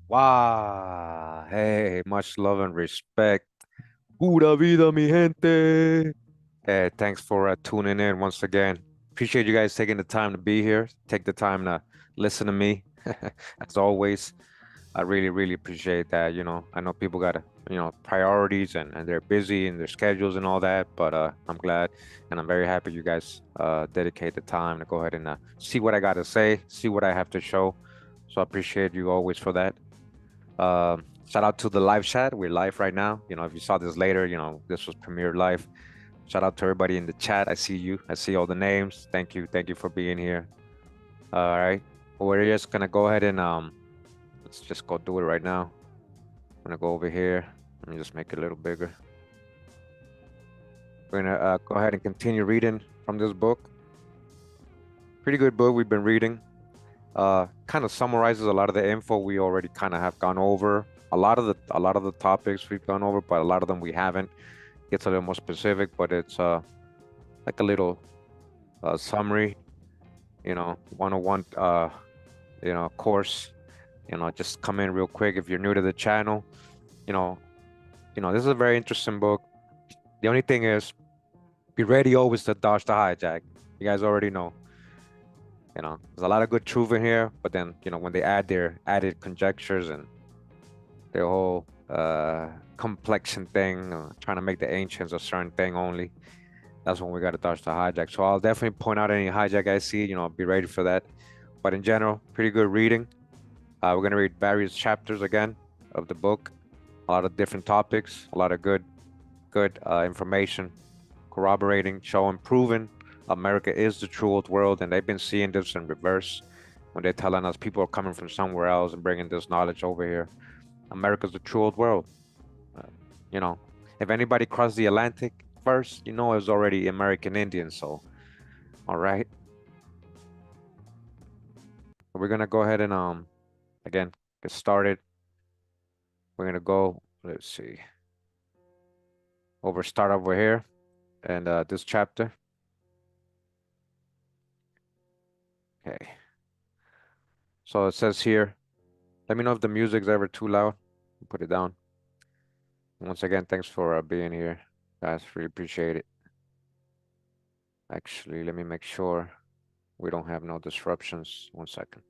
Wow. Hey, much love and respect. Pura vida, mi gente. Hey, thanks for tuning in once again. Appreciate you guys taking the time to be here. Take the time to listen to me. As always, I really, really appreciate that. I know people got, priorities and they're busy in their schedules and all that, but I'm glad and I'm very happy you guys dedicate the time to go ahead and see what I got to say, see what I have to show. So I appreciate you always for that. Shout out to the live chat. We're live right now. If you saw this later, this was premiered live. Shout out to everybody in the chat. I see you. I see all the names. Thank you. Thank you for being here. All right. We're just gonna go ahead and let's just go do it right now. I'm gonna go over here. Let me just make it a little bigger. We're gonna go ahead and continue reading from this book. Pretty good book we've been reading. Kind of summarizes a lot of the info we already kind of have gone over. A lot of the topics we've gone over, but a lot of them we haven't. Gets a little more specific, but it's like a little summary, 101 course. Just come in real quick if you're new to the channel. You know, this is a very interesting book. The only thing is, be ready always to dodge the hijack. You guys already know. There's a lot of good truth in here, but then, when they add their added conjectures and their whole complexion thing, trying to make the ancients a certain thing only, that's when we got to dodge the hijack. So I'll definitely point out any hijack I see, be ready for that. But in general, pretty good reading. We're going to read various chapters again of the book, a lot of different topics, a lot of good information, corroborating, showing, proving America is the true old world, and they've been seeing this in reverse when they're telling us people are coming from somewhere else and bringing this knowledge over here. America's the true old world. Uh, you know, if anybody crossed the Atlantic first, it was already American Indian. So, all right, we're gonna go ahead and again get started. We're gonna go. Let's see. Start over here, and this chapter. Okay. So it says here. Let me know if the music's ever too loud. Put it down. Once again, thanks for being here, guys. Really appreciate it. Actually, let me make sure we don't have no disruptions. 1 second.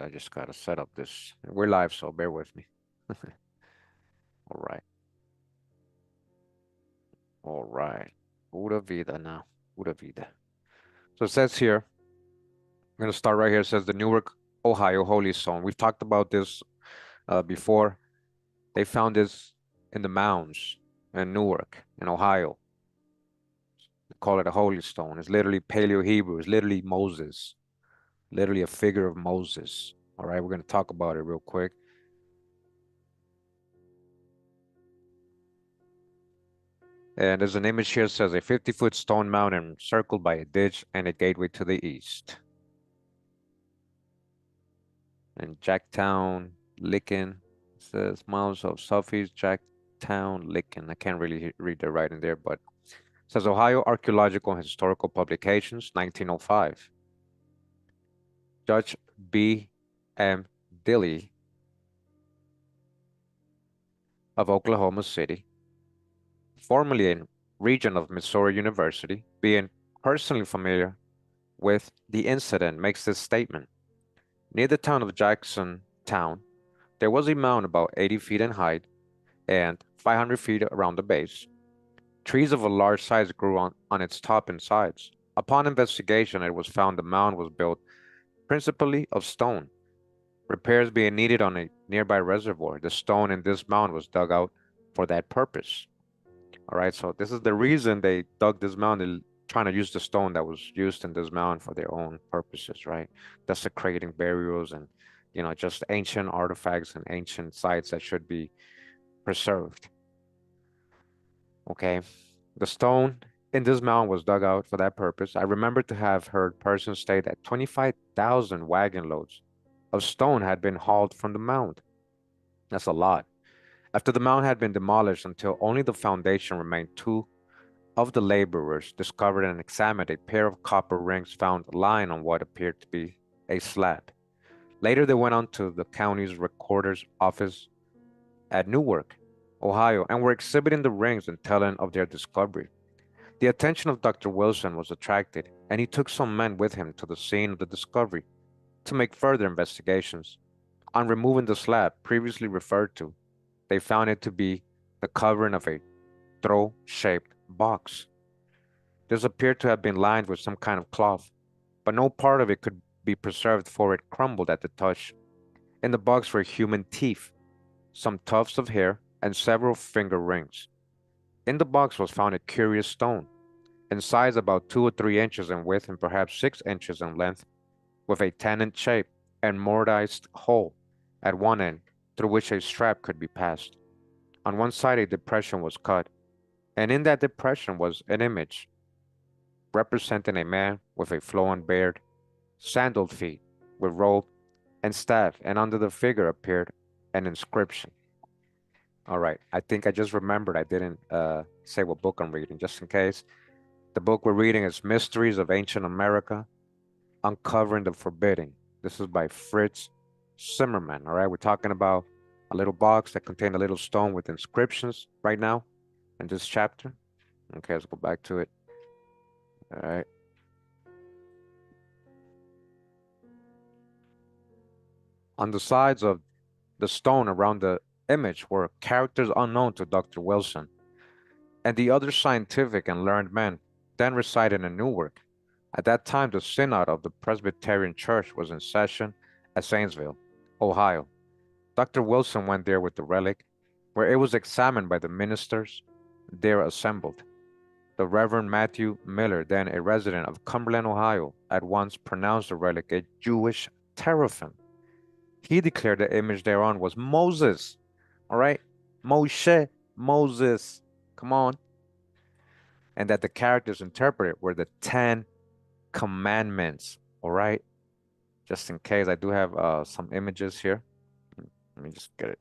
I just gotta set up this. We're live, so bear with me. All right. All right. Pura vida now. Pura vida. So it says here, I'm gonna start right here. It says the Newark, Ohio Holy Stone. We've talked about this before. They found this in the mounds in Newark, in Ohio. They call it a holy stone. It's literally Paleo Hebrew. It's literally Moses, literally a figure of Moses. All right, we're going to talk about it real quick. And there's an image here that says a 50-foot stone mountain encircled by a ditch and a gateway to the east. And Jacktown, Lickin, says miles of southeast Jacktown, Lickin. I can't really read the writing there, but it says Ohio Archaeological and Historical Publications, 1905. Judge B. M. Dilly of Oklahoma City, formerly a regent of Missouri University, being personally familiar with the incident, makes this statement. Near the town of Jacksontown, there was a mound about 80 feet in height and 500 feet around the base. Trees of a large size grew on its top and sides. Upon investigation, it was found the mound was built principally of stone. Repairs being needed on a nearby reservoir, the stone in this mound was dug out for that purpose. All right, so this is the reason they dug this mound. They're trying to use the stone that was used in this mound for their own purposes, right? Desecrating burials and, just ancient artifacts and ancient sites that should be preserved. Okay, the stone in this mound was dug out for that purpose. I remember to have heard persons state that 25,000 wagon loads of stone had been hauled from the mound. That's a lot. After the mound had been demolished until only the foundation remained, two of the laborers discovered and examined a pair of copper rings found lying on what appeared to be a slab. Later, they went on to the county's recorder's office at Newark, Ohio, and were exhibiting the rings and telling of their discovery. The attention of Dr. Wilson was attracted, and he took some men with him to the scene of the discovery to make further investigations. On removing the slab previously referred to, they found it to be the covering of a throw-shaped box. This appeared to have been lined with some kind of cloth, but no part of it could be preserved, for it crumbled at the touch. In the box were human teeth, some tufts of hair, and several finger rings. In the box was found a curious stone, in size about 2 or 3 inches in width and perhaps 6 inches in length, with a tenon shape and mortised hole at one end through which a strap could be passed. On one side a depression was cut, and in that depression was an image representing a man with a flowing beard, sandaled feet, with robe and staff, and under the figure appeared an inscription. All right, I think I just remembered I didn't say what book I'm reading, just in case. The book we're reading is Mysteries of Ancient America, Uncovering the Forbidden. This is by Fritz Zimmerman. All right, we're talking about a little box that contained a little stone with inscriptions right now in this chapter. Okay, let's go back to it. All right. On the sides of the stone around the image were characters unknown to Dr. Wilson and the other scientific and learned men then resided in Newark. At that time, the Synod of the Presbyterian Church was in session at Zanesville, Ohio. Dr. Wilson went there with the relic, where it was examined by the ministers there assembled. The Reverend Matthew Miller, then a resident of Cumberland, Ohio, at once pronounced the relic a Jewish teraphim. He declared the image thereon was Moses. All right? Moshe, Moses. Come on. And that the characters interpreted were the 10 commandments. All right? Just in case, I do have some images here. Let me just get it.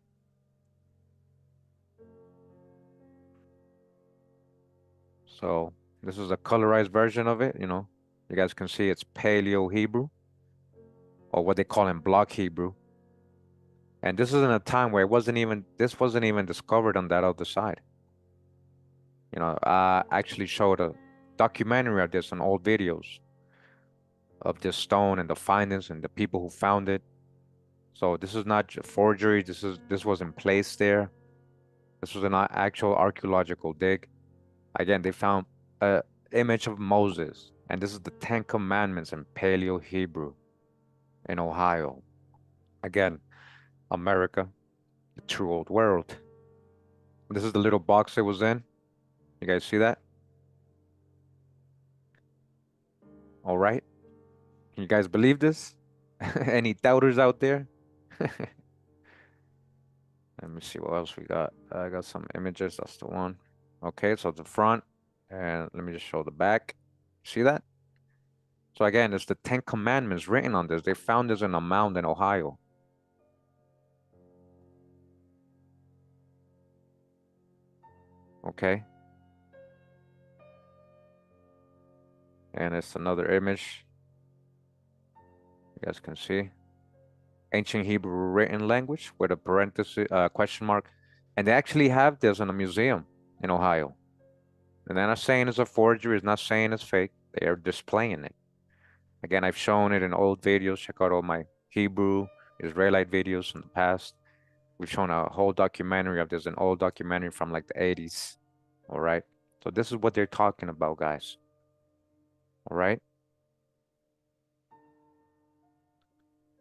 So this is a colorized version of it. You guys can see it's Paleo Hebrew, or what they call in Block Hebrew. And this is in a time where this wasn't even discovered on that other side. I actually showed a documentary of this on old videos of this stone and the findings and the people who found it. So this is not forgery. This was in place there. This was an actual archaeological dig. Again, they found an image of Moses, and this is the 10 Commandments in Paleo Hebrew in Ohio. Again, America, the true old world. This is the little box it was in. You guys see that? All right. Can you guys believe this? Any doubters out there? Let me see what else we got. I got some images. That's the one. Okay, so the front, and let me just show the back. See that? So again, it's the 10 Commandments written on this. They found this in a mound in Ohio. Okay. And it's another image. You guys can see. Ancient Hebrew written language with a parenthesis, question mark. And they actually have this in a museum in Ohio. And they're not saying it's a forgery. It's not saying it's fake. They are displaying it. Again, I've shown it in old videos. Check out all my Hebrew, Israelite videos in the past. We've shown a whole documentary of this, an old documentary from like the 80s. All right. So this is what they're talking about, guys. All right.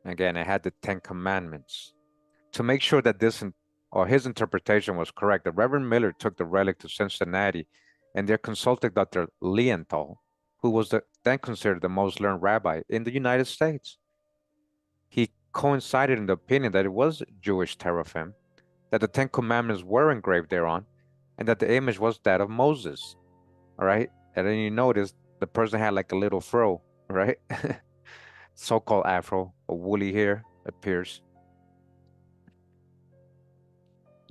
Again, it had the 10 Commandments. To make sure that his interpretation was correct, the Reverend Miller took the relic to Cincinnati and there consulted Dr. Leonthal, who was then considered the most learned rabbi in the United States. He coincided in the opinion that it was Jewish teraphim, that the 10 Commandments were engraved thereon, and that the image was that of Moses. All right. And then you notice the person had like a little fro, right? So-called afro, or woolly hair appears.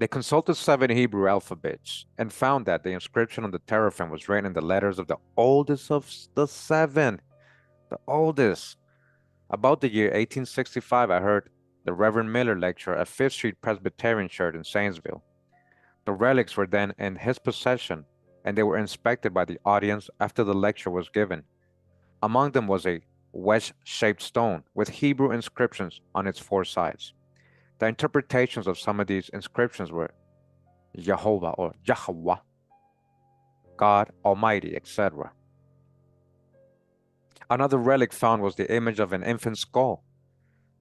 They consulted 7 Hebrew alphabets and found that the inscription on the teraphim was written in the letters of the oldest of the 7. The oldest. About the year 1865, I heard the Reverend Miller lecture at Fifth Street Presbyterian Church in Saintsville. The relics were then in his possession, and they were inspected by the audience after the lecture was given. Among them was a wedge-shaped stone with Hebrew inscriptions on its 4 sides. The interpretations of some of these inscriptions were Jehovah or Yahweh, God Almighty, etc. Another relic found was the image of an infant skull.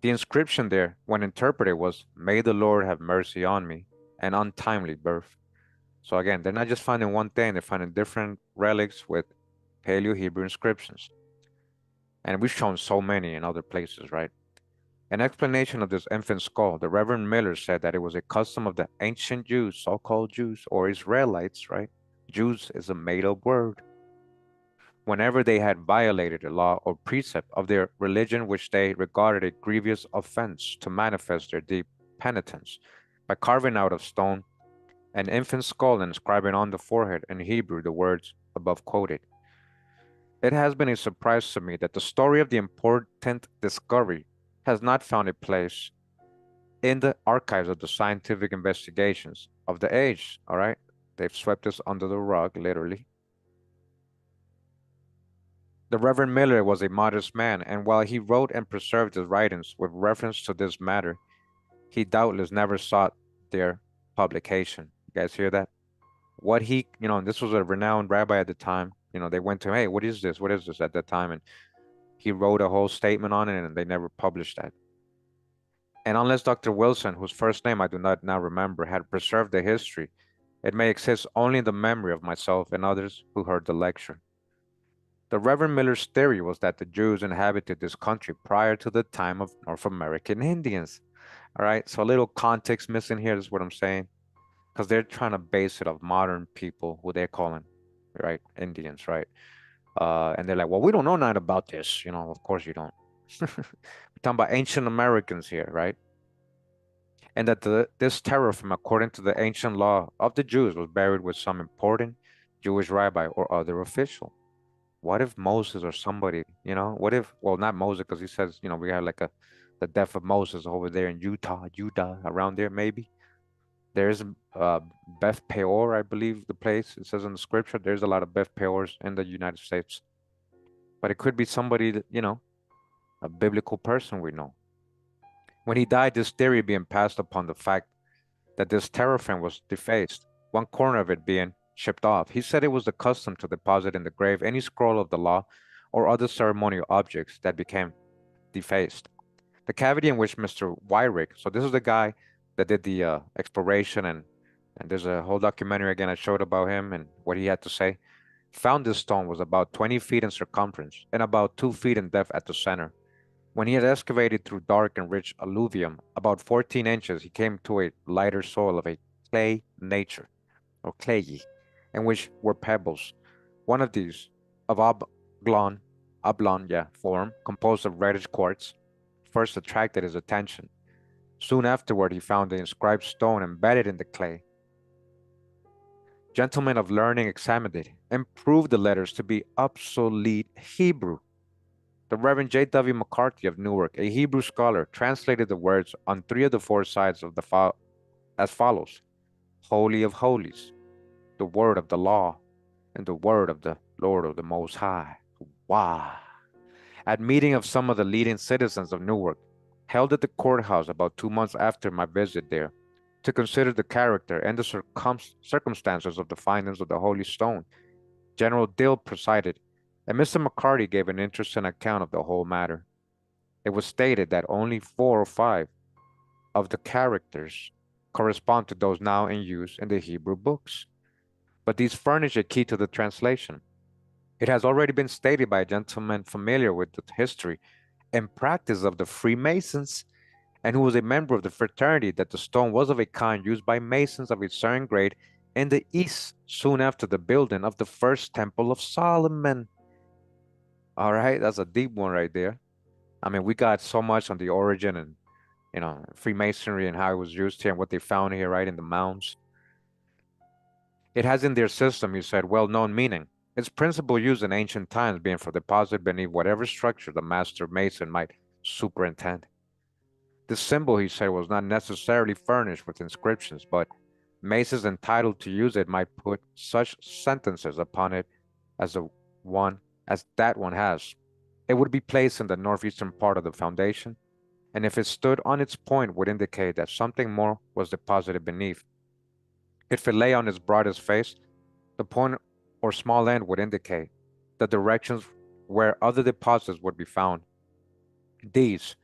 The inscription there, when interpreted, was, "May the Lord have mercy on me, an untimely birth." So again, they're not just finding one thing, they're finding different relics with Paleo-Hebrew inscriptions. And we've shown so many in other places, right? An explanation of this infant skull, the Reverend Miller said that it was a custom of the ancient Jews, so-called Jews, or Israelites, right? Jews is a made-up word. Whenever they had violated a law or precept of their religion which they regarded a grievous offense, to manifest their deep penitence by carving out of stone an infant skull and inscribing on the forehead in Hebrew the words above quoted. It has been a surprise to me that the story of the important discovery has not found a place in the archives of the scientific investigations of the age. All right, they've swept this under the rug, literally. The Reverend Miller was a modest man, and while he wrote and preserved his writings with reference to this matter, he doubtless never sought their publication. You guys hear that? What he, this was a renowned rabbi at the time. They went to him, hey, what is this? What is this at that time? And he wrote a whole statement on it, and they never published that. And unless Dr. Wilson, whose first name I do not now remember, had preserved the history, it may exist only in the memory of myself and others who heard the lecture. The Reverend Miller's theory was that the Jews inhabited this country prior to the time of North American Indians. All right, so a little context missing here is what I'm saying, because they're trying to base it off modern people, who they're calling, right, Indians, right? And they're like, well, we don't know nothing about this. Of course you don't. We're talking about ancient Americans here, right? And that this teraphim, according to the ancient law of the Jews, was buried with some important Jewish rabbi or other official. What if Moses or somebody, what if, well, not Moses, because he says, we had like the death of Moses over there in Judah, around there, maybe. There's Beth Peor, I believe the place, it says in the scripture, there's a lot of Beth Peors in the United States. But it could be somebody that, a biblical person we know. When he died, this theory being passed upon the fact that this teraphim was defaced, one corner of it being chipped off. He said it was the custom to deposit in the grave any scroll of the law or other ceremonial objects that became defaced. The cavity in which Mr. Wyrick, so this is the guy that did the exploration, and there's a whole documentary again I showed about him and what he had to say, found this stone was about 20 feet in circumference and about 2 feet in depth at the center. When he had excavated through dark and rich alluvium, about 14 inches, he came to a lighter soil of a clay nature, or clayey, in which were pebbles. One of these, of oblong form, composed of reddish quartz, first attracted his attention. Soon afterward, he found the inscribed stone embedded in the clay. Gentlemen of learning examined it and proved the letters to be obsolete Hebrew. The Reverend J.W. McCarthy of Newark, a Hebrew scholar, translated the words on 3 of the 4 sides of the as follows: Holy of Holies, the word of the law, and the word of the Lord of the Most High. Wow. At meeting of some of the leading citizens of Newark, held at the courthouse about 2 months after my visit there, to consider the character and the circumstances of the findings of the Holy Stone, General Dill presided, and Mr. McCarty gave an interesting account of the whole matter. It was stated that only 4 or 5 of the characters correspond to those now in use in the Hebrew books, but these furnish a key to the translation. It has already been stated by a gentleman familiar with the history and practice of the Freemasons, and who was a member of the fraternity, that the stone was of a kind used by Masons of a certain grade in the East soon after the building of the first Temple of Solomon. All right, that's a deep one right there. I mean, we got so much on the origin and you know, Freemasonry and how it was used here and what they found here, right, in the mounds. It has in their system, you said, well-known meaning. Its principle used in ancient times being for deposit beneath whatever structure the master mason might superintend. This symbol, he said, was not necessarily furnished with inscriptions, but masons entitled to use it might put such sentences upon it as the one as that one has. It would be placed in the northeastern part of the foundation, and if it stood on its point would indicate that something more was deposited beneath. If it lay on its broadest face, the point or small end would indicate the directions where other deposits would be found. These,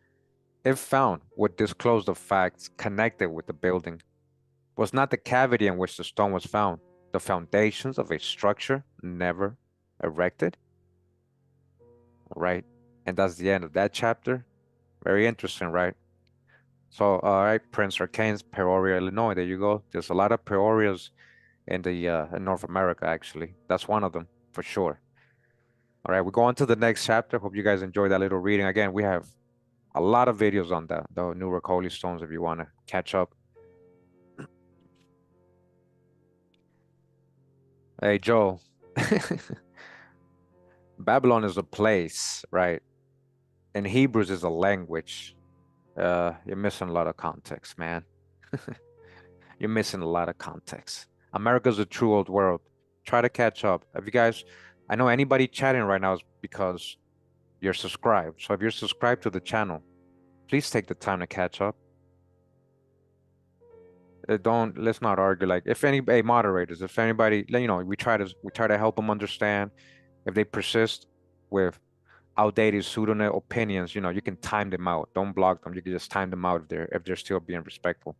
if found, would disclose the facts connected with the building. Was not the cavity in which the stone was found the foundations of a structure never erected? Right. And that's the end of that chapter. Very interesting, right? So, all right, Prince Arcane's Peoria, Illinois. There you go. There's a lot of Peorias in the in North America, actually. That's one of them for sure. All right, we go on to the next chapter. Hope you guys enjoyed that little reading. Again, we have a lot of videos on the Newark Holy Stones if you want to catch up. Hey, Joe. Babylon is a place, right? And Hebrews is a language. You're missing a lot of context, man. You're missing a lot of context. America's a true old world. Try to catch up. If you guys, I know anybody chatting right now is because you're subscribed. So if you're subscribed to the channel, please take the time to catch up. Let's not argue. Like if any hey, moderators, if anybody, you know, we try to help them understand. If they persist with outdated pseudonym opinions, you know, you can time them out. Don't block them. You can just time them out if they're still being respectful.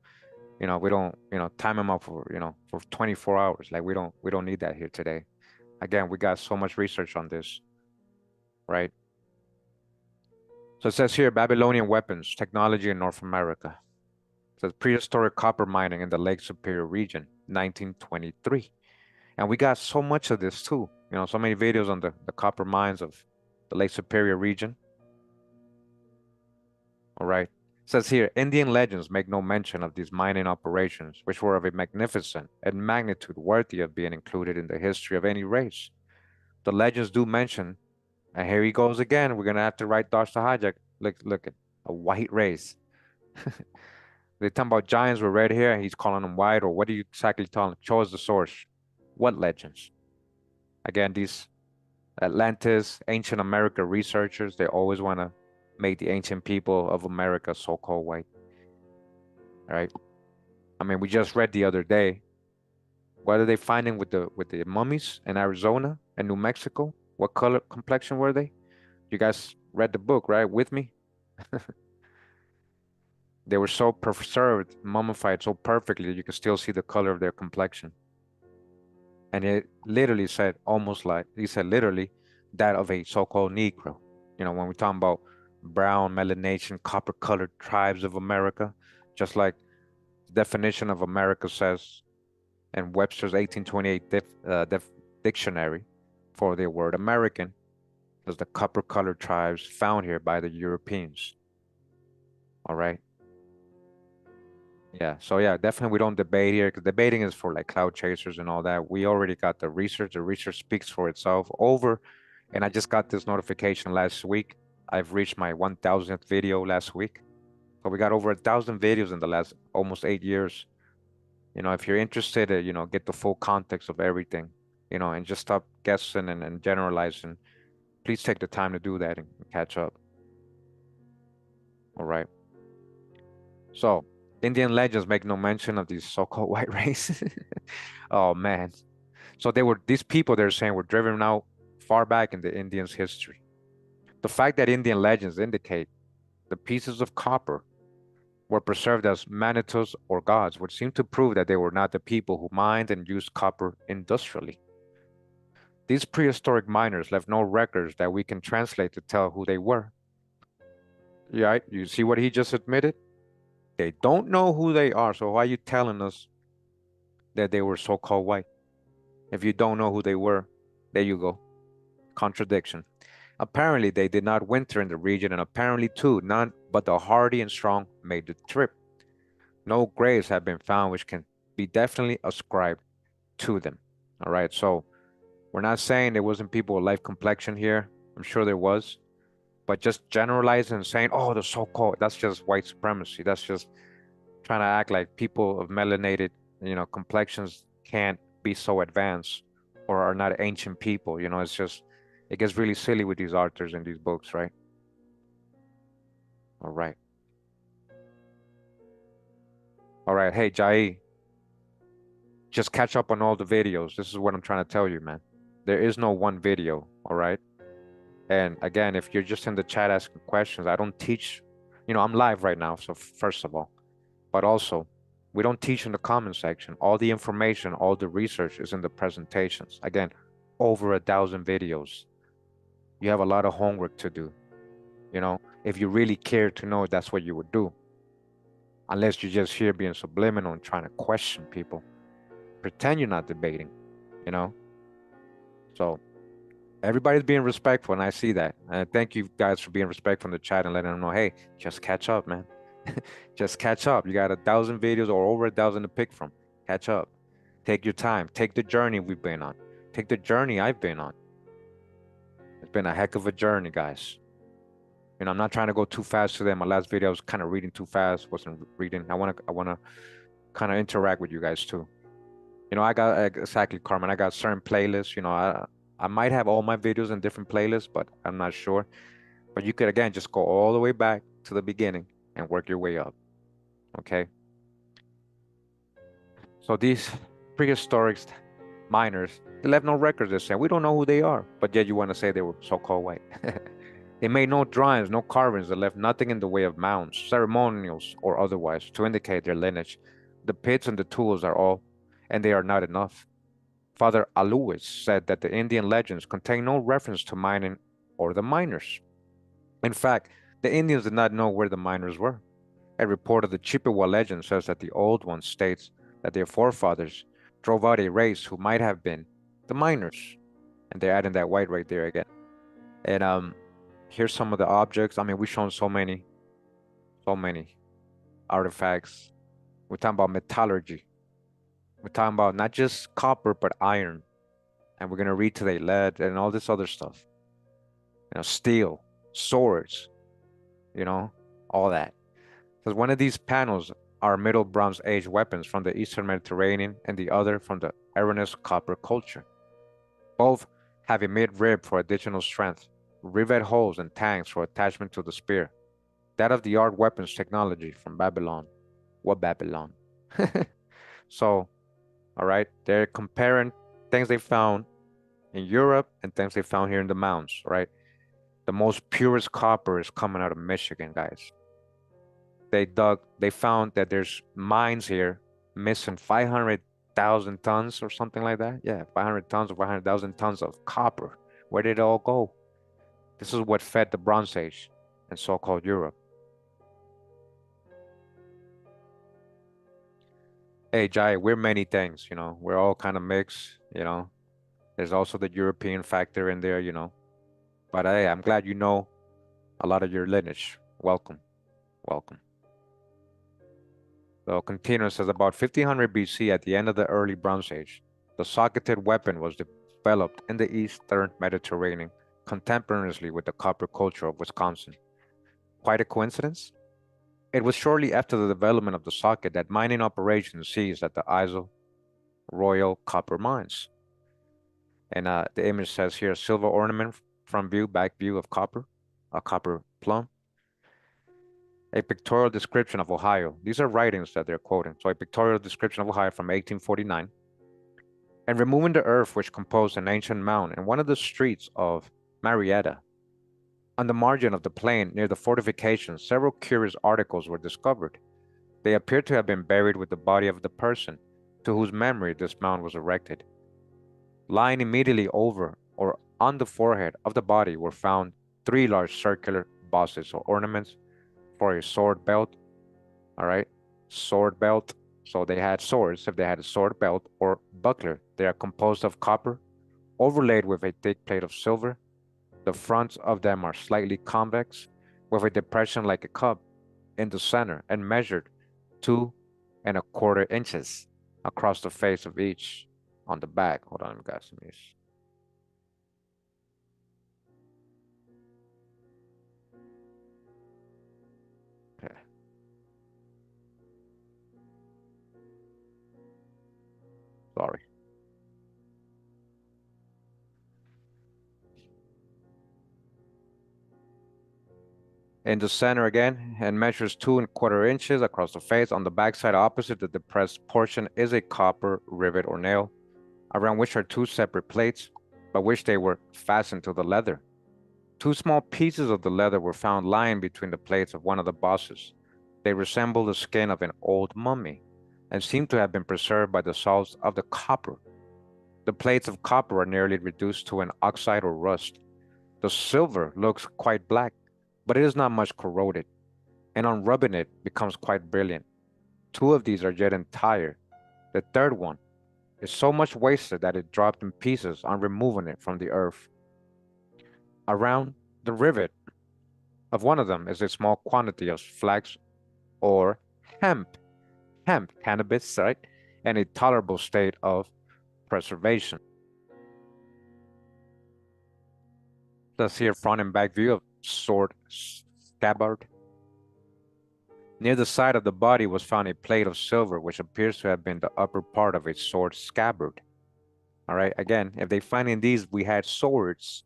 You know, we don't, you know, time them out for, you know, for 24 hours. Like we don't need that here today. Again, we got so much research on this, right? So it says here, Babylonian weapons, technology in North America. It says prehistoric copper mining in the Lake Superior region, 1923. And we got so much of this too. You know, so many videos on the copper mines of the Lake Superior region. All right. It says here, Indian legends make no mention of these mining operations, which were of a magnificent and magnitude worthy of being included in the history of any race. The legends do mention, and here he goes again. We're gonna have to write Dodge the hijack. Look at a white race. They talking about giants with red hair, and he's calling them white, or what are you exactly telling? Show us the source. What legends? Again, these Atlantis, ancient America researchers, they always want to make the ancient people of America so-called white. All right. I mean, we just read the other day. What are they finding with the mummies in Arizona and New Mexico? What color complexion were they? You guys read the book, right? With me? They were so preserved, mummified so perfectly that you can still see the color of their complexion. And it literally said almost like, he said literally that of a so-called Negro. You know, when we're talking about brown, melanation, copper-colored tribes of America, just like the definition of America says in Webster's 1828 dictionary for the word American, is the copper-colored tribes found here by the Europeans. All right. Yeah, so yeah, definitely we don't debate here because debating is for like cloud chasers and all that. We already got the research. The research speaks for itself over. And I just got this notification last week. I've reached my 1000th video last week. So we got over 1,000 videos in the last almost 8 years. You know, if you're interested, you know, get the full context of everything, you know, and just stop guessing and generalizing. Please take the time to do that and catch up. All right. So Indian legends make no mention of these so-called white race. Oh man. So these people they're saying were driven out far back in the Indians' history. The fact that Indian legends indicate the pieces of copper were preserved as manitos or gods would seem to prove that they were not the people who mined and used copper industrially. These prehistoric miners left no records that we can translate to tell who they were. Yeah, you see what he just admitted? They don't know who they are, so why are you telling us that they were so-called white? If you don't know who they were, there you go. Contradiction. Apparently, they did not winter in the region, and apparently, too, none but the hardy and strong made the trip. No graves have been found which can be definitely ascribed to them. All right, so we're not saying there wasn't people with light complexion here. I'm sure there was, but just generalizing and saying, oh, the so-called, that's just white supremacy. That's just trying to act like people of melanated, complexions can't be so advanced or are not ancient people. It's just, it gets really silly with these authors in these books, right? All right. All right. Hey, Jai, just catch up on all the videos. This is what I'm trying to tell you, man. There is no one video, all right? And again, if you're just in the chat asking questions, I don't teach, I'm live right now. So first of all, but also we don't teach in the comment section. All the information, all the research is in the presentations. Again, over 1,000 videos. You have a lot of homework to do. If you really care to know, that's what you would do. Unless you're just here being subliminal and trying to question people. Pretend you're not debating, you know? So everybody's being respectful, and I see that. And thank you guys for being respectful in the chat and letting them know, hey, just catch up, man. Just catch up. You got 1,000 videos or over 1,000 to pick from. Catch up. Take your time. Take the journey we've been on. Take the journey I've been on. It's been a heck of a journey, guys. I'm not trying to go too fast today. My last video I was kind of reading too fast. Wasn't reading. I wanna kind of interact with you guys too. I got exactly, Carmen. I got certain playlists. I might have all my videos in different playlists, but I'm not sure. But you could again just go all the way back to the beginning and work your way up. Okay. So these prehistoric miners, they left no records. They say we don't know who they are, but yet you want to say they were so-called white. They made no drawings, no carvings. They left nothing in the way of mounds, ceremonials or otherwise, to indicate their lineage. The pits and the tools are all, and they are not enough. Father Alois said that the Indian legends contain no reference to mining or the miners. In fact, the Indians did not know where the miners were. A report of the Chippewa legend says that the Old One states that their forefathers drove out a race who might have been the miners. And they're adding that white right there again. And here's some of the objects. I mean, we've shown so many artifacts. We're talking about metallurgy. We're talking about not just copper, but iron. And we're going to read today lead and all this other stuff. Steel, swords, all that. Because one of these panels are Middle Bronze Age weapons from the Eastern Mediterranean and the other from the Arenas copper culture. Both have a mid-rib for additional strength, rivet holes and tangs for attachment to the spear. That of the art weapons technology from Babylon. What Babylon? So, all right, they're comparing things they found in Europe and things they found here in the mounds, right? The most purest copper is coming out of Michigan, guys. They found that there's mines here missing 500,000 tons or something like that. Yeah, 500 tons or 500,000 tons of copper. Where did it all go? This is what fed the Bronze Age and so-called Europe. Hey, Jai, we're many things, we're all kind of mixed, There's also the European factor in there, But hey, I'm glad you know a lot of your lineage. Welcome. Welcome. So continuing says about 1500 BC, at the end of the early Bronze Age, the socketed weapon was developed in the Eastern Mediterranean contemporaneously with the copper culture of Wisconsin. Quite a coincidence? It was shortly after the development of the socket that mining operations ceased at the Isle Royal copper mines. And the image says here, silver ornament from view, back view of copper, a copper plum. A pictorial description of Ohio. These are writings that they're quoting. So a pictorial description of Ohio from 1849. And removing the earth which composed an ancient mound in one of the streets of Marietta. On the margin of the plain near the fortifications, several curious articles were discovered. They appeared to have been buried with the body of the person to whose memory this mound was erected. Lying immediately over or on the forehead of the body were found 3 large circular bosses or ornaments for a sword belt. All right, sword belt. So they had swords. If they had a sword belt or buckler, they are composed of copper, overlaid with a thick plate of silver. The fronts of them are slightly convex, with a depression like a cup in the center, and measured 2¼ inches across the face of each on the back. Hold on, guys. Okay. Sorry. In the center again, and measures 2¼ inches across the face. On the backside opposite the depressed portion is a copper rivet or nail, around which are two separate plates, by which they were fastened to the leather. Two small pieces of the leather were found lying between the plates of one of the bosses. They resemble the skin of an old mummy, and seem to have been preserved by the salts of the copper. The plates of copper are nearly reduced to an oxide or rust. The silver looks quite black, but it is not much corroded, and on rubbing it becomes quite brilliant. Two of these are yet entire. The third one is so much wasted that it dropped in pieces on removing it from the earth. Around the rivet of one of them is a small quantity of flax or hemp, cannabis, right, and a tolerable state of preservation. Let's see a front and back view of sword scabbard. Near the side of the body was found a plate of silver, which appears to have been the upper part of a sword scabbard. All right, again, if they find in these, we had swords,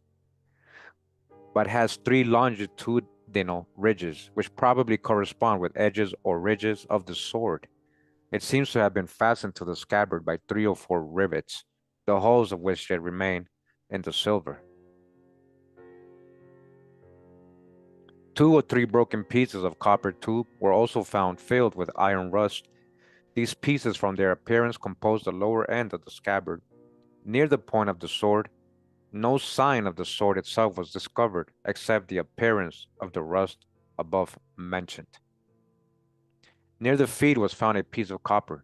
but has three longitudinal ridges, which probably correspond with edges or ridges of the sword. It seems to have been fastened to the scabbard by 3 or 4 rivets, the holes of which yet remain in the silver. 2 or 3 broken pieces of copper tube were also found filled with iron rust. These pieces, from their appearance, composed the lower end of the scabbard. Near the point of the sword, no sign of the sword itself was discovered, except the appearance of the rust above mentioned. Near the feet was found a piece of copper,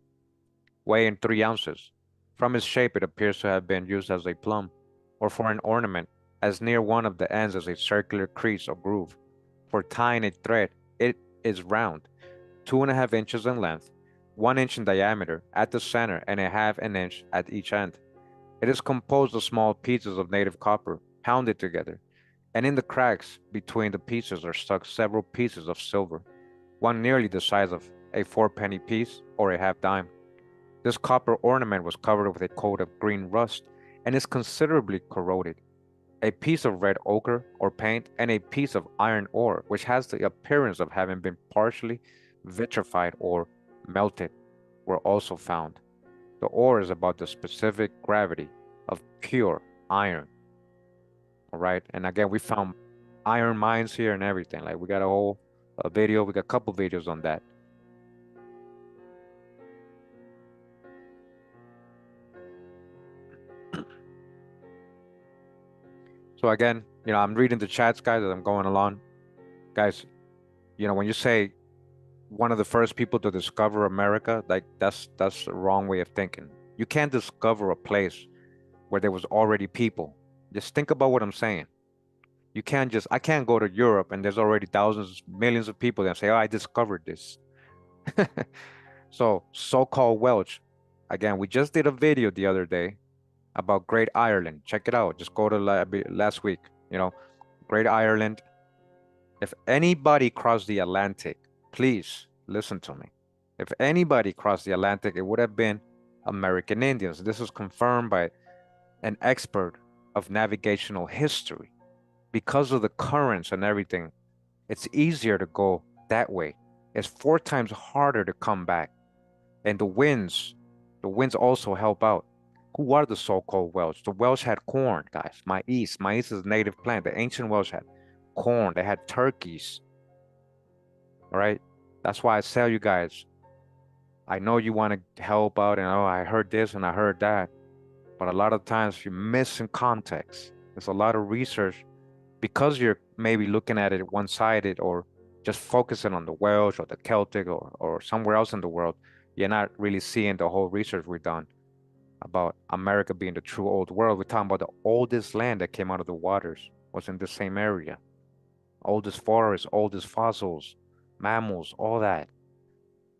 weighing 3 ounces. From its shape, it appears to have been used as a plum, or for an ornament, as near one of the ends is a circular crease or groove. For tying a thread, it is round, 2½ inches in length, 1 inch in diameter at the center, and ½ inch at each end. It is composed of small pieces of native copper, pounded together, and in the cracks between the pieces are stuck several pieces of silver, one nearly the size of a 4-penny piece or a half dime. This copper ornament was covered with a coat of green rust and is considerably corroded. A piece of red ochre or paint and a piece of iron ore, which has the appearance of having been partially vitrified or melted, were also found. The ore is about the specific gravity of pure iron. All right, and again, we found iron mines here and everything. Like, we got a whole video, we got a couple videos on that. So again, I'm reading the chats, guys, as I'm going along. Guys, when you say one of the first people to discover America, like, that's the wrong way of thinking. You can't discover a place where there was already people. Just think about what I'm saying. I can't go to Europe and there's already thousands, millions of people that say, oh, I discovered this. So, so-called Welsh. Again, we just did a video the other day about Great Ireland. Check it out. Just go to last week. Great Ireland. If anybody crossed the Atlantic, please listen to me. If anybody crossed the Atlantic, it would have been American Indians. This is confirmed by an expert of navigational history. Because of the currents and everything, it's easier to go that way. It's 4 times harder to come back. And the winds also help out. Who are the so-called Welsh? The Welsh had corn, guys. Maize. Maize is a native plant. The ancient Welsh had corn. They had turkeys. All right? That's why I tell you guys, I know you want to help out, and I heard this and I heard that. But a lot of times you're missing context. There's a lot of research because you're maybe looking at it one-sided or just focusing on the Welsh or the Celtic or somewhere else in the world. You're not really seeing the whole research we've done about America being the true old world. We're talking about the oldest land that came out of the waters, was in the same area. Oldest forests, oldest fossils, mammals, all that.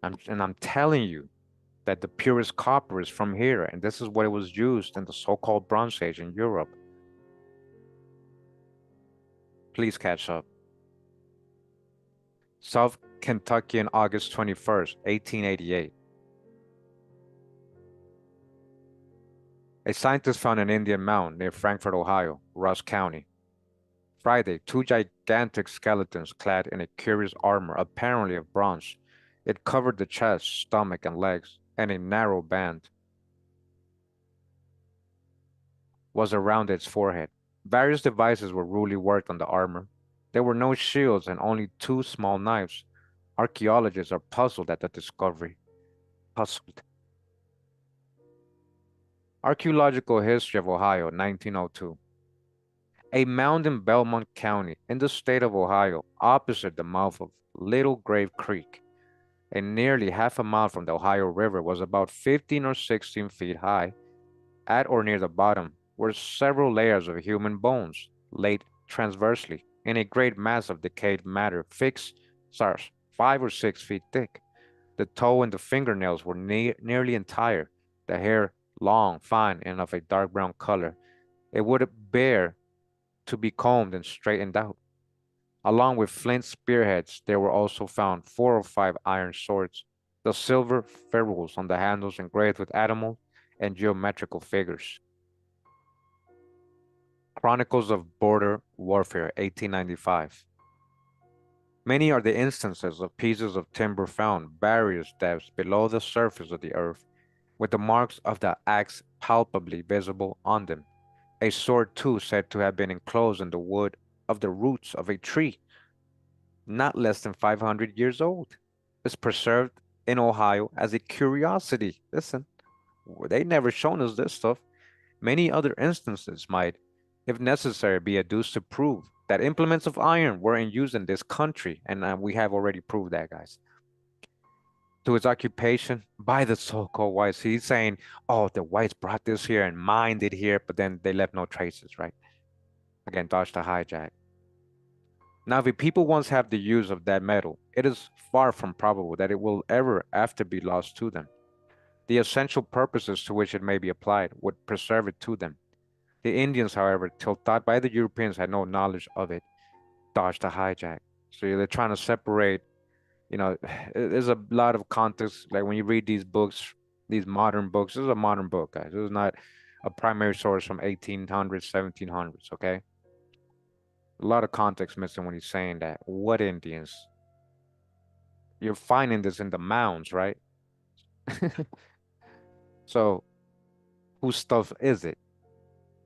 And I'm telling you that the purest copper is from here, and this is what it was used in the so-called Bronze Age in Europe. Please catch up. South Kentucky on August 21st, 1888. A scientist found an Indian mound near Frankfort, Ohio, Ross County. Friday, two gigantic skeletons clad in a curious armor, apparently of bronze. It covered the chest, stomach, and legs, and a narrow band was around its forehead. Various devices were rudely worked on the armor. There were no shields and only two small knives. Archaeologists are puzzled at the discovery. Puzzled. Archaeological History of Ohio, 1902. A mound in Belmont County, in the state of Ohio, opposite the mouth of Little Grave Creek, and nearly half a mile from the Ohio River, was about 15 or 16 feet high. At or near the bottom were several layers of human bones, laid transversely in a great mass of decayed matter, fixed stars, 5 or 6 feet thick. The toe and the fingernails were nearly entire, the hair long, fine, and of a dark brown color. It would bear to be combed and straightened out. Along with flint spearheads, there were also found 4 or 5 iron swords, the silver ferrules on the handles engraved with animal and geometrical figures. Chronicles of Border Warfare, 1895. Many are the instances of pieces of timber found various depths below the surface of the earth, with the marks of the axe palpably visible on them. A sword, too, said to have been enclosed in the wood of the roots of a tree, not less than 500 years old, is preserved in Ohio as a curiosity. Listen, they never shown us this stuff. Many other instances might, if necessary, be adduced to prove that implements of iron were in use in this country, and we have already proved that, guys. To its occupation by the so-called whites. He's saying, oh, the whites brought this here and mined it here, but then they left no traces, right? Again, dodge the hijack. Now, if people once have the use of that metal, it is far from probable that it will ever after be lost to them. The essential purposes to which it may be applied would preserve it to them. The Indians, however, till thought by the Europeans, had no knowledge of it. Dodge the hijack. So they're trying to separate, you know, there's a lot of context. Like when you read these books, these modern books, this is a modern book, guys. This is not a primary source from 1800s, 1700s, okay? A lot of context missing when he's saying that. What Indians? You're finding this in the mounds, right? So whose stuff is it?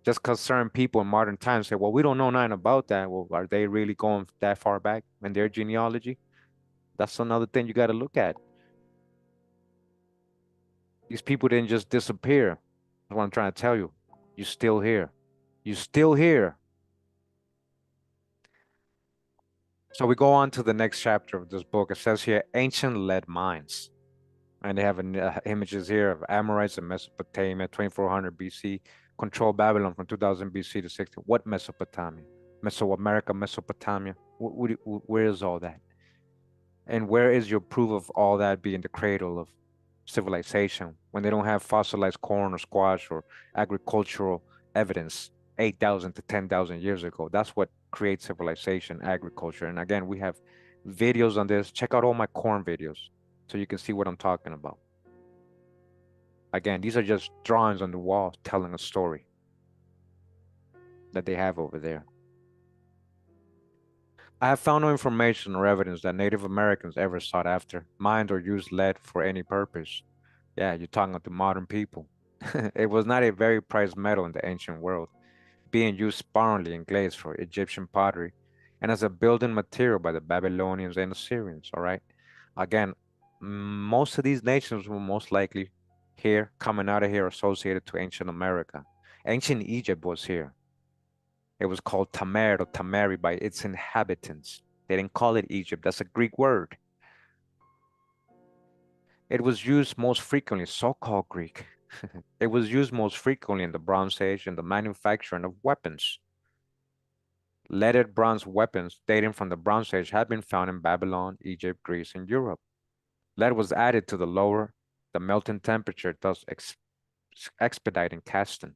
Just because certain people in modern times say, well, we don't know nothing about that. Well, are they really going that far back in their genealogy? That's another thing you got to look at. These people didn't just disappear. That's what I'm trying to tell you. You're still here. You're still here. So we go on to the next chapter of this book. It says here, ancient lead mines. And they have images here of Amorites in Mesopotamia, 2400 BC, control Babylon from 2000 BC to 60. What Mesopotamia? Mesoamerica, Mesopotamia? Where is all that? And where is your proof of all that being the cradle of civilization when they don't have fossilized corn or squash or agricultural evidence 8,000 to 10,000 years ago? That's what creates civilization, agriculture. And again, we have videos on this. Check out all my corn videos so you can see what I'm talking about. Again, these are just drawings on the wall telling a story that they have over there. I have found no information or evidence that Native Americans ever sought after, mined, or used lead for any purpose. Yeah, you're talking about the modern people. It was not a very prized metal in the ancient world, being used sparingly in glaze for Egyptian pottery and as a building material by the Babylonians and Assyrians, all right? Again, most of these nations were most likely here, coming out of here, associated to ancient America. Ancient Egypt was here. It was called Tamer or Tamari by its inhabitants. They didn't call it Egypt. That's a Greek word. It was used most frequently, so-called Greek. It was used most frequently in the Bronze Age in the manufacturing of weapons. Leaded bronze weapons dating from the Bronze Age had been found in Babylon, Egypt, Greece, and Europe. Lead was added to lower the melting temperature, thus expediting casting.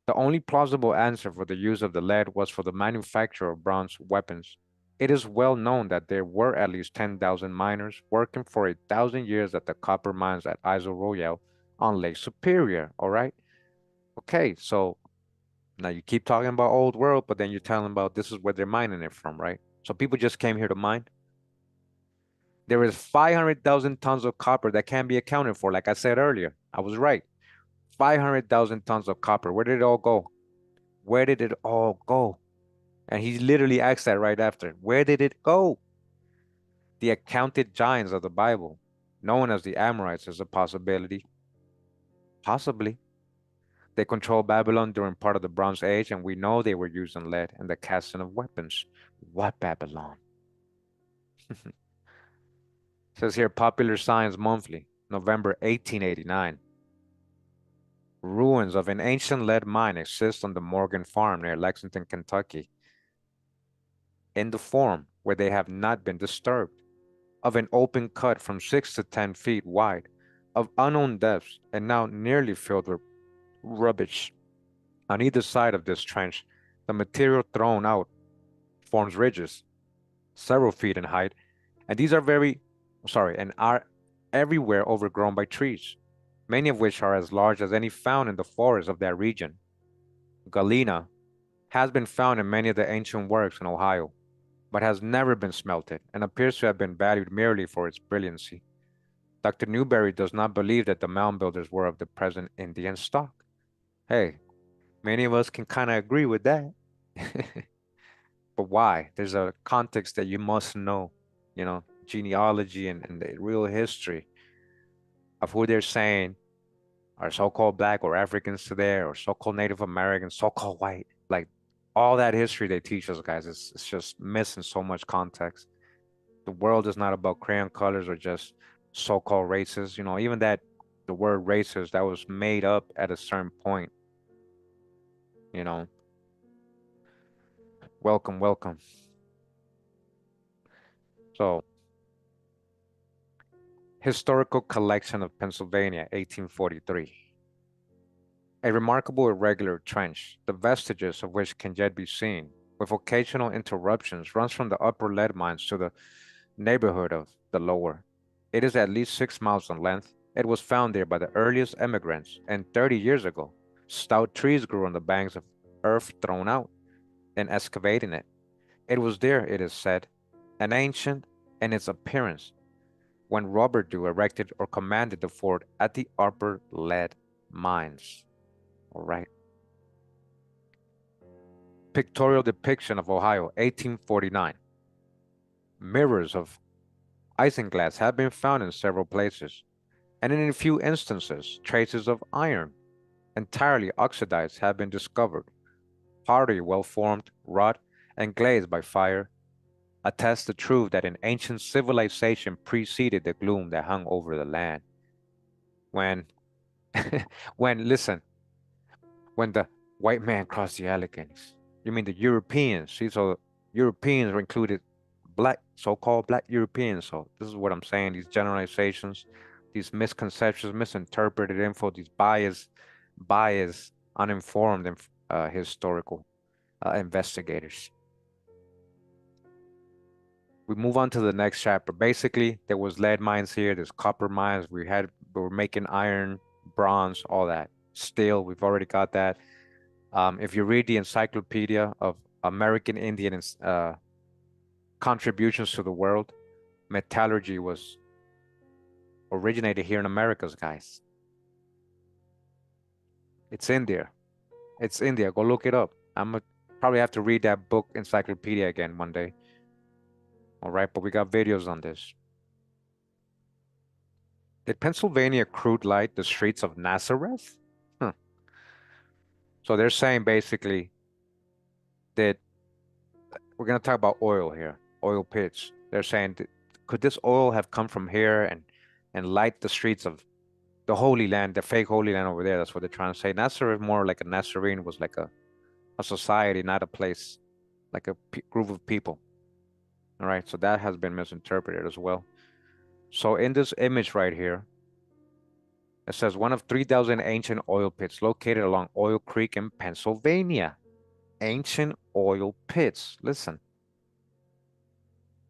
The only plausible answer for the use of the lead was for the manufacture of bronze weapons. It is well known that there were at least 10,000 miners working for 1,000 years at the copper mines at Isle Royale on Lake Superior, all right? Okay, so now you keep talking about old world, but then you're telling about this is where they're mining it from, right? So people just came here to mine. There is 500,000 tons of copper that can be accounted for. Like I said earlier, I was right. 500,000 tons of copper. Where did it all go? Where did it all go? And he literally asked that right after. Where did it go? The accounted giants of the Bible, known as the Amorites, is a possibility. Possibly. They controlled Babylon during part of the Bronze Age, and we know they were using lead in the casting of weapons. What Babylon? Says here, Popular Science Monthly, November 1889. Ruins of an ancient lead mine exist on the Morgan Farm near Lexington, Kentucky, in the form where they have not been disturbed, of an open cut from 6 to 10 feet wide, of unknown depths, and now nearly filled with rubbish. On either side of this trench, the material thrown out forms ridges, several feet in height, and these are are everywhere overgrown by trees, many of which are as large as any found in the forests of that region. Galena has been found in many of the ancient works in Ohio, but has never been smelted and appears to have been valued merely for its brilliancy. Dr. Newberry does not believe that the mound builders were of the present Indian stock. Hey, many of us can kind of agree with that. But why? There's a context that you must know, genealogy and the real history of who they're saying are so-called black or Africans today, or so-called Native Americans, so-called white. Like all that history they teach us, guys, it's just missing so much context. The world is not about crayon colors or just so-called races. Even that the word racist that was made up at a certain point. You know, welcome, welcome. So, Historical Collection of Pennsylvania, 1843. A remarkable irregular trench, the vestiges of which can yet be seen, with occasional interruptions, runs from the upper lead mines to the neighborhood of the lower. It is at least 6 miles in length. It was found there by the earliest emigrants, and 30 years ago, stout trees grew on the banks of earth thrown out in excavating it. It was there, it is said, an ancient in its appearance, when Robert Dew erected or commanded the fort at the upper lead mines. All right. Pictorial depiction of Ohio, 1849. Mirrors of isinglass have been found in several places, and in a few instances, traces of iron, entirely oxidized, have been discovered. Pottery well formed, wrought, and glazed by fire, attest the truth that an ancient civilization preceded the gloom that hung over the land. When, listen, when the white man crossed the Alleghenies, you mean the Europeans? See, so Europeans were included, black, so-called black Europeans. So this is what I'm saying, these generalizations, these misconceptions, misinterpreted info, these biased, uninformed historical investigators. We move on to the next chapter. Basically, there was lead mines here, there's copper mines, we were making iron, bronze, all that. Steel, we've already got that. If you read the Encyclopedia of American Indian contributions to the world, metallurgy was originated here in Americas, guys. It's in there. It's in there. Go look it up. I'm gonna probably have to read that book encyclopedia again one day. All right, but we got videos on this. Did Pennsylvania crude light the streets of Nazareth? So they're saying basically that we're gonna talk about oil here, oil pits. They're saying, could this oil have come from here and light the streets of the Holy Land, the fake Holy Land over there? That's what they're trying to say. Nazareth, more like a Nazarene, was like a a society, not a place, like a group of people. All right, so that has been misinterpreted as well. So in this image right here, it says one of 3,000 ancient oil pits located along Oil Creek in Pennsylvania. Ancient oil pits, listen,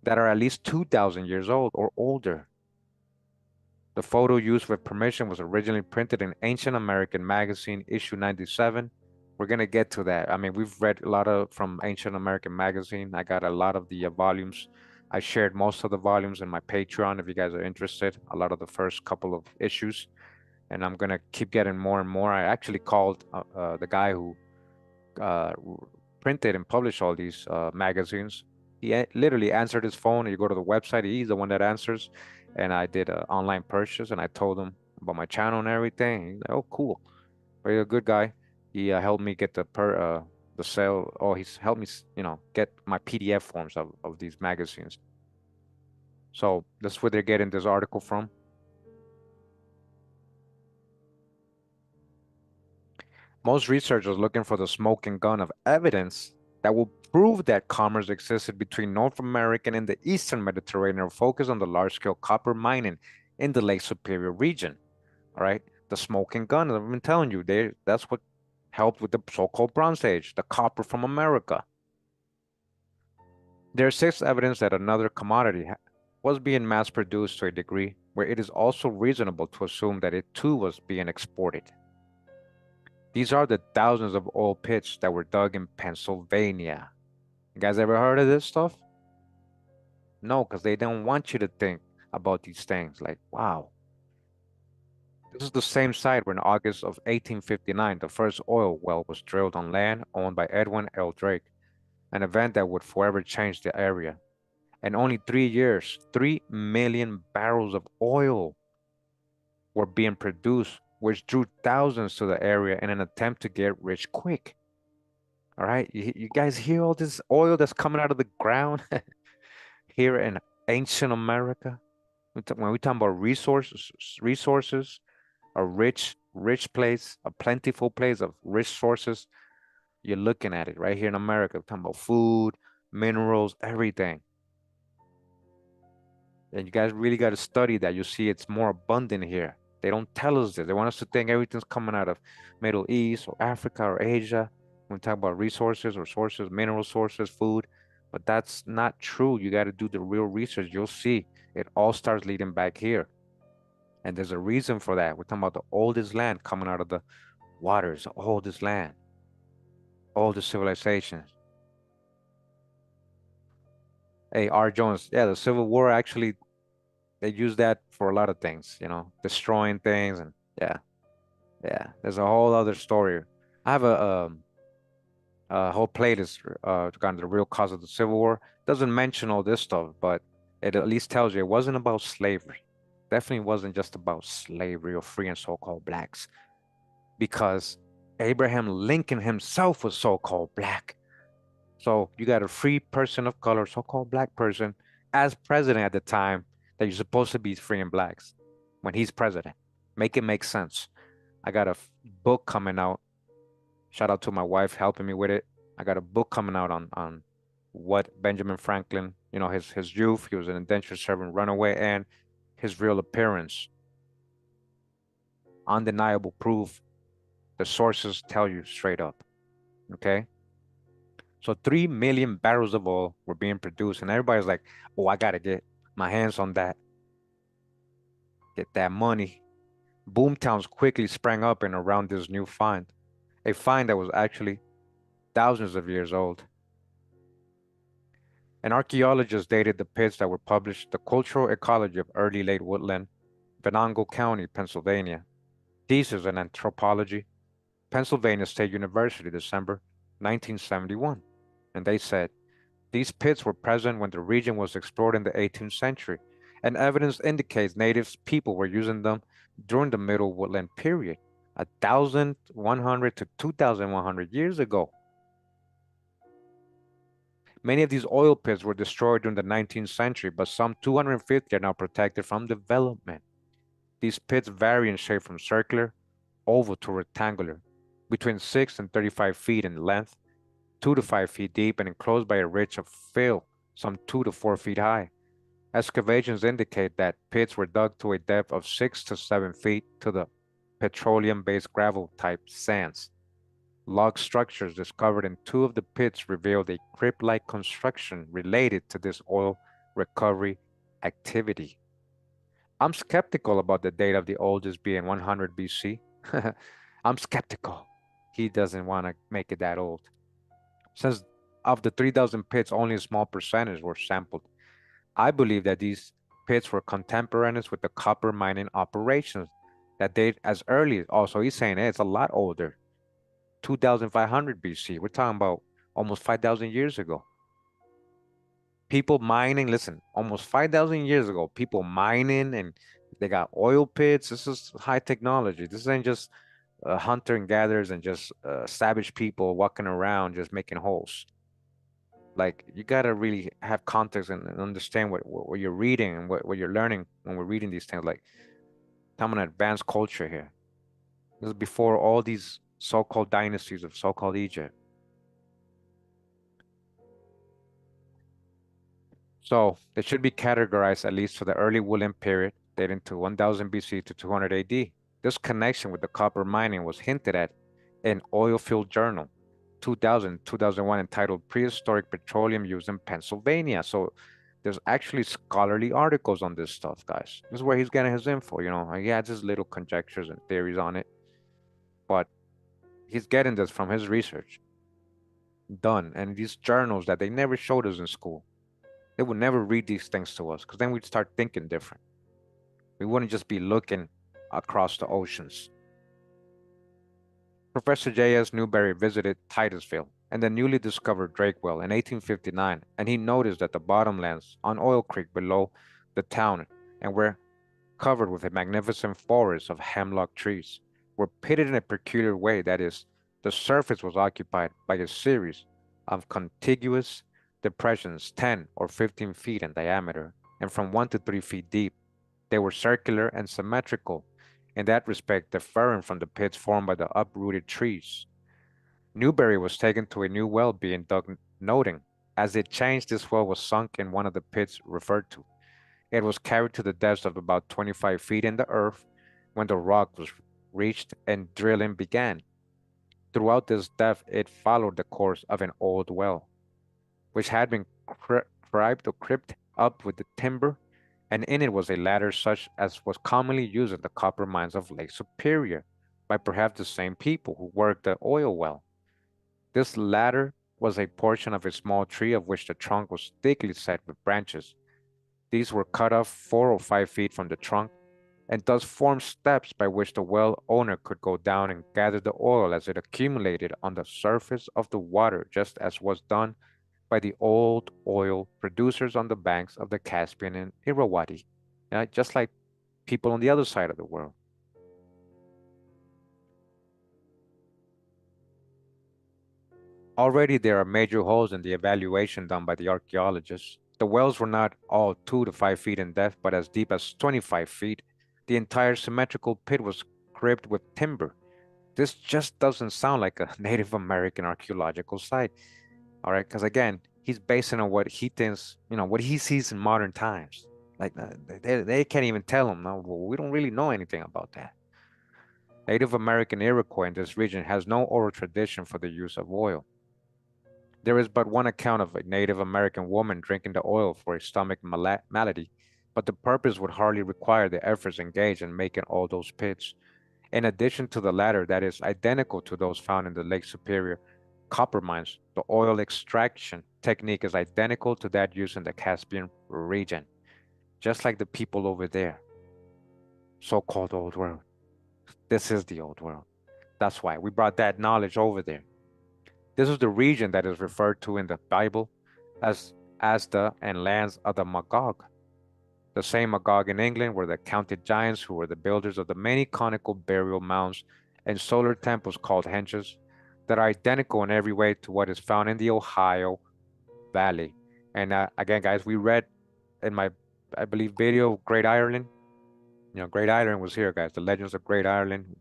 that are at least 2,000 years old or older. The photo used with permission was originally printed in Ancient American Magazine, issue 97. We're going to get to that. I mean, we've read a lot of from Ancient American Magazine. I got a lot of the volumes. I shared most of the volumes in my Patreon if you guys are interested, a lot of the first couple of issues. And I'm going to keep getting more and more. I actually called the guy who uh, printed and published all these magazines. He literally answered his phone. You go to the website, he's the one that answers. And I did an online purchase, and I told him about my channel and everything. He's like, "Oh, cool, very good guy." He helped me get the sale. Oh, he's helped me, get my PDF forms of these magazines. So that's where they're getting this article from. Most researchers are looking for the smoking gun of evidence that will prove that commerce existed between North America and the Eastern Mediterranean, focused on the large-scale copper mining in the Lake Superior region. All right, the smoking gun. I've been telling you, that's what helped with the so-called Bronze Age, the copper from America. There exists evidence that another commodity was being mass-produced to a degree where it is also reasonable to assume that it too was being exported. These are the thousands of oil pits that were dug in Pennsylvania. You guys ever heard of this stuff? No, because they don't want you to think about these things. Like, wow. This is the same site where in August of 1859, the first oil well was drilled on land owned by Edwin L. Drake, an event that would forever change the area. In only 3 years, 3 million barrels of oil were being produced, which drew thousands to the area in an attempt to get rich quick. All right, you guys hear all this oil that's coming out of the ground here in ancient America? When we talk about resources, a rich place, a plentiful place of rich sources, you're looking at it right here in America. We're talking about food, minerals, everything. And you guys really got to study that. You see, it's more abundant here. They don't tell us this. They want us to think everything's coming out of Middle East or Africa or Asia. When we talk about resources or sources, mineral sources, food, but that's not true. You got to do the real research. You'll see it all starts leading back here. And there's a reason for that. We're talking about the oldest land coming out of the waters, the oldest land, oldest civilizations. Hey, R. Jones, yeah, the Civil War actually, they use that for a lot of things, destroying things. And yeah, there's a whole other story. I have a whole playlist on the real cause of the Civil War. Doesn't mention all this stuff, but it at least tells you it wasn't about slavery. Definitely wasn't just about slavery or freeing so-called blacks, because Abraham Lincoln himself was so-called black. So you got a free person of color, so-called black person, as president at the time that you're supposed to be freeing blacks when he's president. Make it make sense. I got a book coming out. Shout out to my wife helping me with it. I got a book coming out on what Benjamin Franklin, his youth, he was an indentured servant, runaway, and his real appearance. Undeniable proof. The sources tell you straight up. Okay? So 3 million barrels of oil were being produced, and everybody's like, oh, I gotta get my hands on that. Get that money. Boomtowns quickly sprang up and around this new find. A find that was actually thousands of years old. An archaeologist dated the pits that were published, The Cultural Ecology of Early Late Woodland, Venango County, Pennsylvania. Thesis in Anthropology, Pennsylvania State University, December 1971. And they said, these pits were present when the region was explored in the 18th century, and evidence indicates native people were using them during the Middle Woodland period, 1,100 to 2,100 years ago. Many of these oil pits were destroyed during the 19th century, but some 250 are now protected from development. These pits vary in shape from circular, oval to rectangular, between 6 and 35 feet in length, 2 to 5 feet deep and enclosed by a ridge of fill, some 2 to 4 feet high. Excavations indicate that pits were dug to a depth of 6 to 7 feet to the petroleum-based gravel-type sands. Log structures discovered in 2 of the pits revealed a crypt-like construction related to this oil recovery activity. I'm skeptical about the date of the oldest being 100 BC. I'm skeptical. He doesn't want to make it that old. Since of the 3,000 pits, only a small percentage were sampled. I believe that these pits were contemporaneous with the copper mining operations that date as early. Also, he's saying it's a lot older, 2,500 BC. We're talking about almost 5,000 years ago. People mining, listen, almost 5,000 years ago, people mining and they got oil pits. This is high technology. This ain't just hunter and gatherers and just savage people walking around just making holes. Like you gotta really have context and understand what you're reading and what you're learning when we're reading these things. Like I'm an advanced culture here. This is before all these so-called dynasties of so-called Egypt. So they should be categorized at least for the early woolen period, dating to 1000 BC to 200 AD. This connection with the copper mining was hinted at in Oil Field Journal 2001 entitled Prehistoric Petroleum Use in Pennsylvania. So there's actually scholarly articles on this stuff, guys. This is where he's getting his info, you know. He has his little conjectures and theories on it, but he's getting this from his research done and these journals that they never showed us in school. They would never read these things to us because then we'd start thinking different. We wouldn't just be looking across the oceans. Professor J.S. Newberry visited Titusville and the newly discovered Drake Well in 1859, and he noticed that the bottomlands on Oil Creek below the town and were covered with a magnificent forest of hemlock trees, were pitted in a peculiar way. That is, the surface was occupied by a series of contiguous depressions 10 or 15 feet in diameter and from 1 to 3 feet deep. They were circular and symmetrical, in that respect differing from the pits formed by the uprooted trees. Newberry was taken to a new well being dug, noting, as it changed, this well was sunk in one of the pits referred to. It was carried to the depth of about 25 feet in the earth when the rock was reached and drilling began. Throughout this depth, it followed the course of an old well, which had been cribbed up with the timber, and in it was a ladder such as was commonly used in the copper mines of Lake Superior by perhaps the same people who worked the oil well. This ladder was a portion of a small tree of which the trunk was thickly set with branches. These were cut off 4 or 5 feet from the trunk, and thus formed steps by which the well owner could go down and gather the oil as it accumulated on the surface of the water, just as was done by the old oil producers on the banks of the Caspian and Irrawaddy, just like people on the other side of the world. Already there are major holes in the evaluation done by the archaeologists. The wells were not all 2 to 5 feet in depth, but as deep as 25 feet. The entire symmetrical pit was cribbed with timber. This just doesn't sound like a Native American archaeological site. All right, because again, he's basing on what he thinks, what he sees in modern times. Like they can't even tell him, no, well, we don't really know anything about that. Native American Iroquois in this region has no oral tradition for the use of oil. There is but one account of a Native American woman drinking the oil for a stomach malady, but the purpose would hardly require the efforts engaged in making all those pits. In addition to the latter, that is identical to those found in the Lake Superior copper mines, the oil extraction technique is identical to that used in the Caspian region, just like the people over there. So-called old world. This is the old world. That's why we brought that knowledge over there. This is the region that is referred to in the Bible as the and lands of the Magog. The same Magog in England were the counted giants who were the builders of the many conical burial mounds and solar temples called henges that are identical in every way to what is found in the Ohio Valley. And again, guys, we read in my, I believe, video of Great Ireland. Great Ireland was here, guys. The legends of Great Ireland.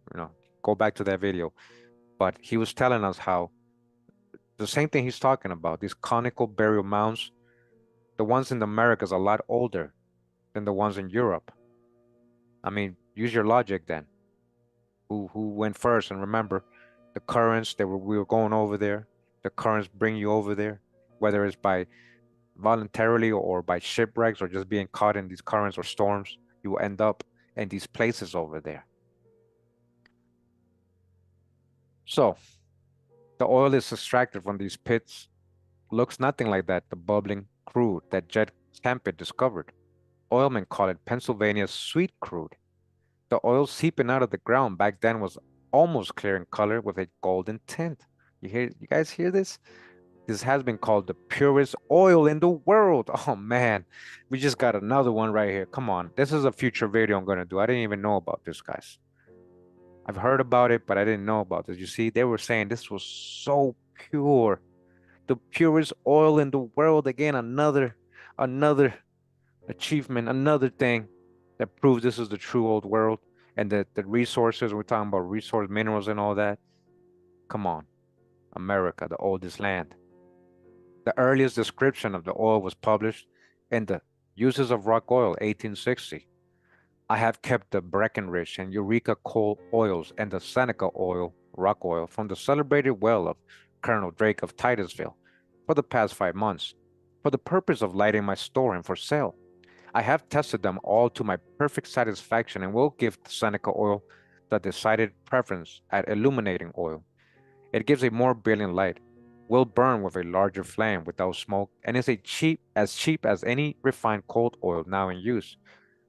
Go back to that video. But he was telling us how The same thing he's talking about, these conical burial mounds, the ones in the Americas are a lot older than the ones in Europe. I mean, use your logic then. Who went first? And remember, the currents we were going over there. The currents bring you over there, whether it's by voluntarily or by shipwrecks or just being caught in these currents or storms. You will end up in these places over there. So the oil is extracted from these pits. Looks nothing like that, the bubbling crude that Jed Campion discovered. Oilmen call it Pennsylvania's sweet crude. The oil seeping out of the ground back then was almost clear in color with a golden tint. You guys hear this? This has been called the purest oil in the world. Oh man, we just got another one right here. Come on, this is a future video I'm gonna do. I didn't even know about this, guys. I've heard about it, but I didn't know about this. You see, they were saying this was so pure, the purest oil in the world. Again, another achievement, another thing that proves this is the true old world and that the resources, we're talking about resource minerals and all that. Come on, America, the oldest land. The earliest description of the oil was published in the Uses of Rock Oil, 1860. I have kept the Breckenridge and Eureka coal oils and the Seneca oil, rock oil, from the celebrated well of Colonel Drake of Titusville for the past 5 months, for the purpose of lighting my store and for sale. I have tested them all to my perfect satisfaction and will give the Seneca oil the decided preference at illuminating oil. It gives a more brilliant light, will burn with a larger flame without smoke, and is cheap as any refined coal oil now in use.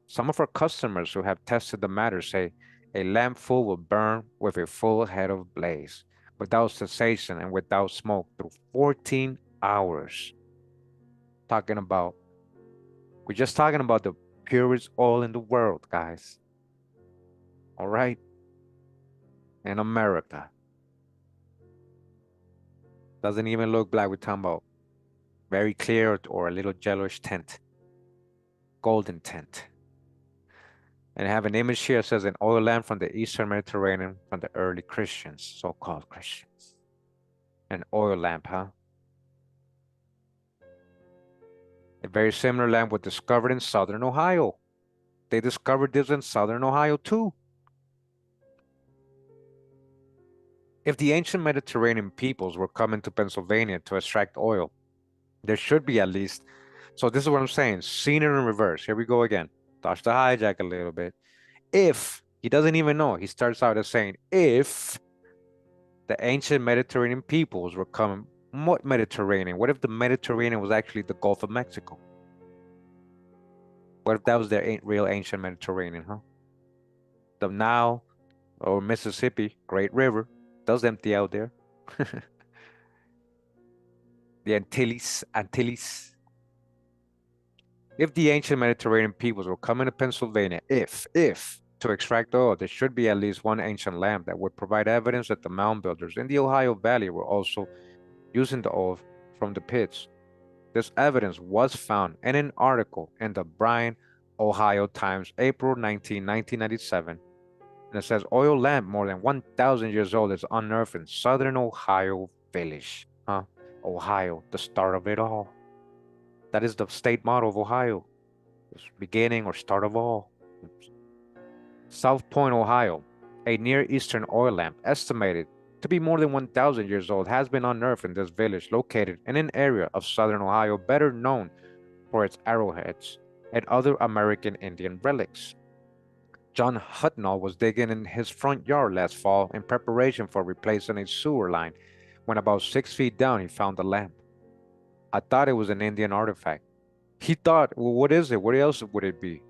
Some of our customers who have tested the matter say a lamp full will burn with a full head of blaze, without cessation and without smoke through 14 hours. We're just talking about the purest oil in the world, guys. All right? In America. Doesn't even look black. We're talking about very clear or a little yellowish tint. Golden tint. And I have an image here that says an oil lamp from the Eastern Mediterranean from the early Christians, so-called Christians. An oil lamp, huh? A very similar lamp was discovered in southern Ohio. They discovered this in southern Ohio too. If the ancient Mediterranean peoples were coming to Pennsylvania to extract oil, there should be at least, so this is what I'm saying, seen it in reverse. Here we go again. Touch the hijack a little bit. If, he doesn't even know, he starts out as saying, if the ancient Mediterranean peoples were coming, what Mediterranean? What if the Mediterranean was actually the Gulf of Mexico? What if that was their real ancient Mediterranean, huh? The Nile or Mississippi, great river, does empty out there. The Antilles. If the ancient Mediterranean peoples were coming to Pennsylvania, if to extract oil, there should be at least one ancient lamp that would provide evidence that the mound builders in the Ohio Valley were also using the oil from the pits. This evidence was found in an article in the Bryan, Ohio Times, April 19, 1997. And it says, oil lamp more than 1,000 years old is unearthed in southern Ohio village. Huh? Ohio, the start of it all. That is the state motto of Ohio. It's beginning or start of all. South Point, Ohio, a Near Eastern oil lamp estimated to be more than 1,000 years old has been unearthed in this village located in an area of southern Ohio better known for its arrowheads and other American Indian relics. John Hutnall was digging in his front yard last fall in preparation for replacing a sewer line. When about 6 feet down, he found the lamp. I thought it was an Indian artifact. He thought, well, what is it? What else would it be?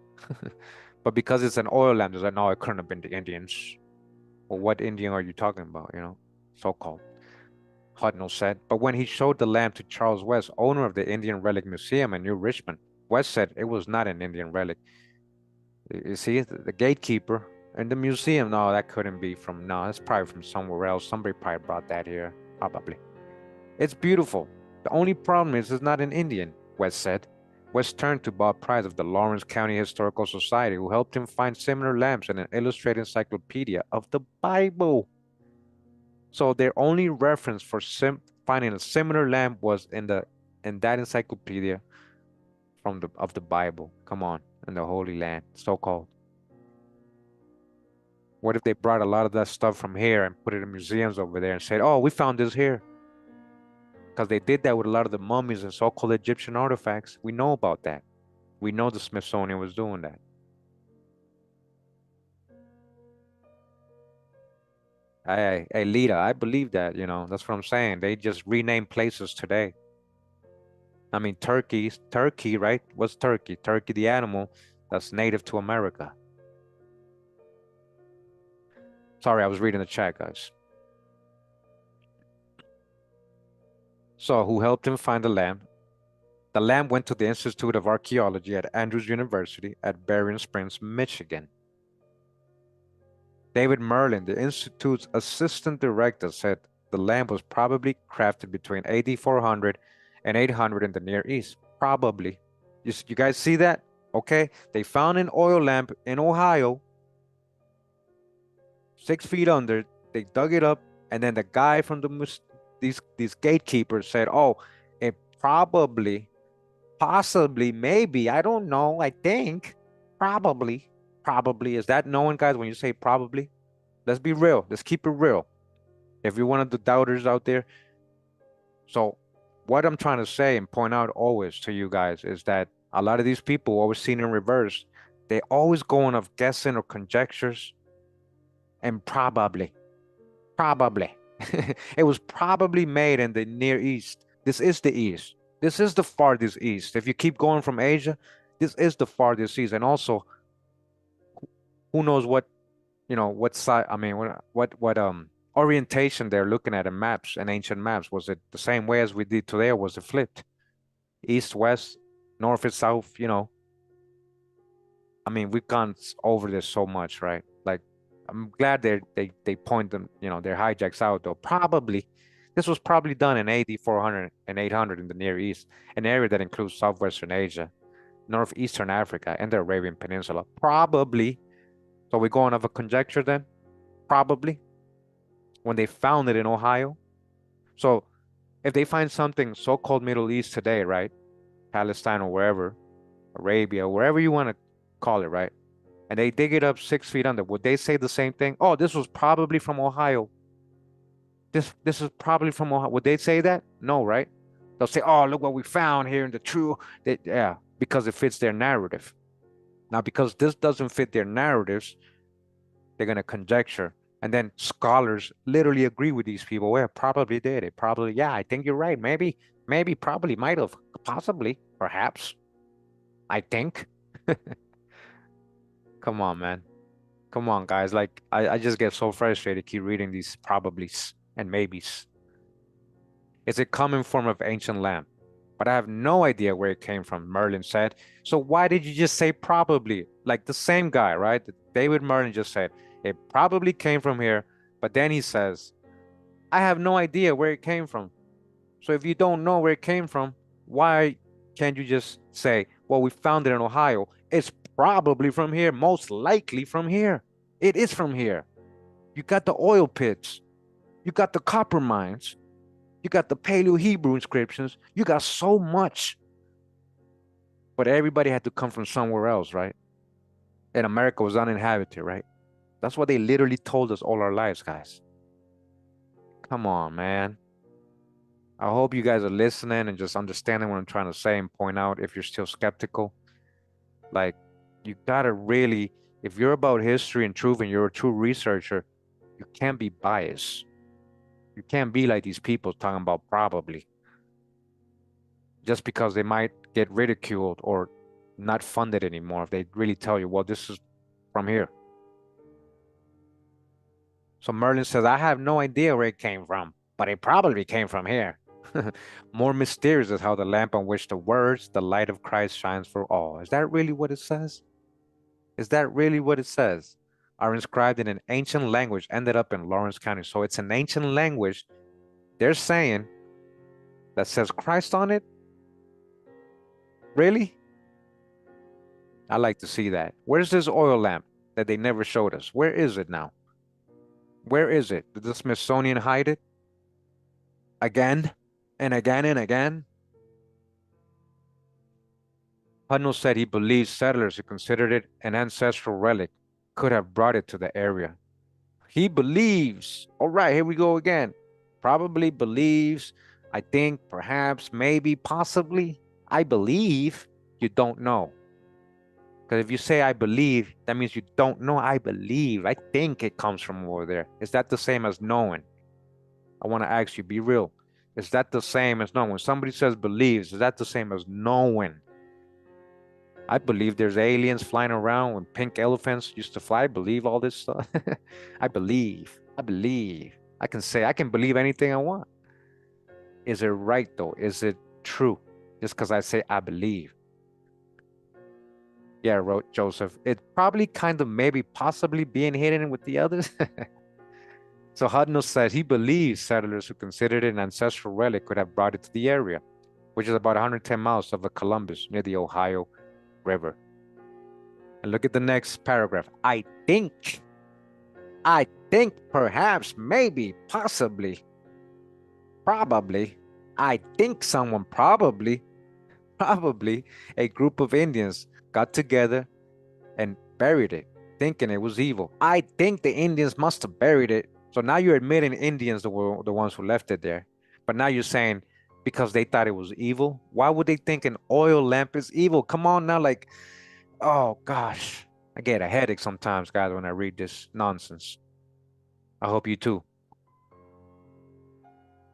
But because it's an oil lamp, he's like, no, it couldn't have been the Indians. Well, what Indian are you talking about, so-called? Hutnall said. But when he showed the lamp to Charles West, owner of the Indian Relic Museum in New Richmond, West said it was not an Indian relic. You see, the gatekeeper and the museum, no, that couldn't be from, no, that's probably from somewhere else. Somebody probably brought that here, probably. It's beautiful. The only problem is it's not an Indian, West said. West turned to Bob Price of the Lawrence County Historical Society, who helped him find similar lamps in an illustrated encyclopedia of the Bible. So their only reference for finding a similar lamp was in that encyclopedia of the Bible. Come on, in the Holy Land, so-called. What if they brought a lot of that stuff from here and put it in museums over there and said, "Oh, we found this here," because they did that with a lot of the mummies and so-called Egyptian artifacts. We know about that. We know the Smithsonian was doing that. Hey, Lita, I believe that, that's what I'm saying. They just rename places today. I mean, Turkey, right? What's Turkey? Turkey, the animal that's native to America. Sorry, I was reading the chat, guys. So, who helped him find the lamp? The lamp went to the Institute of Archaeology at Andrews University at Berrien Springs, Michigan. David Merlin, the Institute's assistant director, said the lamp was probably crafted between AD 400 and 800 in the Near East. Probably. You guys see that? Okay. They found an oil lamp in Ohio, 6 feet under. They dug it up, and then the guy from these gatekeepers said, "Oh, it probably, possibly, maybe, I don't know, I think, probably." Is that knowing, guys, when you say probably? Let's be real. Let's keep it real. If you're one of the doubters out there. So what I'm trying to say and point out always to you guys is that a lot of these people, always seen in reverse, they always going off guessing or conjectures and probably. It was probably made in the Near East. This is the East. This is the farthest East. If you keep going from Asia, this is the farthest East. And also, who knows what side, I mean, what orientation they're looking at in maps and ancient maps. Was it the same way as we did today, or was it flipped? East, west, north and south, I mean, we've gone over this so much, right? Like, I'm glad they point them, their hijacks out though. Probably, this was probably done in AD 400 and 800 in the Near East, an area that includes southwestern Asia, northeastern Africa, and the Arabian Peninsula. Probably. So we're going off a conjecture then? Probably. When they found it in Ohio. So if they find something so-called Middle East today, right? Palestine or wherever, Arabia, wherever you want to call it, right? And they dig it up 6 feet under, would they say the same thing? "Oh, this was probably from Ohio. This is probably from Ohio." Would they say that? No, right? They'll say, "Oh, look what we found here in the true." Yeah, because it fits their narrative. Now, because this doesn't fit their narratives, they're going to conjecture. And then scholars literally agree with these people. Well, probably did. It probably, yeah, I think you're right. Maybe, probably, might have, possibly, perhaps, I think. Come on, man. Come on, guys. Like, I just get so frustrated keep reading these probablys and maybes. It's a common form of ancient lamp, but I have no idea where it came from, Merlin said. So why did you just say probably? Like the same guy, right? David Merlin just said, it probably came from here, but then he says, I have no idea where it came from. So if you don't know where it came from, why can't you just say, well, we found it in Ohio. It's probably from here, most likely from here. It is from here. You got the oil pits. You got the copper mines. You got the Paleo-Hebrew inscriptions. You got so much. But everybody had to come from somewhere else, right? And America was uninhabited, right? That's what they literally told us all our lives, guys. Come on, man. I hope you guys are listening and just understanding what I'm trying to say and point out if you're still skeptical. Like, you gotta really, if you're about history and truth and you're a true researcher, you can't be biased. You can't be like these people talking about probably. Just because they might get ridiculed or not funded anymore if they really tell you, well, this is from here. So Merlin says, I have no idea where it came from, but it probably came from here. More mysterious is how the lamp on which the words, the light of Christ shines for all. Is that really what it says? Is that really what it says? Are inscribed in an ancient language, ended up in Lawrence County. So it's an ancient language. They're saying that says Christ on it. Really? I like to see that. Where's this oil lamp that they never showed us? Where is it now? Where is it? Did the Smithsonian hide it? Again? And again, Hudnall said he believes settlers who considered it an ancestral relic could have brought it to the area. He believes, all right, here we go again. Probably believes, I think, perhaps, maybe, possibly. I believe, you don't know. Because if you say I believe, that means you don't know. I believe. I think it comes from over there. Is that the same as knowing? I want to ask you, be real. Is that the same as knowing? When somebody says believes, is that the same as knowing? I believe there's aliens flying around when pink elephants used to fly. I believe all this stuff. I believe. I believe. I can say, I can believe anything I want. Is it right though? Is it true? Just because I say I believe. Yeah, wrote Joseph. It probably kind of maybe possibly being hidden with the others. So Hudnall said he believes settlers who considered it an ancestral relic could have brought it to the area, which is about 110 miles of Columbus near the Ohio River. And look at the next paragraph. I think, perhaps, maybe, possibly, probably, I think someone probably a group of Indians got together and buried it, thinking it was evil. I think the Indians must have buried it. So now you're admitting Indians were the ones who left it there. But now you're saying because they thought it was evil. Why would they think an oil lamp is evil? Come on now, like, oh gosh. I get a headache sometimes, guys, when I read this nonsense. I hope you too.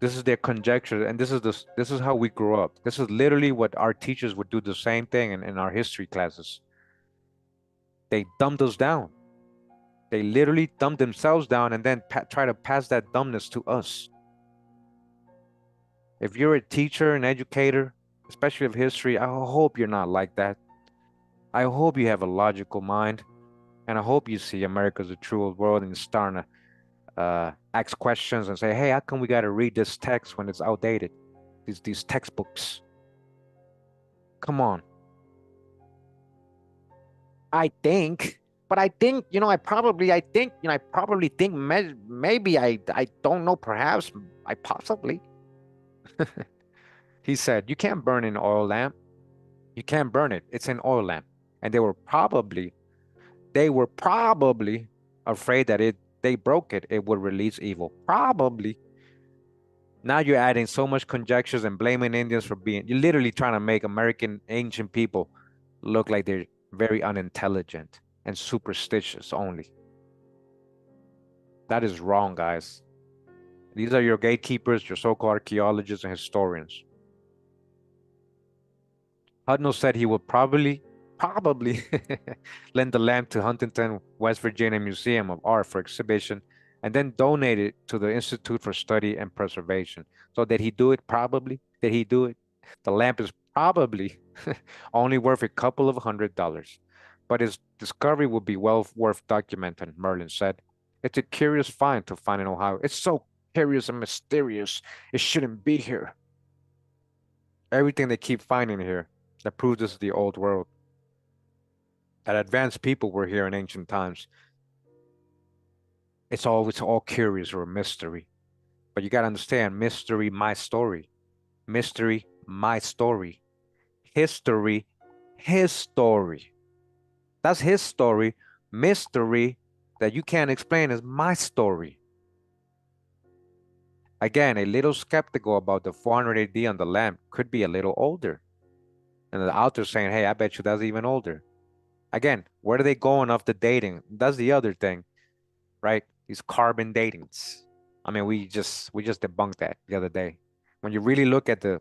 This is their conjecture, and this is how we grew up. This is literally what our teachers would do the same thing in our history classes. They dumbed us down. They literally dumb themselves down and then try to pass that dumbness to us. If you're a teacher, an educator, especially of history, I hope you're not like that. I hope you have a logical mind, and I hope you see America's a true old world and you're starting to ask questions and say, hey, how come we got to read this text when it's outdated? These textbooks. Come on. I think, but I think, I probably think maybe I don't know, perhaps, I possibly. He said, you can't burn an oil lamp. You can't burn it. It's an oil lamp. And they were probably afraid that they broke it, it would release evil. Probably. Now you're adding so much conjectures and blaming Indians for you're literally trying to make American ancient people look like they're very unintelligent and superstitious only. That is wrong, guys. These are your gatekeepers, your so-called archaeologists and historians. Hudnall said he would probably lend the lamp to Huntington, West Virginia Museum of Art for exhibition, and then donate it to the Institute for Study and Preservation. So did he do it? Probably. Did he do it? The lamp is probably only worth a couple of $100, but his discovery would be well worth documenting, Merlin said. It's a curious find to find in Ohio. It's so curious and mysterious. It shouldn't be here. Everything they keep finding here that proves this is the old world. That advanced people were here in ancient times. It's all curious or a mystery. But you got to understand, mystery, my story. Mystery, my story. History, his story. That's his story. Mystery that you can't explain is my story. Again, a little skeptical about the 400 AD on the lamp could be a little older. And the author's saying, hey, I bet you that's even older. Again, where are they going off the dating? That's the other thing, right? These carbon datings. I mean, we just debunked that the other day. When you really look at the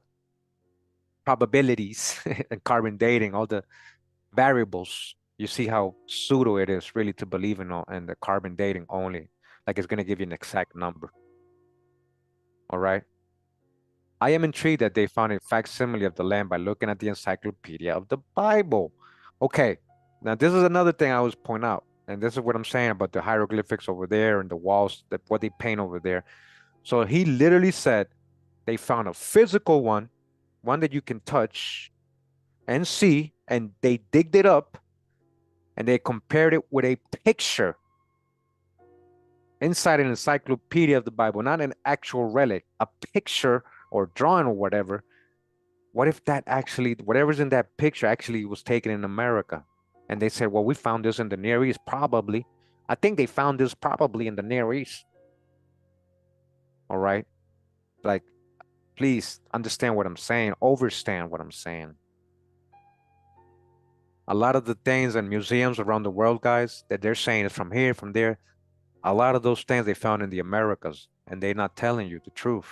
probabilities and carbon dating, all the variables, you see how pseudo it is really to believe in the carbon dating only. Like it's gonna give you an exact number. All right. I am intrigued that they found a facsimile of the lamp by looking at the encyclopedia of the Bible. Okay, now this is another thing I always point out, and this is what I'm saying about the hieroglyphics over there and the walls, that what they paint over there. So he literally said they found a physical one that you can touch and see, and they digged it up and they compared it with a picture inside an encyclopedia of the Bible, not an actual relic, a picture or drawing or whatever, what if that actually, whatever's in that picture actually was taken in America? And they said, well, we found this in the Near East, probably. I think they found this probably in the Near East. All right. Like, please understand what I'm saying, overstand what I'm saying. A lot of the things in museums around the world, guys, that they're saying is from here, from there. A lot of those things they found in the Americas, and they're not telling you the truth.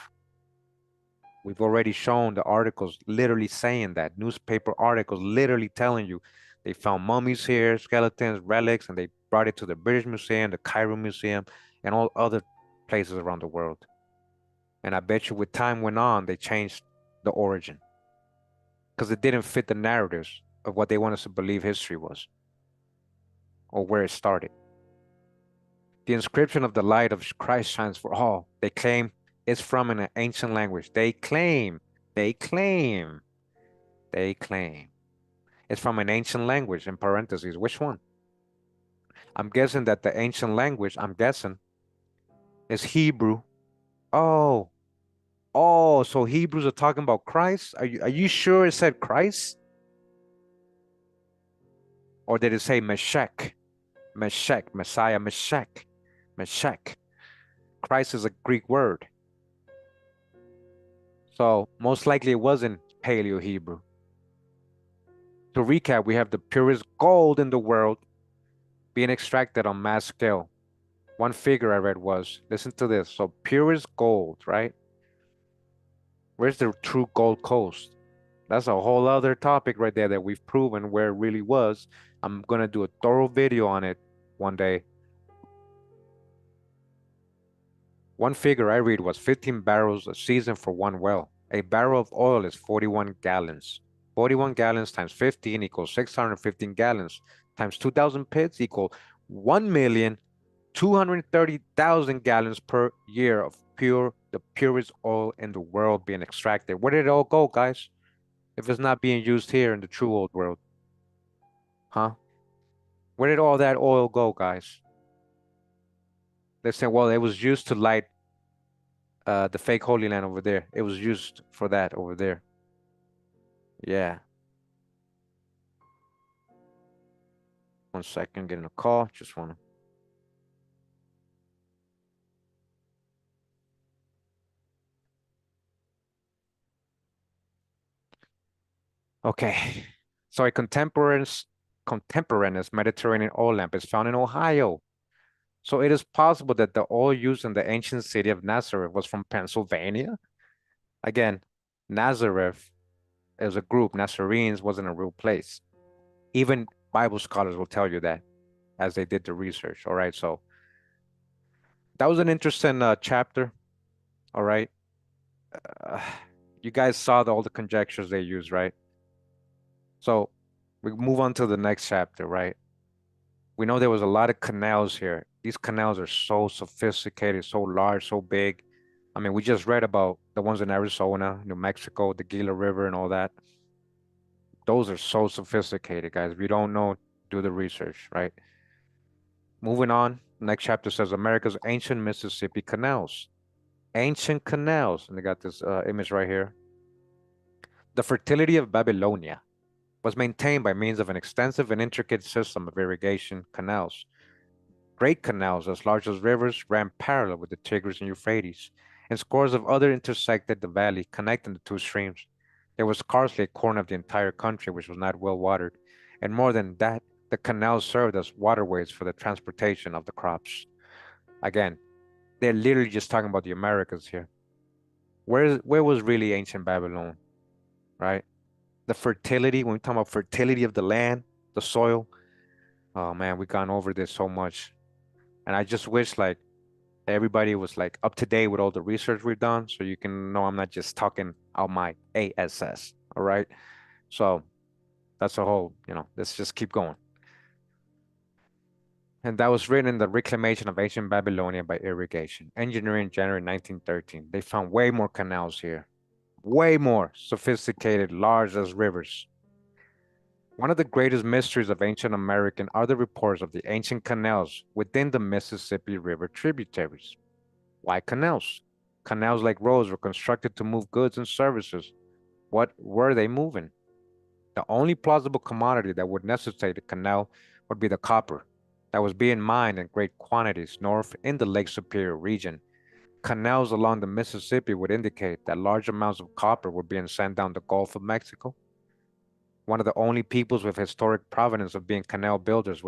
We've already shown the articles literally saying that, newspaper articles literally telling you they found mummies here, skeletons, relics, and they brought it to the British Museum, the Cairo Museum, and all other places around the world. And I bet you with time went on, they changed the origin because it didn't fit the narratives of what they want us to believe history was or where it started. The inscription of the light of Christ shines for all. They claim it's from an ancient language. They claim. It's from an ancient language, in parentheses. Which one? I'm guessing that the ancient language, is Hebrew. Oh, so Hebrews are talking about Christ? Are you sure it said Christ? Or did it say Meshach? Meshach, Messiah, Meshach. Meshach. Christ is a Greek word. So most likely it wasn't Paleo Hebrew. To recap, we have the purest gold in the world being extracted on mass scale. One figure I read was, listen to this. So purest gold, right? Where's the true Gold Coast? That's a whole other topic right there that we've proven where it really was. I'm going to do a thorough video on it one day. One figure I read was 15 barrels a season for one well. A barrel of oil is 41 gallons. 41 gallons times 15 equals 615 gallons times 2,000 pits equal 1,230,000 gallons per year of the purest oil in the world being extracted. Where did it all go, guys? If it's not being used here in the true old world, huh? Where did all that oil go, guys? They say, well, it was used to light the fake Holy Land over there. It was used for that over there. Yeah. 1 second, getting a call. Just wanna. Okay. So a contemporaneous Mediterranean oil lamp is found in Ohio. So it is possible that the oil used in the ancient city of Nazareth was from Pennsylvania. Again, Nazareth as a group, Nazarenes wasn't a real place. Even Bible scholars will tell you that as they did the research. All right. So that was an interesting chapter. All right. Uh, you guys saw all the conjectures they used, right? So we move on to the next chapter, right? We know there was a lot of canals here. These canals are so sophisticated, so large, so big. I mean, we just read about the ones in Arizona, New Mexico, the Gila River and all that. Those are so sophisticated, guys. If you don't know, do the research, right? Moving on, next chapter says America's ancient Mississippi canals. Ancient canals, and they got this image right here. The fertility of Babylonia was maintained by means of an extensive and intricate system of irrigation canals. Great canals as large as rivers ran parallel with the Tigris and Euphrates, and scores of other intersected the valley, connecting the two streams. There was scarcely a corner of the entire country which was not well watered, and more than that, the canals served as waterways for the transportation of the crops. Again, they're literally just talking about the Americas here. Where was really ancient Babylon, right? The fertility, when we talk about fertility of the land, the soil, oh man, we've gone over this so much. And I just wish like everybody was like up to date with all the research we've done, so you can know I'm not just talking out my ASS. All right. So that's a whole, let's just keep going. And that was written in the Reclamation of Ancient Babylonia by Irrigation, Engineering, January 1913. They found way more canals here, way more sophisticated, large as rivers. One of the greatest mysteries of ancient American are the reports of the ancient canals within the Mississippi River tributaries. Why canals? Canals like roads were constructed to move goods and services. What were they moving? The only plausible commodity that would necessitate a canal would be the copper that was being mined in great quantities north in the Lake Superior region. Canals along the Mississippi would indicate that large amounts of copper were being sent down the Gulf of Mexico. One of the only peoples with historic provenance of being canal builders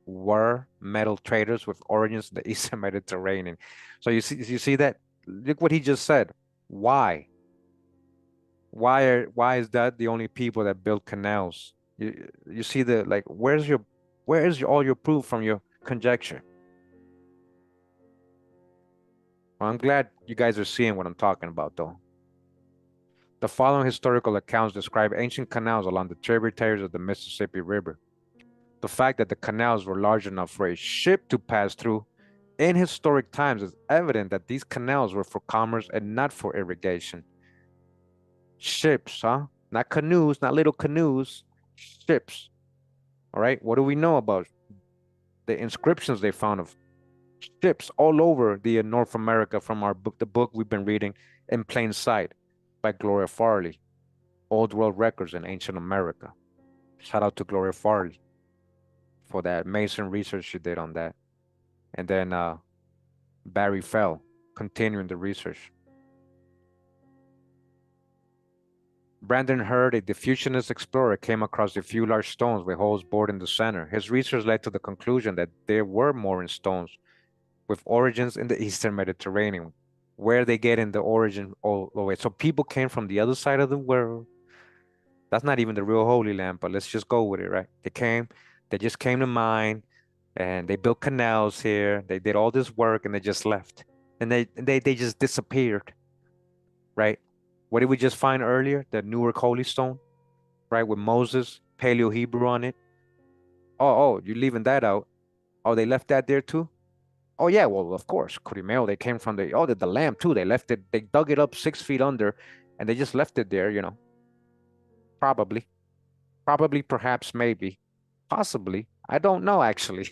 were metal traders with origins in the Eastern Mediterranean. So you see that? Look what he just said. Why? Why is that the only people that build canals? You see the like all your proof from your conjecture? Well, I'm glad you guys are seeing what I'm talking about though. The following historical accounts describe ancient canals along the tributaries of the Mississippi River. The fact that the canals were large enough for a ship to pass through in historic times is evident that these canals were for commerce and not for irrigation. Ships, huh? Not canoes, not little canoes, ships. All right. What do we know about the inscriptions they found of ships all over the North America from our book, the book we've been reading, In Plain Sight by Gloria Farley, Old World Records in Ancient America. Shout out to Gloria Farley for that Mason research she did on that. And then Barry Fell, continuing the research. Brandon Hurd, a diffusionist explorer, came across a few large stones with holes bored in the center. His research led to the conclusion that there were mooring stones with origins in the Eastern Mediterranean, where they get in the origin all the way. So people came from the other side of the world. That's not even the real Holy Land, but let's just go with it, right? They just came to mine, and they built canals here. They did all this work, and they just left, and they just disappeared, right? What did we just find earlier? The Newark Holy Stone, right, with Moses, Paleo Hebrew on it. Oh, you're leaving that out. Oh, they left that there too. Oh yeah, well of course, Kurimeo. They came from the lamb too. They left it. They dug it up 6 feet under, and they just left it there. Probably, perhaps, maybe, possibly. I don't know actually.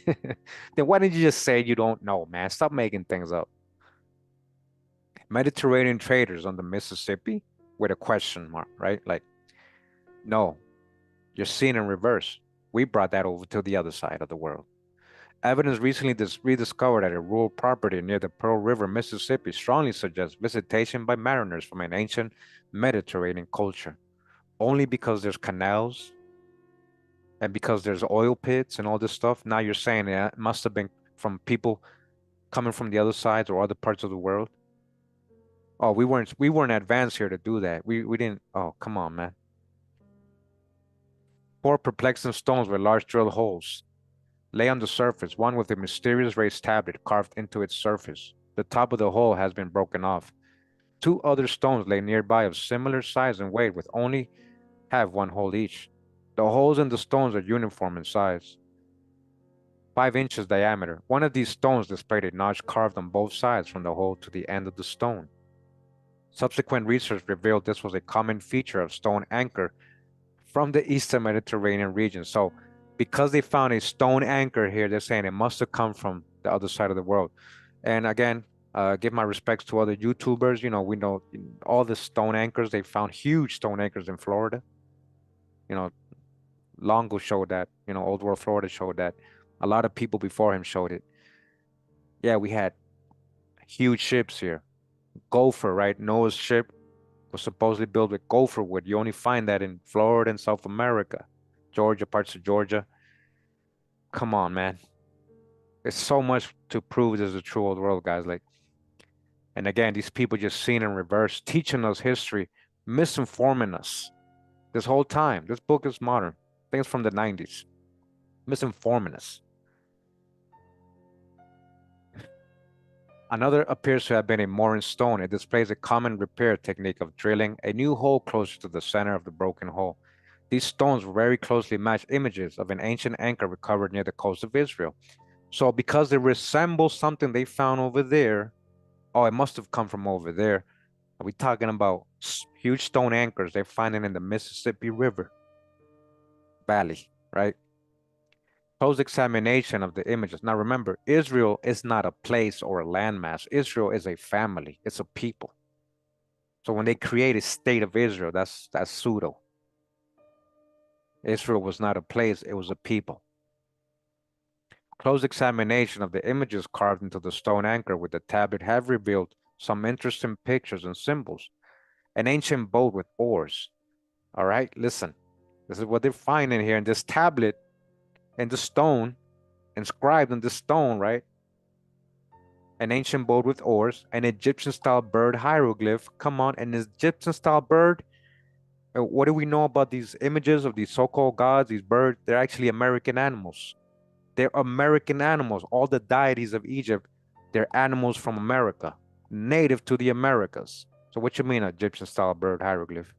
Then why didn't you just say you don't know, man? Stop making things up. Mediterranean traders on the Mississippi with a question mark, right? Like, no, you're seeing in reverse. We brought that over to the other side of the world. Evidence recently rediscovered at a rural property near the Pearl River, Mississippi, strongly suggests visitation by mariners from an ancient Mediterranean culture. Only because there's canals and because there's oil pits and all this stuff, now you're saying it must have been from people coming from the other sides or other parts of the world. Oh, we weren't advanced here to do that. We didn't. Oh, come on, man. Four perplexing stones with large drill holes lay on the surface, one with a mysterious raised tablet carved into its surface. The top of the hole has been broken off. Two other stones lay nearby of similar size and weight with only have one hole each. The holes in the stones are uniform in size, 5 inches diameter. One of these stones displayed a notch carved on both sides from the hole to the end of the stone. Subsequent research revealed this was a common feature of stone anchor from the Eastern Mediterranean region. So because they found a stone anchor here, they're saying it must have come from the other side of the world. And again, give my respects to other YouTubers. We know all the stone anchors. They found huge stone anchors in Florida. You know, Longo showed that. Old World Florida showed that. A lot of people before him showed it. Yeah, we had huge ships here. Gopher, right? Noah's ship was supposedly built with gopher wood. You only find that in Florida and South America, Georgia, parts of Georgia. Come on, man. There's so much to prove this is a true old world, guys. Like, and again, these people just seen in reverse, teaching us history, misinforming us this whole time. This book is modern. I think it's from the 90s. Misinforming us. Another appears to have been a mooring stone. It displays a common repair technique of drilling a new hole closer to the center of the broken hole. These stones very closely match images of an ancient anchor recovered near the coast of Israel. So because they resemble something they found over there, oh, it must have come from over there. Are we talking about huge stone anchors they're finding in the Mississippi River Valley, right? Close examination of the images. Now remember, Israel is not a place or a landmass. Israel is a family. It's a people. So when they created state of Israel, that's pseudo. Israel was not a place, it was a people. Close examination of the images carved into the stone anchor with the tablet have revealed some interesting pictures and symbols. An ancient boat with oars. All right, listen. This is what they're finding here in this tablet and the stone, inscribed on the stone, right? An ancient boat with oars, an Egyptian-style bird hieroglyph. Come on, an Egyptian-style bird. What do we know about these images of these so-called gods, these birds? They're actually American animals. They're American animals. All the deities of Egypt, they're animals from America, native to the Americas. So what you mean, Egyptian-style bird hieroglyph?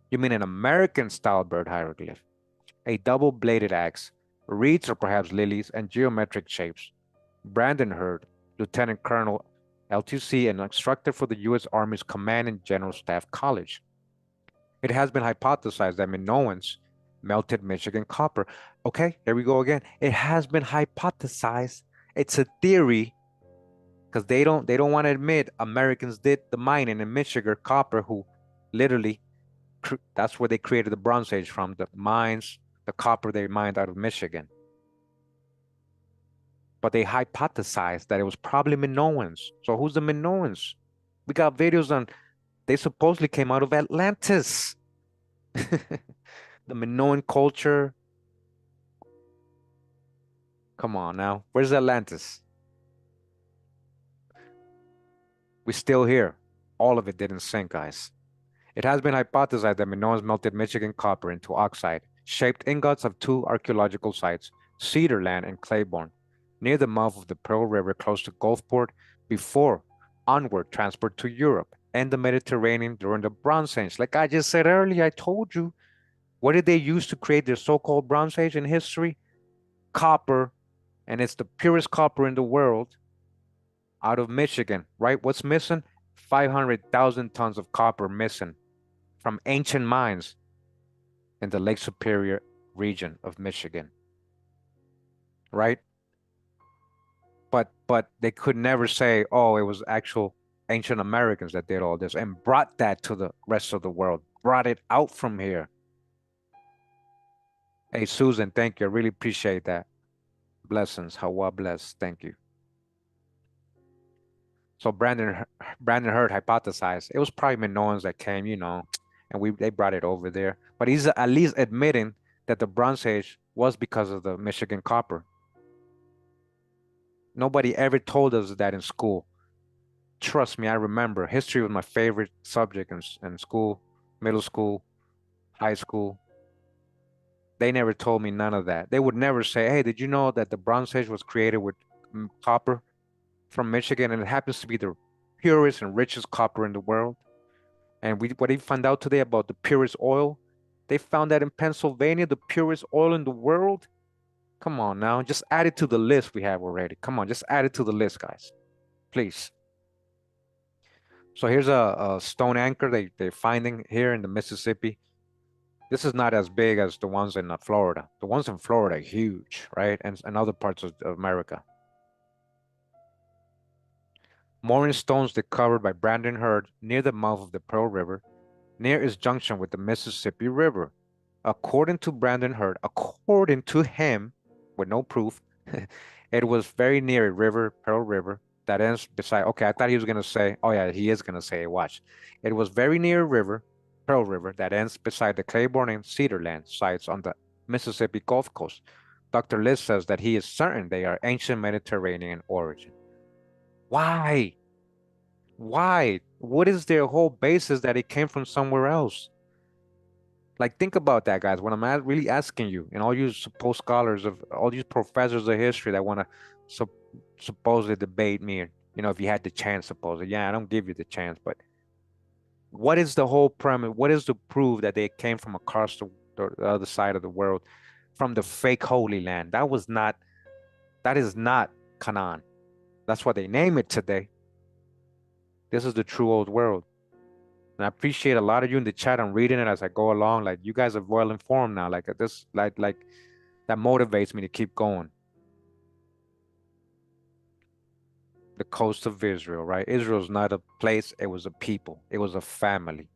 You mean an American-style bird hieroglyph? A double-bladed axe, reeds or perhaps lilies, and geometric shapes. Brandon Hurd, Lieutenant Colonel, LTC, and instructor for the U.S. Army's Command and General Staff College. It has been hypothesized that Minoans melted Michigan copper. Okay, there we go again. It has been hypothesized. It's a theory because they don't want to admit Americans did the mining in Michigan copper, who literally that's where they created the Bronze Age from, the mines, the copper they mined out of Michigan. But they hypothesized that it was probably Minoans. So who's the Minoans? We got videos on, they supposedly came out of Atlantis. The Minoan culture. Come on now. Where's Atlantis? We're still here. All of it didn't sink, guys. It has been hypothesized that Minoans melted Michigan copper into oxide, shaped ingots of two archaeological sites, Cedar Land and Claiborne, near the mouth of the Pearl River close to Gulfport, before onward transport to Europe and the Mediterranean during the Bronze Age. Like I just said earlier, I told you. What did they use to create their so-called Bronze Age in history? Copper, and it's the purest copper in the world out of Michigan, right? What's missing? 500,000 tons of copper missing from ancient mines in the Lake Superior region of Michigan, right? But they could never say, oh, it was actual ancient Americans that did all this and brought that to the rest of the world, brought it out from here. Hey, Susan, thank you. I really appreciate that. Blessings. Hawa bless. Thank you. So Brandon Hurd hypothesized it was probably Minoans that came, and they brought it over there. But he's at least admitting that the Bronze Age was because of the Michigan copper. Nobody ever told us that in school. Trust me, I remember. History was my favorite subject in school, middle school, high school. They never told me none of that. They would never say, hey, did you know that the Bronze Age was created with copper from Michigan, and it happens to be the purest and richest copper in the world? And what they found out today about the purest oil, they found that in Pennsylvania, the purest oil in the world. Come on now, just add it to the list we have already. Come on, just add it to the list, guys, please. So here's a stone anchor they're finding here in the Mississippi. This is not as big as the ones in Florida. The ones in Florida are huge, right? And other parts of America. Mooring stones discovered by Brandon Hurd near the mouth of the Pearl River, near its junction with the Mississippi River. According to Brandon Hurd, according to him, with no proof, it was very near a river, Pearl River, that ends beside, okay, I thought he was going to say, oh yeah, he is going to say, watch. It was very near a river, Pearl River, that ends beside the Claiborne and Cedar Land sites on the Mississippi Gulf Coast. Dr. Liz says that he is certain they are ancient Mediterranean origin. Why? Why? What is their whole basis that it came from somewhere else? Like, think about that, guys. When I'm really asking you, and all you supposed scholars of all these professors of history that want to supposedly debate me, if you had the chance, supposedly. Yeah, I don't give you the chance, but what is the whole premise? What is the proof that they came from across the other side of the world, from the fake Holy Land? That is not Canaan. That's what they name it today. This is the true old world. And I appreciate a lot of you in the chat. I'm reading it as I go along. Like, you guys are well informed now. Like this, like that motivates me to keep going. The coast of Israel, right? Israel's not a place, it was a people, it was a family,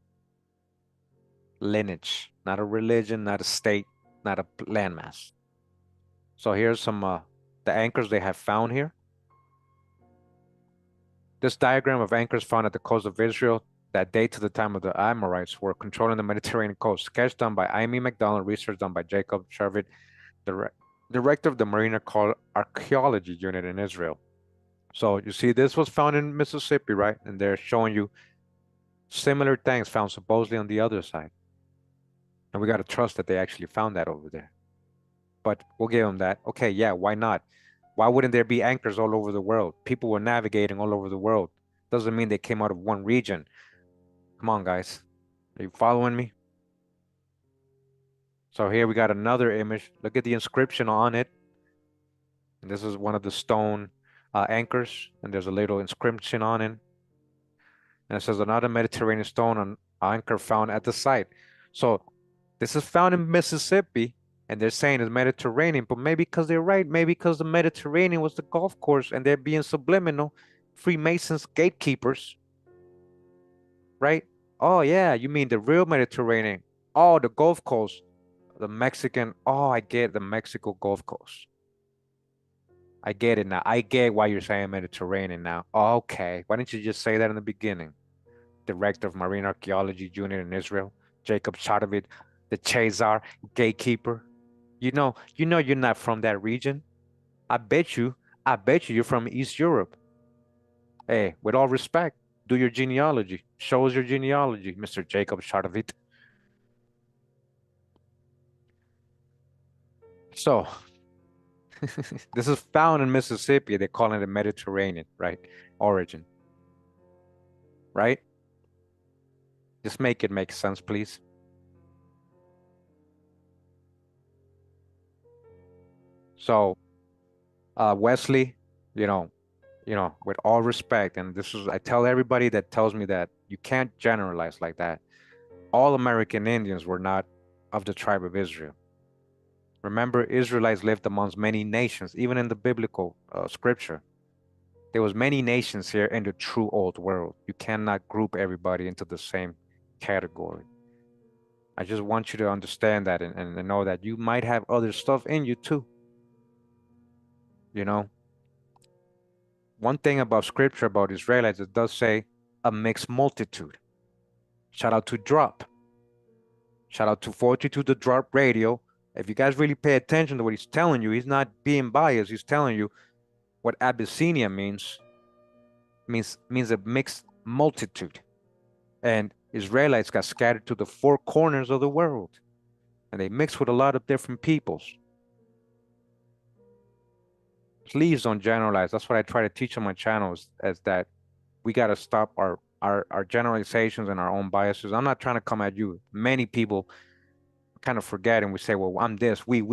lineage, not a religion, not a state, not a landmass. So here's some the anchors they have found here. This diagram of anchors found at the coast of Israel that date to the time of the Amorites were controlling the Mediterranean coast. Sketch done by Amy McDonald, research done by Jacob Sharvit, director of the Marine Archaeology Unit in Israel. So you see, this was found in Mississippi, right? And they're showing you similar things found supposedly on the other side. And we got to trust that they actually found that over there. But we'll give them that. Okay, yeah, why not? Why wouldn't there be anchors all over the world? People were navigating all over the world. Doesn't mean they came out of one region. Come on, guys. Are you following me? So here we got another image. Look at the inscription on it. And this is one of the stone anchors. And there's a little inscription on it. And it says another Mediterranean stone on anchor found at the site. So this is found in Mississippi. And they're saying it's Mediterranean. But maybe because they're right. Maybe because the Mediterranean was the golf course. And they're being subliminal. Freemasons, gatekeepers. Right? Oh, yeah. You mean the real Mediterranean. Oh, the Gulf Coast. The Mexican. Oh, I get the Mexico Gulf Coast. I get it now. I get why you're saying Mediterranean now. Oh, okay. Why didn't you just say that in the beginning? Director of Marine Archaeology Unit in Israel, Jacob Chardavid, the Chazar gatekeeper. You're not from that region. I bet you're from East Europe. Hey, with all respect, do your genealogy. Show us your genealogy, Mr. Jacob Chardavid. So, this is found in Mississippi. They call it a Mediterranean, right? Origin, right? Just make it make sense, please. So, Wesley, you know, with all respect, and this is, I tell everybody that tells me that you can't generalize like that. All American Indians were not of the tribe of Israel. Remember, Israelites lived amongst many nations, even in the biblical scripture. There was many nations here in the true old world. You cannot group everybody into the same category. I just want you to understand that and know that you might have other stuff in you too. You know, one thing about scripture about Israelites, it does say a mixed multitude. Shout out to Drop. Shout out to 42 the Drop Radio. If you guys really pay attention to what he's telling you, he's not being biased. He's telling you what Abyssinia means a mixed multitude. And Israelites got scattered to the four corners of the world. And they mixed with a lot of different peoples. Please don't generalize. That's what I try to teach on my channels, is that we got to stop our generalizations and our own biases. I'm not trying to come at you. Many people kind of forget and we say, well, I'm this, we, us,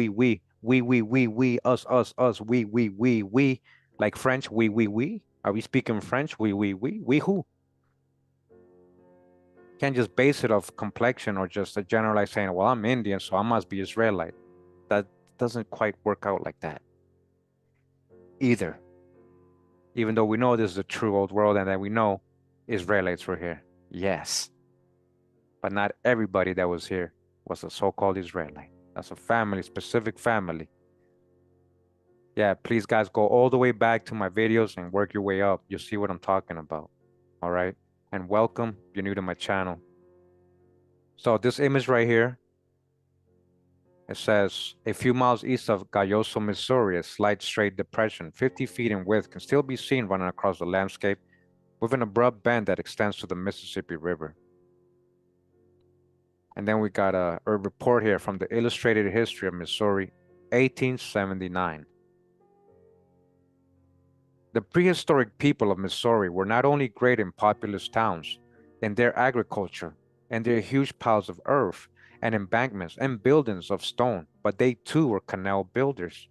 we. Like French, we. Are we speaking French? We who? Can't just base it off complexion or just a generalized saying, well, I'm Indian, so I must be Israelite. That doesn't quite work out like that either. Even though we know this is a true old world and that we know Israelites were here. Yes. But not everybody that was here was a so-called Israelite. That's a family, specific family. Yeah, please guys, go all the way back to my videos and work your way up. You'll see what I'm talking about. All right. And welcome, if you're new to my channel. So this image right here, it says a few miles east of Gayoso, Missouri, a slight straight depression, 50 feet in width, can still be seen running across the landscape with an abrupt bend that extends to the Mississippi River. And then we got a report here from the Illustrated History of Missouri, 1879. The prehistoric people of Missouri were not only great in populous towns, in their agriculture, and their huge piles of earth, and embankments and buildings of stone, but they too were canal builders.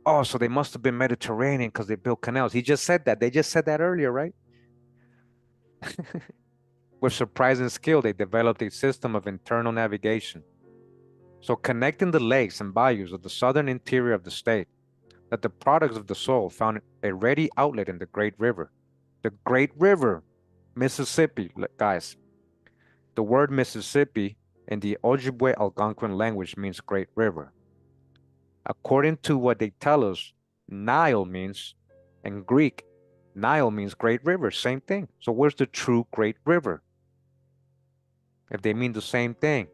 Oh, so they must have been Mediterranean because they built canals. He just said that. They just said that earlier, right? With surprising skill, they developed a system of internal navigation. So connecting the lakes and bayous of the southern interior of the state, that the products of the soil found a ready outlet in the Great River. The Great River, Mississippi, guys. The word Mississippi in the Ojibwe Algonquin language means Great River. According to what they tell us, Nile means, in Greek, Nile means Great River, same thing. So where's the true Great River? If they mean the same thing,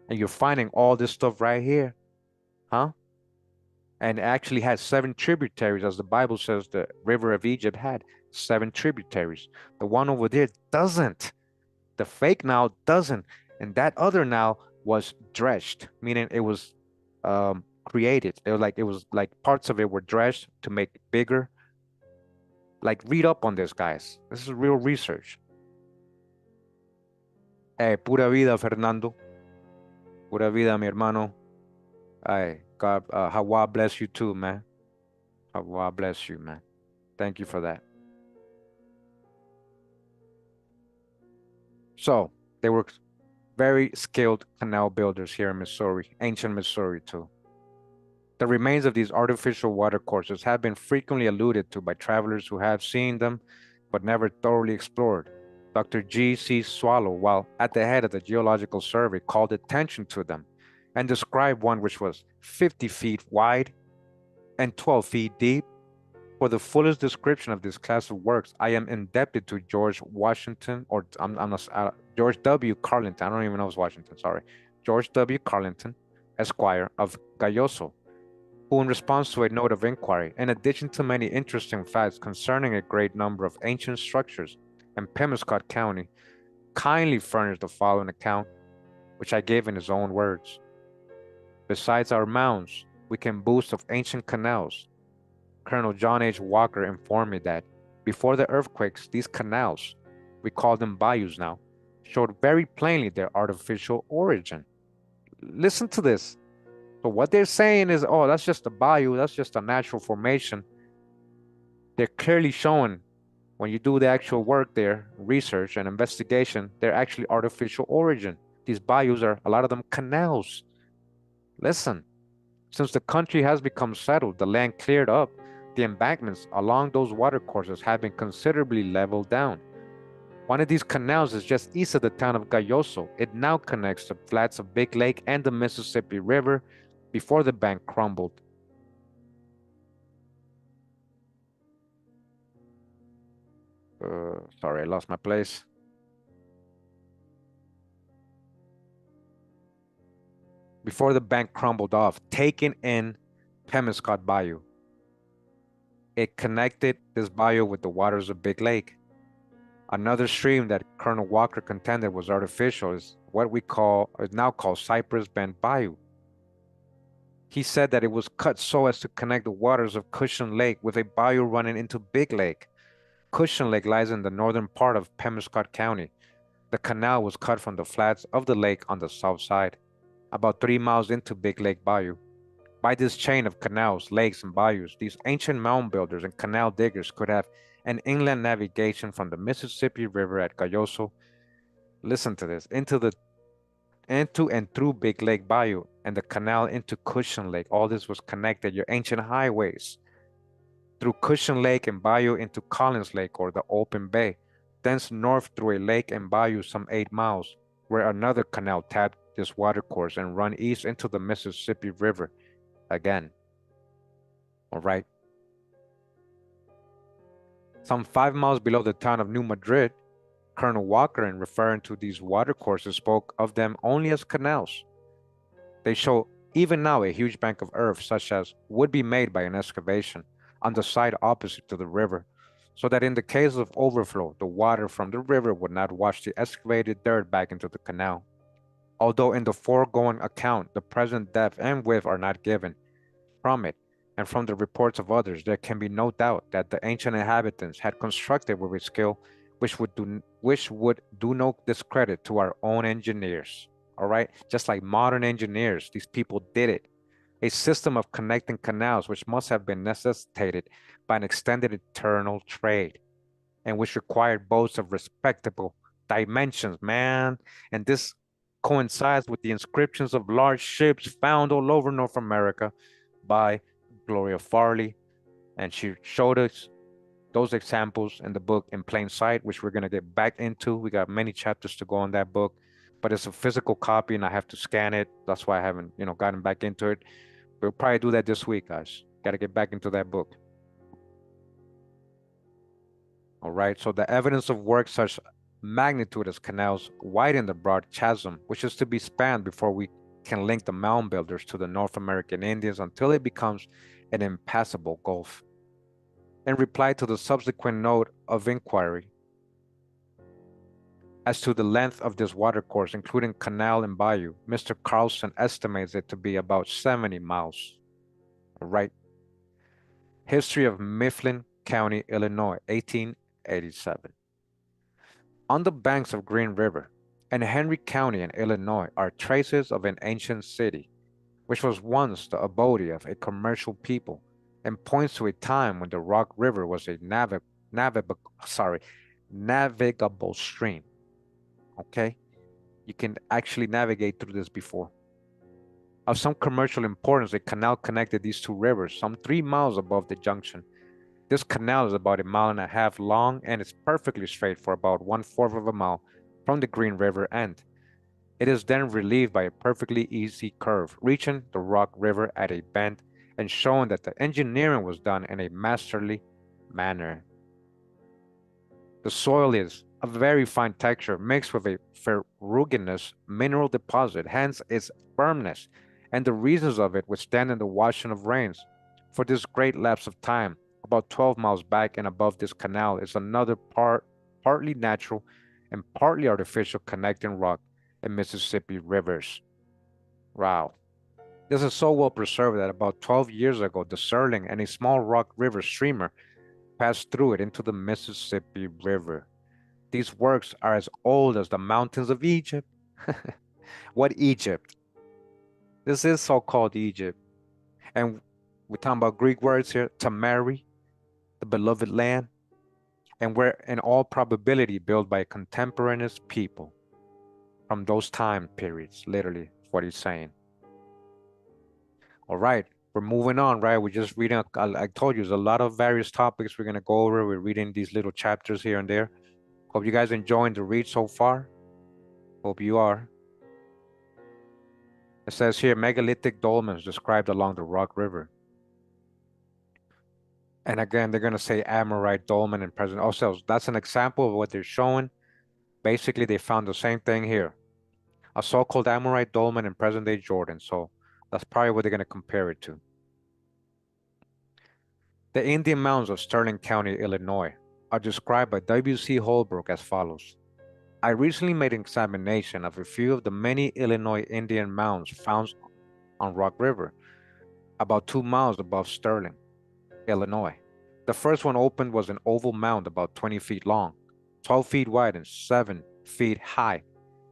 and you're finding all this stuff right here, huh? And it actually has 7 tributaries, as the Bible says the river of Egypt had 7 tributaries. The one over there doesn't. The fake Nile doesn't. And that other Nile was dredged, meaning it was created. It was like parts of it were dredged to make it bigger. Like, read up on this, guys. This is real research. Pura vida, Fernando. Pura vida, mi hermano. Hey, God, Hawa bless you too, man. Hawa bless you, man. Thank you for that. So, they were very skilled canal builders here in Missouri, ancient Missouri too. The remains of these artificial watercourses have been frequently alluded to by travelers who have seen them, but never thoroughly explored. Dr. G.C. Swallow, while at the head of the Geological Survey, called attention to them and described one which was 50 feet wide and 12 feet deep. For the fullest description of this class of works, I am indebted to George Washington, or George W. Carlington. I don't even know if it's Washington, sorry. George W. Carlington, Esquire of Gayoso, who, in response to a note of inquiry, in addition to many interesting facts concerning a great number of ancient structures in Pemiscot County, kindly furnished the following account, which I gave in his own words. Besides our mounds, we can boast of ancient canals. Colonel John H. Walker informed me that before the earthquakes, these canals, we call them bayous now, showed very plainly their artificial origin. Listen to this. So what they're saying is, oh, that's just a bayou, that's just a natural formation. They're clearly showing, when you do the actual work there, research and investigation, they're actually artificial origin. These bayous are, a lot of them, canals. Listen, since the country has become settled, the land cleared up, the embankments along those watercourses have been considerably leveled down. One of these canals is just east of the town of Gayoso. It now connects the flats of Big Lake and the Mississippi River before the bank crumbled. Sorry, I lost my place. Before the bank crumbled off, taking in Pemiscot Bayou. It connected this bayou with the waters of Big Lake. Another stream that Colonel Walker contended was artificial is what is now called Cypress Bend Bayou. He said that it was cut so as to connect the waters of Cushion Lake with a bayou running into Big Lake. Cushion Lake lies in the northern part of Pemiscot County. The canal was cut from the flats of the lake on the south side, about 3 miles into Big Lake Bayou. By this chain of canals, lakes, and bayous, these ancient mound builders and canal diggers could have an inland navigation from the Mississippi River at Gayoso, listen to this, into and through Big Lake Bayou and the canal into Cushion Lake. All this was connected, your ancient highways, through Cushion Lake and Bayou into Collins Lake, or the open bay, thence north through a lake and bayou some 8 miles, where another canal tapped this watercourse and run east into the Mississippi River again. All right. Some 5 miles below the town of New Madrid, Colonel Walker, in referring to these watercourses, spoke of them only as canals. They show even now a huge bank of earth, such as would be made by an excavation on the side opposite to the river, so that in the case of overflow, the water from the river would not wash the excavated dirt back into the canal. Although in the foregoing account, the present depth and width are not given, from it, and from the reports of others, there can be no doubt that the ancient inhabitants had constructed with a skill which would do no discredit to our own engineers. All right, just like modern engineers, these people did it. A system of connecting canals which must have been necessitated by an extended internal trade, and which required boats of respectable dimensions, man. And this coincides with the inscriptions of large ships found all over North America by Gloria Farley. And she showed us those examples in the book In Plain Sight, which we're going to get back into. We got many chapters to go on that book, but it's a physical copy and I have to scan it. That's why I haven't, gotten back into it. We'll probably do that this week, guys. Got to get back into that book. All right, so the evidence of work such magnitude as canals widen the broad chasm, which is to be spanned before we can link the mound builders to the North American Indians until it becomes an impassable gulf. In reply to the subsequent note of inquiry as to the length of this watercourse, including canal and bayou, Mr. Carlson estimates it to be about 70 miles. All right. History of Mifflin County, Illinois, 1887. On the banks of Green River in Henry County in Illinois are traces of an ancient city, which was once the abode of a commercial people, and points to a time when the Rock River was a navigable stream. Okay, you can actually navigate through this before. Of some commercial importance, a canal connected these two rivers some 3 miles above the junction. This canal is about 1.5 miles long and is perfectly straight for about 1/4 of a mile from the Green River end. It is then relieved by a perfectly easy curve, reaching the Rock River at a bend and showing that the engineering was done in a masterly manner. The soil is a very fine texture mixed with a ferruginous mineral deposit, hence its firmness and the reasons of it withstanding the washing of rains. For this great lapse of time, about 12 miles back and above this canal is another partly natural and partly artificial connecting rock and Mississippi rivers. Wow. This is so well preserved that about 12 years ago, the Sterling and a small Rock River streamer passed through it into the Mississippi River. These works are as old as the mountains of Egypt. What Egypt? This is so-called Egypt. And we're talking about Greek words here, to marry, the beloved land, and were in all probability built by contemporaneous people from those time periods, literally, what he's saying. All right, we're moving on, right? We're just reading, I told you, there's a lot of various topics we're going to go over. We're reading these little chapters here and there. Hope you guys enjoying the read so far. Hope you are. It says here, megalithic dolmens described along the Rock River. And again, they're going to say Amorite, dolmen, and present. Also, that's an example of what they're showing. Basically, they found the same thing here. A so-called Amorite, dolmen, and present-day Jordan. So that's probably what they're going to compare it to. The Indian mounds of Sterling County, Illinois, are described by W.C. Holbrook as follows. I recently made an examination of a few of the many Illinois Indian mounds found on Rock River, about 2 miles above Sterling, Illinois. The first one opened was an oval mound about 20 feet long, 12 feet wide, and 7 feet high.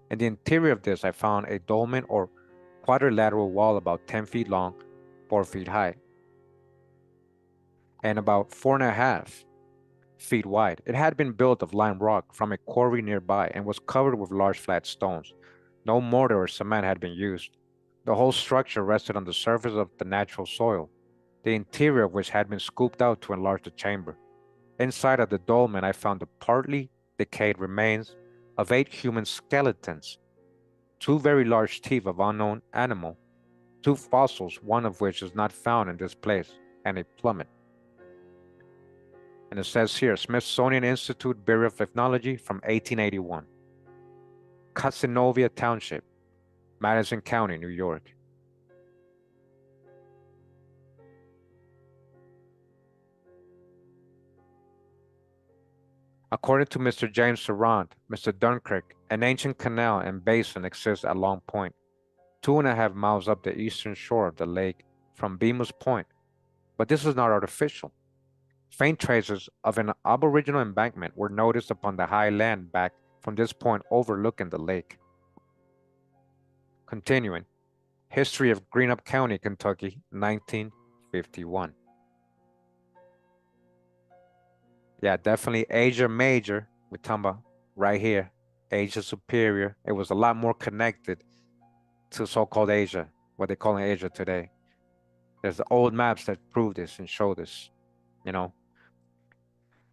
In the interior of this, I found a dolmen or quadrilateral wall about 10 feet long, 4 feet high, and about 4.5 feet wide. It had been built of lime rock from a quarry nearby and was covered with large flat stones. No mortar or cement had been used. The whole structure rested on the surface of the natural soil, the interior of which had been scooped out to enlarge the chamber. Inside of the dolmen, I found the partly decayed remains of 8 human skeletons, 2 very large teeth of unknown animal, 2 fossils, one of which is not found in this place, and a plummet. And it says here, Smithsonian Institute Bureau of Ethnology from 1881. Cazenovia Township, Madison County, New York. According to Mr. James Sarant, Mr. Dunkirk, an ancient canal and basin exists at Long Point, 2.5 miles up the eastern shore of the lake from Bemus Point. But this is not artificial. Faint traces of an aboriginal embankment were noticed upon the high land back from this point overlooking the lake. Continuing, History of Greenup County, Kentucky, 1951. Yeah, definitely Asia Major, we're talking about right here, Asia Superior. It was a lot more connected to so-called Asia, what they call in Asia today. There's the old maps that prove this and show this, you know.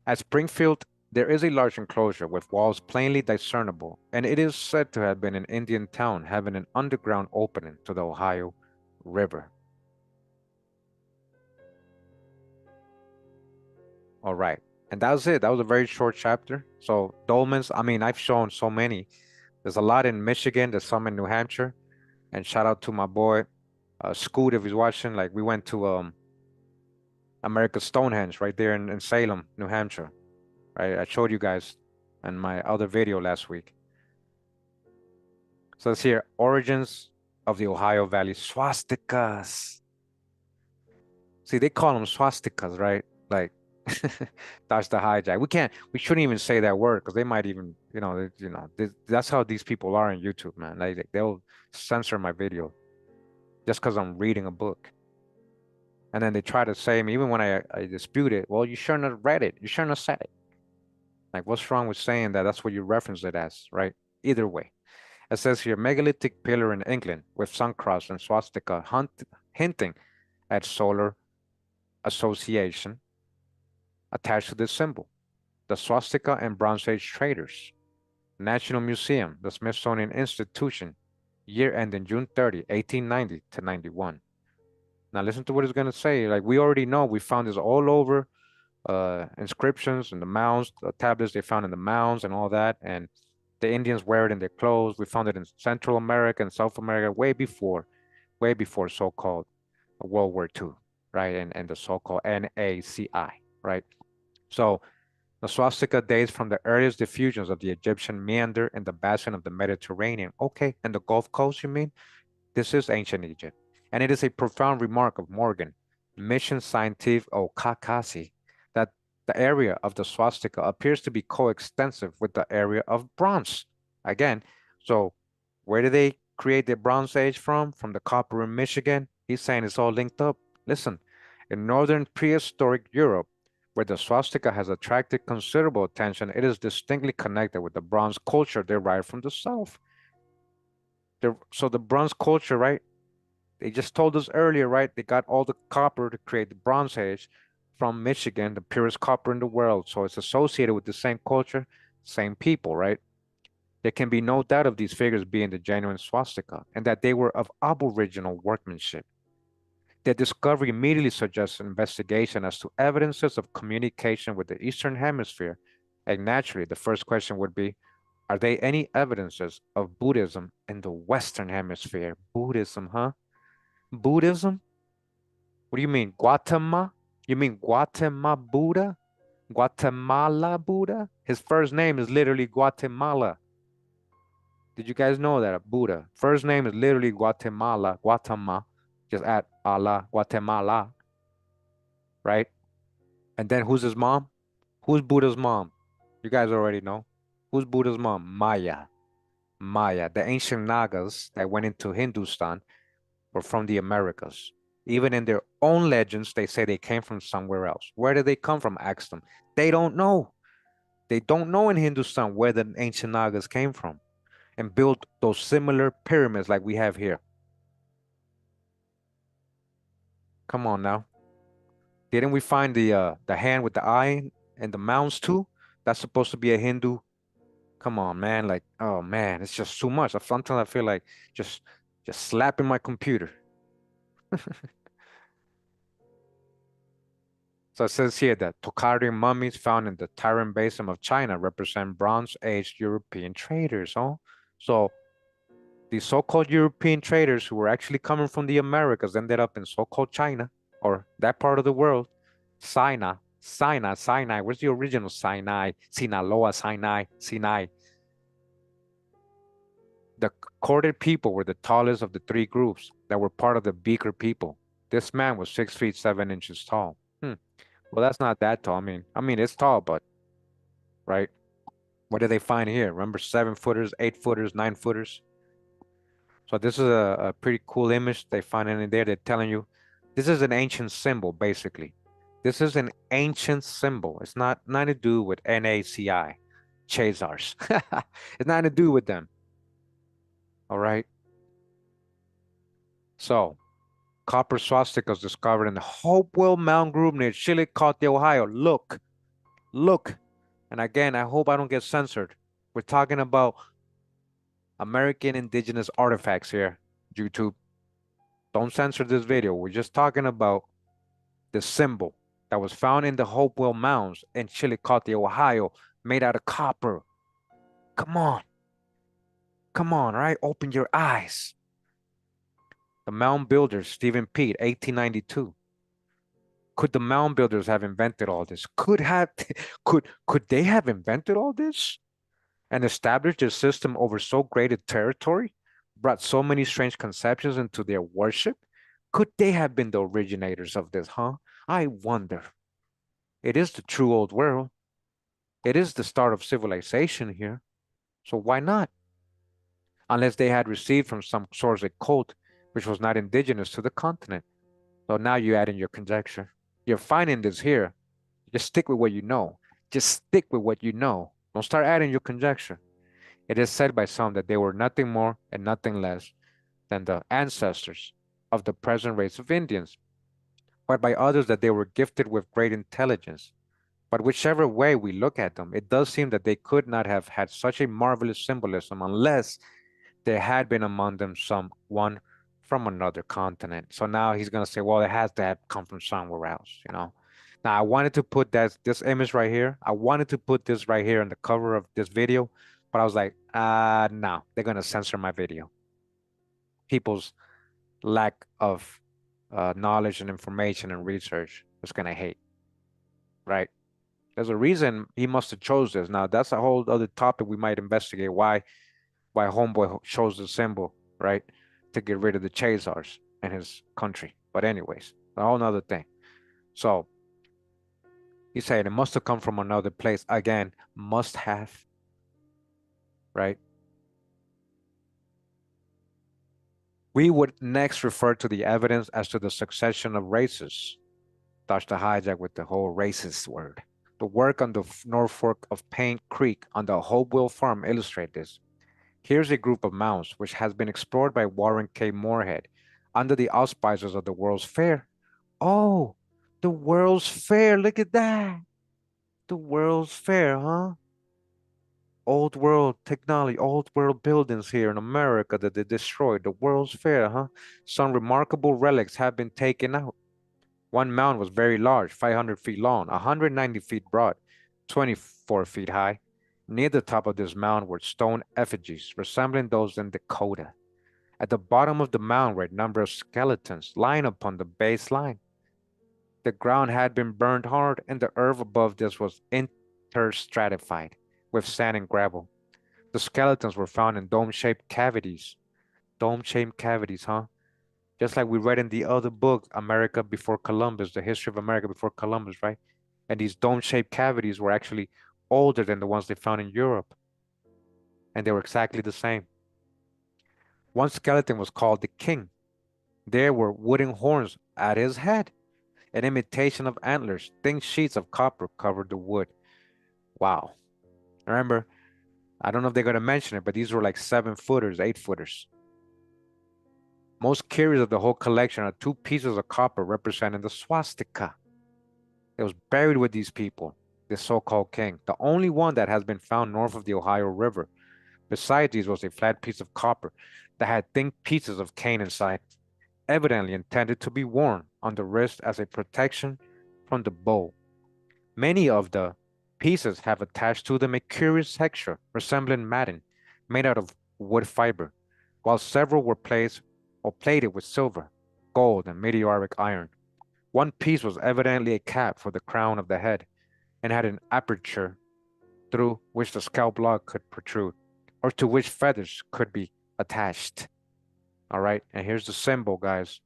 At Springfield, there is a large enclosure with walls plainly discernible, and it is said to have been an Indian town having an underground opening to the Ohio River. All right. And that was it. That was a very short chapter. So dolmens, I mean, I've shown so many. There's a lot in Michigan, there's some in New Hampshire. And shout out to my boy, Scoot, if he's watching. Like we went to America's Stonehenge right there in Salem, New Hampshire. Right? I showed you guys in my other video last week. So it's here, origins of the Ohio Valley swastikas. See, they call them swastikas, right? Like that's the hijack. We shouldn't even say that word because they might even, that's how these people are on YouTube, man. Like they'll censor my video just because I'm reading a book. And then they try to say me, even when I dispute it, well, you shouldn't have read it. You shouldn't have said it. Like, what's wrong with saying that? That's what you reference it as, right? Either way. It says here, megalithic pillar in England with sun cross and swastika hinting at solar association attached to this symbol. The swastika and Bronze Age traders. National Museum, the Smithsonian Institution, year ending June 30, 1890 to 91. Now listen to what it's going to say. Like we already know, we found this all over, inscriptions and the mounds, the tablets they found in the mounds and all that. And the Indians wear it in their clothes. We found it in Central America and South America way before so-called World War II, right? And the so-called NACI, right? So the swastika dates from the earliest diffusions of the Egyptian meander in the basin of the Mediterranean. Okay, and the Gulf Coast, you mean? This is ancient Egypt. And it is a profound remark of Morgan, Mission Scientifique au Caucase, that the area of the swastika appears to be coextensive with the area of bronze. Again, so where do they create the Bronze Age from? From the copper in Michigan? He's saying it's all linked up. Listen, in northern prehistoric Europe, where the swastika has attracted considerable attention, it is distinctly connected with the bronze culture derived from the south. So the bronze culture, right? They just told us earlier, right? They got all the copper to create the Bronze Age from Michigan, the purest copper in the world. So it's associated with the same culture, same people, right? There can be no doubt of these figures being the genuine swastika and that they were of aboriginal workmanship. Their discovery immediately suggests an investigation as to evidences of communication with the Eastern Hemisphere. And naturally, the first question would be, are there any evidences of Buddhism in the Western Hemisphere? Buddhism, huh? Buddhism? What do you mean? Guatemala? You mean Guatemala Buddha? Guatemala Buddha? His first name is literally Guatemala. Did you guys know that? Buddha. First name is literally Guatemala. Guatemala. Just add Allah, Guatemala. Right? And then who's his mom? Who's Buddha's mom? You guys already know. Who's Buddha's mom? Maya. Maya. The ancient Nagas that went into Hindustan were from the Americas. Even in their own legends, they say they came from somewhere else. Where did they come from? Ask them. They don't know. They don't know in Hindustan where the ancient Nagas came from and built those similar pyramids like we have here. Come on now. Didn't we find the hand with the eye and the mounds too? That's supposed to be a Hindu. Come on, man. Like, oh man, it's just too much. Sometimes I feel like just slapping my computer. So it says here that Tokharian mummies found in the Tarim Basin of China represent Bronze-Age European traders. Oh, so the so-called European traders who were actually coming from the Americas ended up in so-called China or that part of the world. Sinai. Where's the original Sinai? Sinaloa, Sinai. The corded people were the tallest of the three groups that were part of the Beaker people. This man was 6 feet 7 inches tall. Well, that's not that tall. I mean, it's tall, but right. What did they find here? Remember 7-footers, 8-footers, 9-footers? So this is a pretty cool image they find in there. They're telling you this is an ancient symbol, basically. This is an ancient symbol. It's not to do with NACI. Chazars. It's nothing to do with them. All right. So, copper swastikas discovered in the Hopewell Mound Group near Chillicothe, Ohio. Look, look. And again, I hope I don't get censored. We're talking about American indigenous artifacts here, YouTube. Don't censor this video. We're just talking about the symbol that was found in the Hopewell Mounds in Chillicothe, Ohio, made out of copper. Come on. Come on, right? Open your eyes. The mound builders, Stephen Pete, 1892. Could the mound builders have invented all this? Could they have invented all this and established their system over so great a territory, brought so many strange conceptions into their worship? Could they have been the originators of this, huh? I wonder. It is the true old world. It is the start of civilization here. So why not? Unless they had received from some source a cult which was not indigenous to the continent. So now you add in your conjecture. You're finding this here. Just stick with what you know. Just stick with what you know. Don't start adding your conjecture. It is said by some that they were nothing more and nothing less than the ancestors of the present race of Indians, but by others that they were gifted with great intelligence. But whichever way we look at them, it does seem that they could not have had such a marvelous symbolism unless there had been among them someone from another continent. So now he's gonna say, well, it has to have come from somewhere else, you know. Now I wanted to put this image right here. I wanted to put this right here on the cover of this video, but I was like, no, they're gonna censor my video. People's lack of knowledge and information and research is gonna hate, right? There's a reason he must have chose this. Now that's a whole other topic we might investigate. Why Homeboy chose the symbol, right? To get rid of the Chazars in his country. But anyways, a whole nother thing. So he said it must have come from another place. Again, must have, right? We would next refer to the evidence as to the succession of races. Touch the hijack with the whole racist word. The work on the North Fork of Paint Creek on the Hopewell farm illustrate this. Here's a group of mounds which has been explored by Warren K. Moorhead under the auspices of the World's Fair. Oh, the World's Fair, look at that. The World's Fair, huh? Old world technology, old world buildings here in America that they destroyed. The World's Fair, huh? Some remarkable relics have been taken out. One mound was very large, 500 feet long, 190 feet broad, 24 feet high. Near the top of this mound were stone effigies resembling those in Dakota. At the bottom of the mound were a number of skeletons lying upon the base line. The ground had been burned hard, and the earth above this was interstratified with sand and gravel. The skeletons were found in dome-shaped cavities. Dome-shaped cavities, huh? Just like we read in the other book, America Before Columbus, the history of America before Columbus, right? And these dome-shaped cavities were actually older than the ones they found in Europe. And they were exactly the same. One skeleton was called the King. There were wooden horns at his head, an imitation of antlers. Thin sheets of copper covered the wood. Wow. Remember, I don't know if they're going to mention it, but these were like 7-footers, 8-footers. Most curious of the whole collection are 2 pieces of copper representing the swastika. It was buried with these people, this so-called king, the only one that has been found north of the Ohio River. Beside these was a flat piece of copper that had thin pieces of cane inside, evidently intended to be worn on the wrist as a protection from the bow. Many of the pieces have attached to them a curious texture resembling matting made out of wood fiber, while several were placed or plated with silver, gold, and meteoric iron. One piece was evidently a cap for the crown of the head and had an aperture through which the scalp lock could protrude, or to which feathers could be attached. All right, and here's the symbol, guys.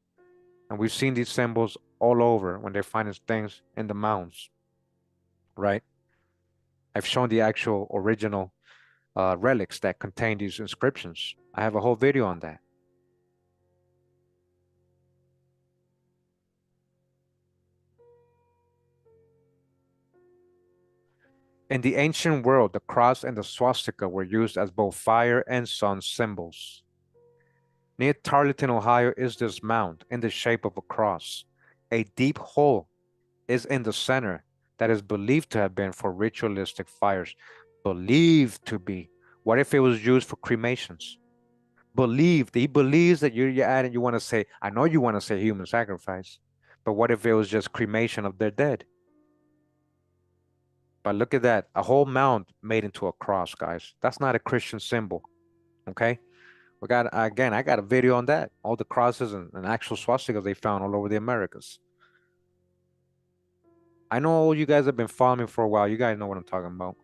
And we've seen these symbols all over when they're finding things in the mounds, right? I've shown the actual original relics that contain these inscriptions. I have a whole video on that. In the ancient world, the cross and the swastika were used as both fire and sun symbols. Near Tarleton, Ohio, is this mound in the shape of a cross. A deep hole is in the center that is believed to have been for ritualistic fires. Believed to be. What if it was used for cremations? Believed. He believes that you're adding, you want to say, I know you want to say human sacrifice, but what if it was just cremation of their dead? But look at that, a whole mound made into a cross, guys. That's not a Christian symbol, okay? We got, again, I got a video on that. All the crosses and actual swastikas they found all over the Americas. I know you guys have been following me for a while. You guys know what I'm talking about.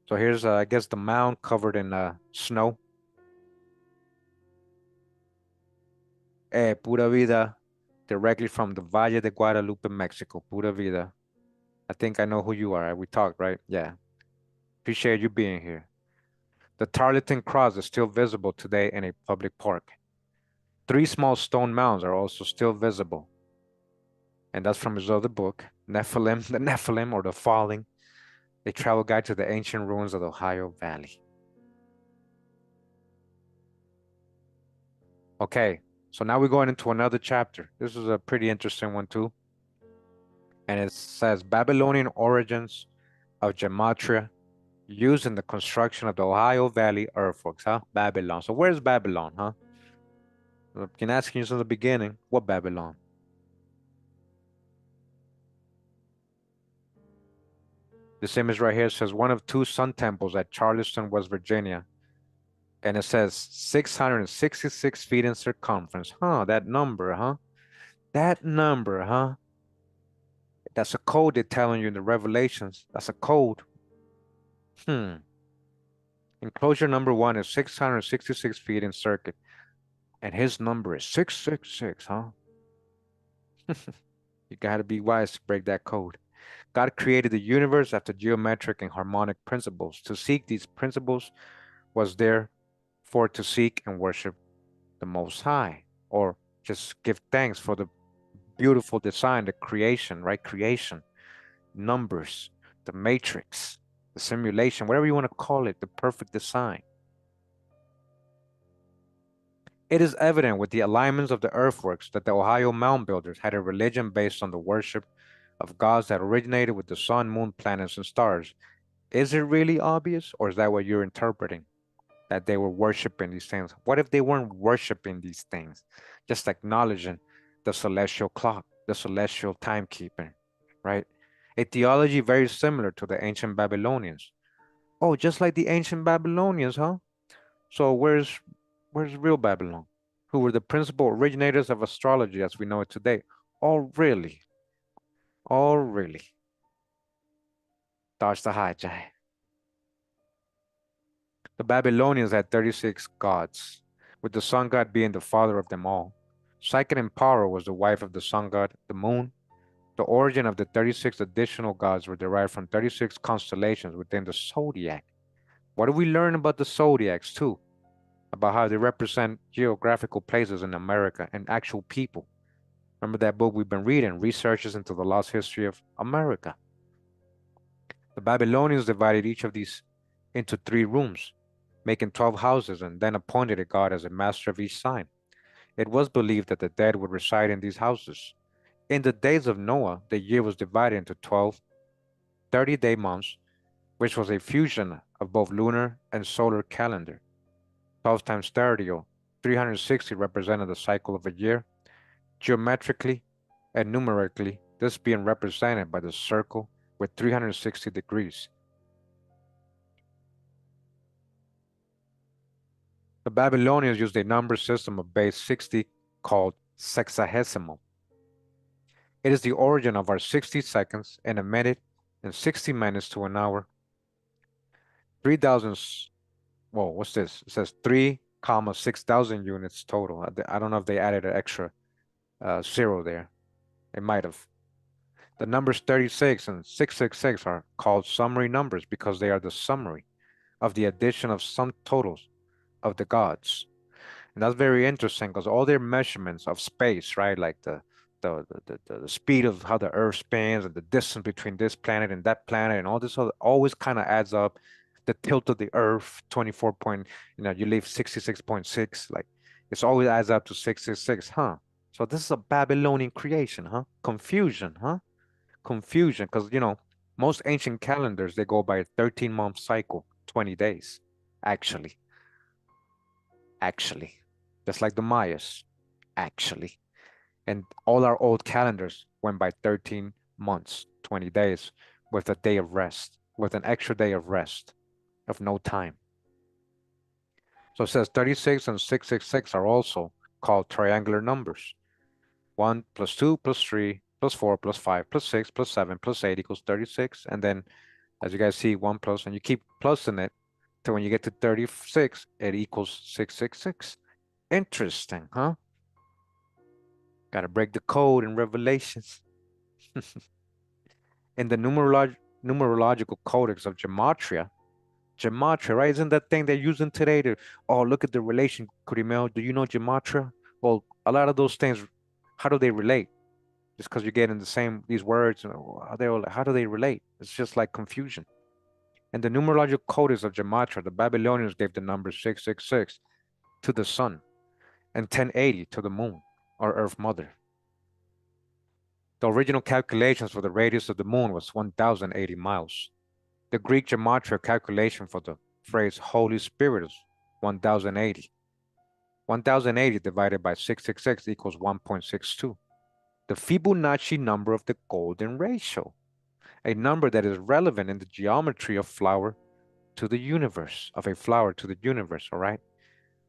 So here's, I guess, the mound covered in snow. Pura vida, directly from the Valle de Guadalupe, Mexico. Pura vida. I think I know who you are. We talked, right? Yeah. Appreciate you being here. The Tarleton Cross is still visible today in a public park. 3 small stone mounds are also still visible. And that's from his other book, Nephilim, the Nephilim or the Falling, a travel guide to the ancient ruins of the Ohio Valley. Okay, so now we're going into another chapter. This is a pretty interesting one too. And it says Babylonian origins of Gematria used in the construction of the Ohio Valley earthworks, huh? Babylon. So where's Babylon, huh? I can ask you from the beginning, what Babylon? This image right here says one of 2 sun temples at Charleston, West Virginia. And it says 666 feet in circumference. Huh, that number, huh? That number, huh? That's a code they're telling you in the Revelations. That's a code. Enclosure number 1 is 666 feet in circuit. And his number is 666, huh? You gotta be wise to break that code. God created the universe after geometric and harmonic principles. To seek these principles was there for to seek and worship the Most High, or just give thanks for the beautiful design, the creation, right? Creation, numbers, the matrix, the simulation, whatever you want to call it, the perfect design. It is evident with the alignments of the earthworks that the Ohio mound builders had a religion based on the worship of gods that originated with the sun, moon, planets, and stars. Is it really obvious, or is that what you're interpreting? That they were worshiping these things? What if they weren't worshiping these things? Just acknowledging the celestial clock, the celestial timekeeping, right? A theology very similar to the ancient Babylonians. Oh, just like the ancient Babylonians, huh? So where's real Babylon? Who were the principal originators of astrology as we know it today? Oh, really? Oh, really? Dodge the hijack. The Babylonians had 36 gods, with the sun god being the father of them all. Psyche and Power was the wife of the sun god, the moon. The origin of the 36 additional gods were derived from 36 constellations within the zodiac. What do we learn about the zodiacs too? About how they represent geographical places in America and actual people. Remember that book we've been reading, Researches into the Lost History of America. The Babylonians divided each of these into 3 rooms, making 12 houses, and then appointed a god as a master of each sign. It was believed that the dead would reside in these houses. In the days of Noah, the year was divided into 12 30-day months, which was a fusion of both lunar and solar calendar. 12 times 30, or 360, represented the cycle of a year. Geometrically and numerically, this being represented by the circle with 360 degrees. The Babylonians used a number system of base 60 called sexagesimal. It is the origin of our 60 seconds in a minute and 60 minutes to an hour. 3,000, whoa, what's this? It says 3,600 units total. I don't know if they added an extra 0 there. They might have. The numbers 36 and 666 are called summary numbers because they are the summary of the addition of sum totals of the gods. And that's very interesting because all their measurements of space, right? Like the the speed of how the Earth spins and the distance between this planet and that planet and all this other always kind of adds up. The tilt of the Earth, 24 point, you leave 66.6, like it's always adds up to 666, huh? So this is a Babylonian creation, huh? Confusion, huh? Confusion, because most ancient calendars they go by a 13-month cycle, 20 days, actually, actually, just like the Mayas, actually. And all our old calendars went by 13 months, 20 days, with a day of rest, with an extra day of rest, of no time. So it says 36 and 666 are also called triangular numbers. 1 plus 2 plus 3 plus 4 plus 5 plus 6 plus 7 plus 8 equals 36. And then, as you guys see, 1 plus, and you keep plusing it till when you get to 36, it equals 666. Interesting, huh? Got to break the code in Revelations. In the numerological codex of Gematria, right? Isn't that thing they're using today to, oh, look at the relation, Kurimeo. Do you know Gematria? Well, a lot of those things, how do they relate? Just because you're getting these words, how do they relate? It's just like confusion. In the numerological codex of Gematria, the Babylonians gave the number 666 to the sun and 1080 to the moon, or Earth Mother. The original calculations for the radius of the moon was 1,080 miles. The Greek gematria calculation for the phrase Holy Spirit is 1,080. 1,080 divided by 666 equals 1.62. The Fibonacci number of the golden ratio, a number that is relevant in the geometry of flower to the universe, of a flower to the universe, all right?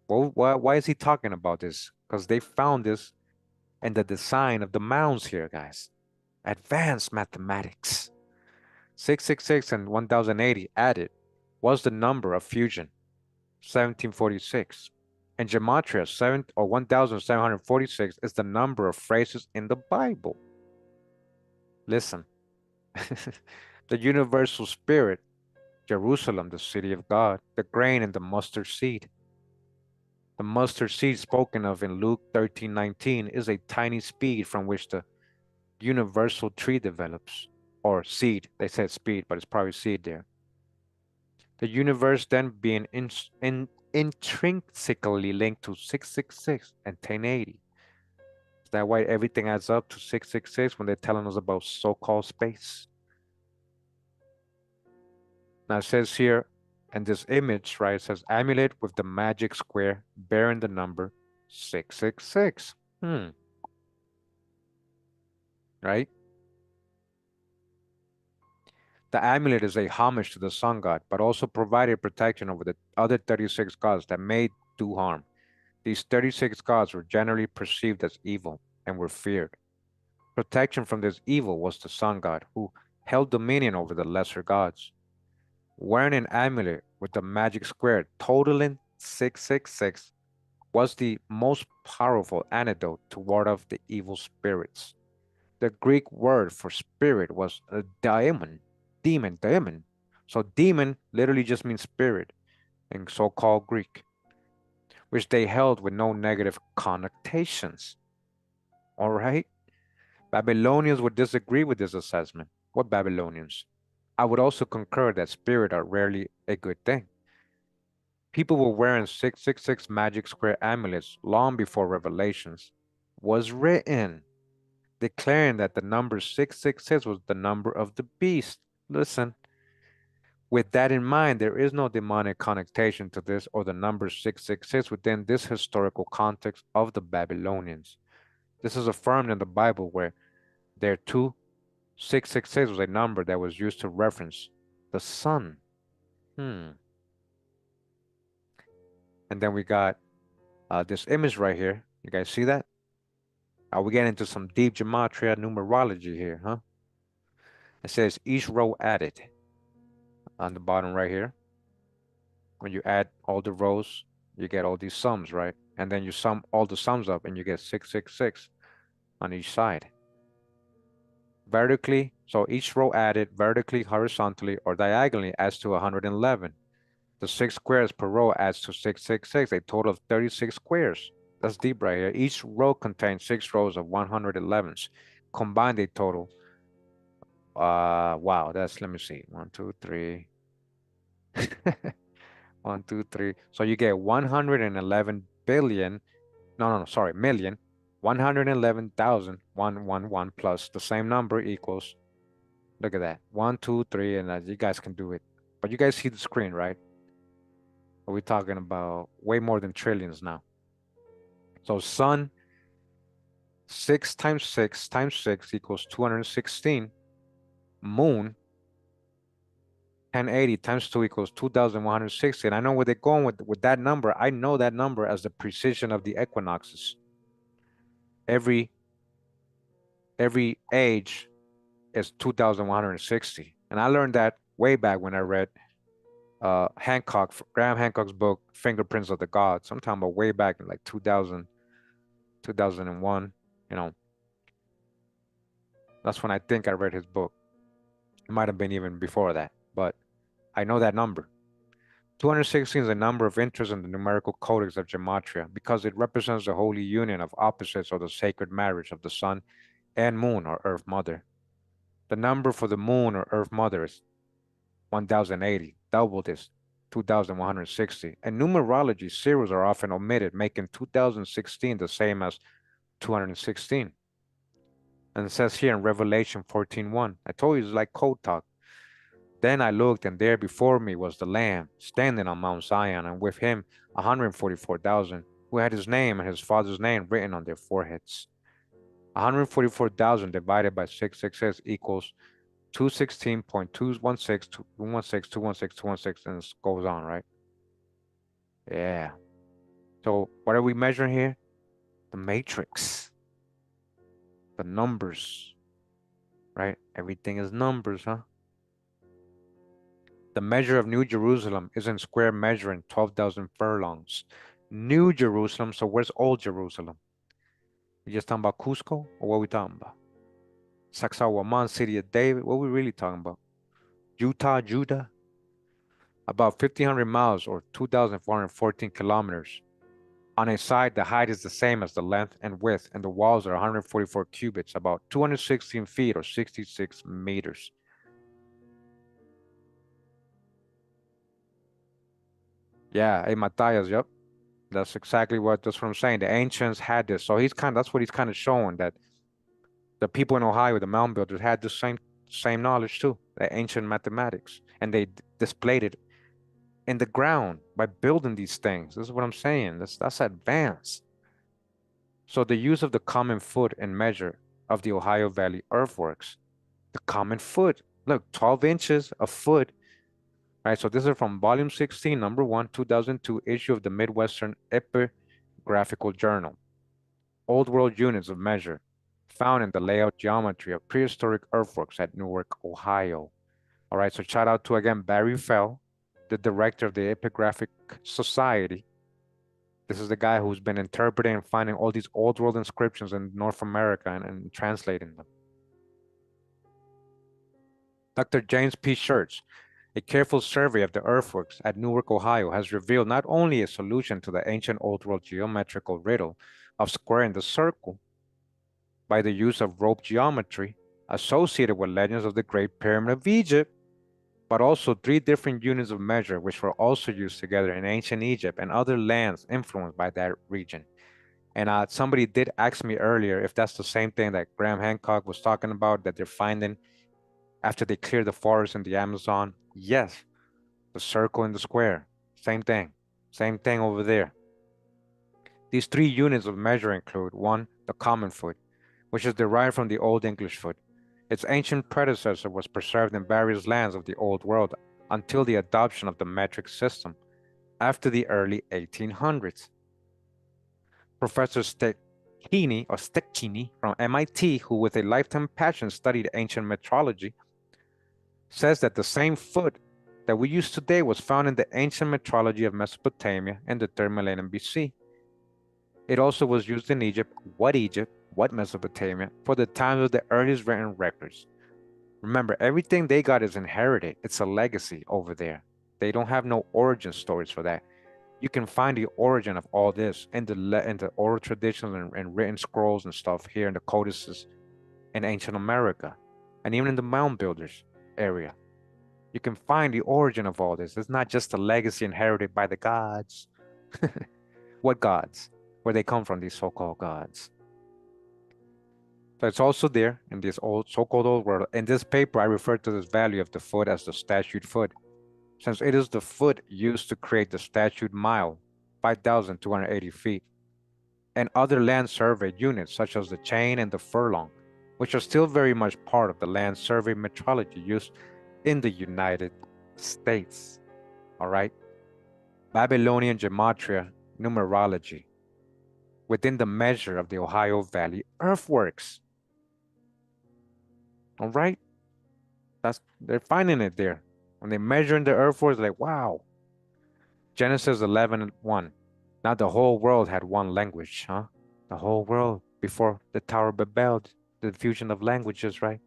Well, why is he talking about this? Because they found this in the design of the mounds here, guys. Advanced mathematics. 666 and 1080 added was the number of fusion, 1746. And gematria, 1746 is the number of phrases in the Bible. Listen, the universal spirit, Jerusalem, the city of God, the grain and the mustard seed. The mustard seed spoken of in Luke 13:19 is a tiny seed from which the universal tree develops, or seed. They said speed, but it's probably seed there. The universe then being intrinsically linked to 666 and 1080. Is that why everything adds up to 666 when they're telling us about so-called space? Now it says here, in this image, right, it says amulet with the magic square bearing the number 666. Right? The amulet is a homage to the sun god, but also provided protection over the other 36 gods that may do harm. These 36 gods were generally perceived as evil and were feared. Protection from this evil was the sun god, who held dominion over the lesser gods. Wearing an amulet with the magic square totaling 666 was the most powerful antidote to ward off the evil spirits. The Greek word for spirit was a daemon. So demon literally just means spirit in so-called Greek, which they held with no negative connotations. All right? Babylonians would disagree with this assessment. What Babylonians? I would also concur that spirit are rarely a good thing. People were wearing 666 magic square amulets long before Revelations was written, declaring that the number 666 was the number of the beast. Listen, with that in mind, there is no demonic connotation to this or the number 666 within this historical context of the Babylonians. This is affirmed in the Bible where there too 666 was a number that was used to reference the sun. And then we got this image right here. You guys see that? We get into some deep gematria numerology here, huh? It says each row added on the bottom right here. When you add all the rows, you get all these sums, right? And then you sum all the sums up and you get 666 on each side. Vertically, so each row added vertically, horizontally, or diagonally adds to 111. The 6 squares per row adds to 666, a total of 36 squares. That's deep right here. Each row contains 6 rows of 111s. Combined, they total. Wow, that's, let me see. 1, 2, 3. 1, 2, 3. So you get 111 billion. No, sorry, million. 111,111 plus the same number equals. Look at that. 1, 2, 3, and you guys can do it. But you guys see the screen, right? Are we talking about way more than trillions now? So sun, 6 times 6 times 6 equals 216. Moon, 1080 times 2 equals 2,160. And I know where they're going with that number. I know that number as the precision of the equinoxes. Every age is 2,160. And I learned that way back when I read Graham Hancock's book, Fingerprints of the Gods. I'm talking about way back in like 2000, 2001. You know, that's when I think I read his book. It might have been even before that, but I know that number. 216 is a number of interest in the numerical codex of Gematria because it represents the holy union of opposites or the sacred marriage of the sun and moon or earth mother. The number for the moon or earth mother is 1080, double this, 2160. In numerology, zeros are often omitted, making 2016 the same as 216. And it says here in Revelation 14:1, I told you it's like code talk. Then I looked, and there before me was the Lamb, standing on Mount Zion, and with him 144,000, who had his name and his father's name written on their foreheads. 144,000 divided by 666 equals 216.216, 216, 216, 216, and it goes on, right? Yeah. So what are we measuring here? The matrix, the numbers, right? Everything is numbers, huh? The measure of New Jerusalem is in square measuring 12,000 furlongs. New Jerusalem, so where's Old Jerusalem? We just talking about Cusco, or what we talking about? Sacsayhuaman, City of David, what we really talking about? Utah, Judah? About 1,500 miles or 2,414 kilometers. On a side, the height is the same as the length and width, and the walls are 144 cubits, about 216 feet or 66 meters. Yeah, hey, Matthias, yep. That's exactly that's what I'm saying. The ancients had this. So that's what he's kind of showing, that the people in Ohio, the mound builders, had the same knowledge too, the ancient mathematics. And they displayed it in the ground by building these things. This is what I'm saying. That's advanced. So the use of the common foot and measure of the Ohio Valley Earthworks. The common foot. Look, 12 inches a foot. All right, so this is from volume 16, number 1, 2002, issue of the Midwestern Epigraphical Journal. Old world units of measure found in the layout geometry of prehistoric earthworks at Newark, Ohio. All right, so shout out to, again, Barry Fell, the director of the Epigraphic Society. This is the guy who's been interpreting and finding all these old world inscriptions in North America and translating them. Dr. James P. Schertz, a careful survey of the earthworks at Newark, Ohio, has revealed not only a solution to the ancient old world geometrical riddle of squaring the circle by the use of rope geometry associated with legends of the Great Pyramid of Egypt, but also 3 different units of measure which were also used together in ancient Egypt and other lands influenced by that region. And somebody did ask me earlier if that's the same thing that Graham Hancock was talking about, that they're finding after they clear the forest in the Amazon. Yes, the circle and the square, same thing over there. These 3 units of measure include 1, the common foot, which is derived from the Old English foot. Its ancient predecessor was preserved in various lands of the Old World until the adoption of the metric system after the early 1800s. Professor Stecchini from MIT, who with a lifetime passion studied ancient metrology, says that the same foot that we use today was found in the ancient metrology of Mesopotamia in the 3rd millennium BC. It also was used in Egypt, what Mesopotamia, for the times of the earliest written records. Remember, everything they got is inherited. It's a legacy over there. They don't have no origin stories for that. You can find the origin of all this in the oral traditions and written scrolls and stuff here in the codices in ancient America, and even in the mound builders area. You can find the origin of all this. It's not just a legacy inherited by the gods. What gods? Where they come from, these so-called gods. So it's also there in this old so-called old world. In this paper, I refer to this value of the foot as the statute foot, since it is the foot used to create the statute mile, 5,280 feet, and other land survey units such as the chain and the furlong, which are still very much part of the land survey metrology used in the United States. All right. Babylonian Gematria Numerology within the measure of the Ohio Valley Earthworks. All right. They're finding it there. When they're measuring the earthworks, like, wow. Genesis 11:1. Now the whole world had one language, huh? The whole world before the Tower of Babel, the fusion of languages, right?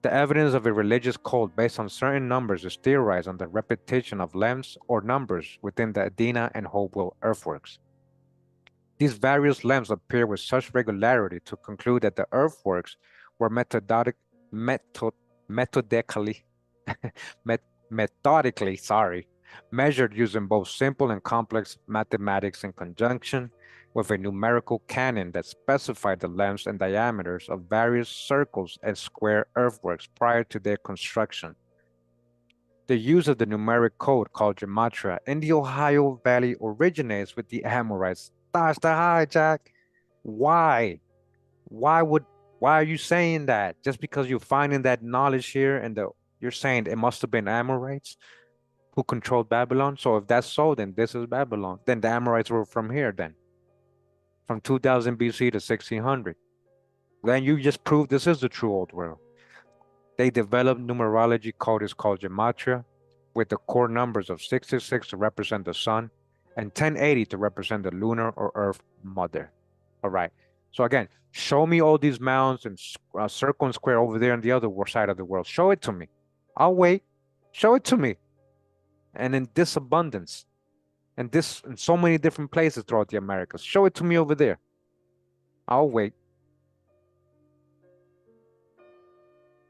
The evidence of a religious cult based on certain numbers is theorized on the repetition of lengths or numbers within the Adena and Hopewell earthworks. These various lengths appear with such regularity to conclude that the earthworks were methodically measured using both simple and complex mathematics in conjunction with a numerical canon that specified the lengths and diameters of various circles and square earthworks prior to their construction. The use of the numeric code called gematria in the Ohio Valley originates with the Amorites. That's the hijack. Why? Why are you saying that? Just because you're finding that knowledge here and you're saying it must have been Amorites who controlled Babylon? So if that's so, then this is Babylon. Then the Amorites were from here then. From 2000 BC to 1600. Then you just proved this is the true old world. They developed numerology codes called gematria with the core numbers of 666 to represent the sun and 1080 to represent the lunar or earth mother. All right. So again, show me all these mounds and circle and square over there on the other side of the world. Show it to me. I'll wait. Show it to me. And in this abundance, and this in so many different places throughout the Americas. Show it to me over there. I'll wait.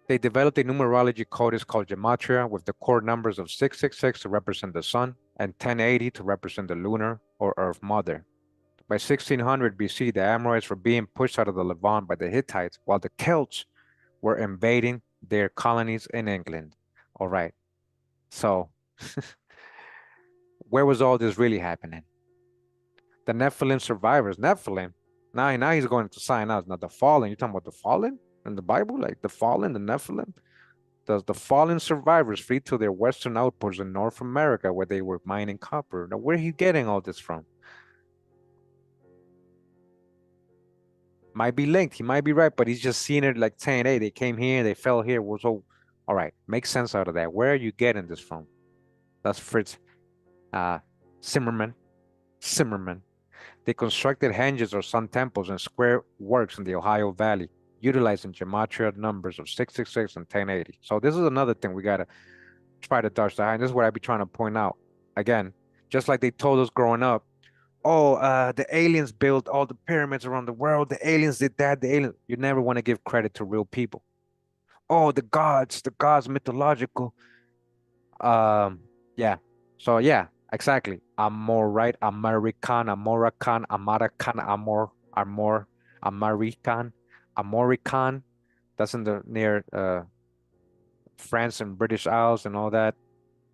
They developed a numerology code called gematria with the core numbers of 666 to represent the sun and 1080 to represent the lunar or earth mother. By 1600 BC, the Amorites were being pushed out of the Levant by the Hittites, while the Celts were invading their colonies in England. All right. So where was all this really happening? The Nephilim survivors, Nephilim. Now he's going to sign out. Now the fallen, you're talking about the fallen in the Bible, like the fallen, the Nephilim? The fallen survivors flee to their western outposts in North America where they were mining copper. Now where are you getting all this from? Might be linked, he might be right, but he's just seeing it like saying, hey, they came here, they fell here. So, all right, make sense out of that. Where are you getting this from? That's Fritz Zimmerman. They constructed henges or sun temples and square works in the Ohio Valley, utilizing gematria numbers of 666 and 1080. So this is another thing we got to try to dodge the eye. And this is what I be trying to point out. Again, just like they told us growing up, oh, the aliens built all the pyramids around the world. The aliens did that. The aliens. You never want to give credit to real people. Oh, the gods mythological. Yeah. So yeah, exactly. Amorite, American, Amorican, Amaracan, American, Amorican. That's in the near France and British Isles and all that.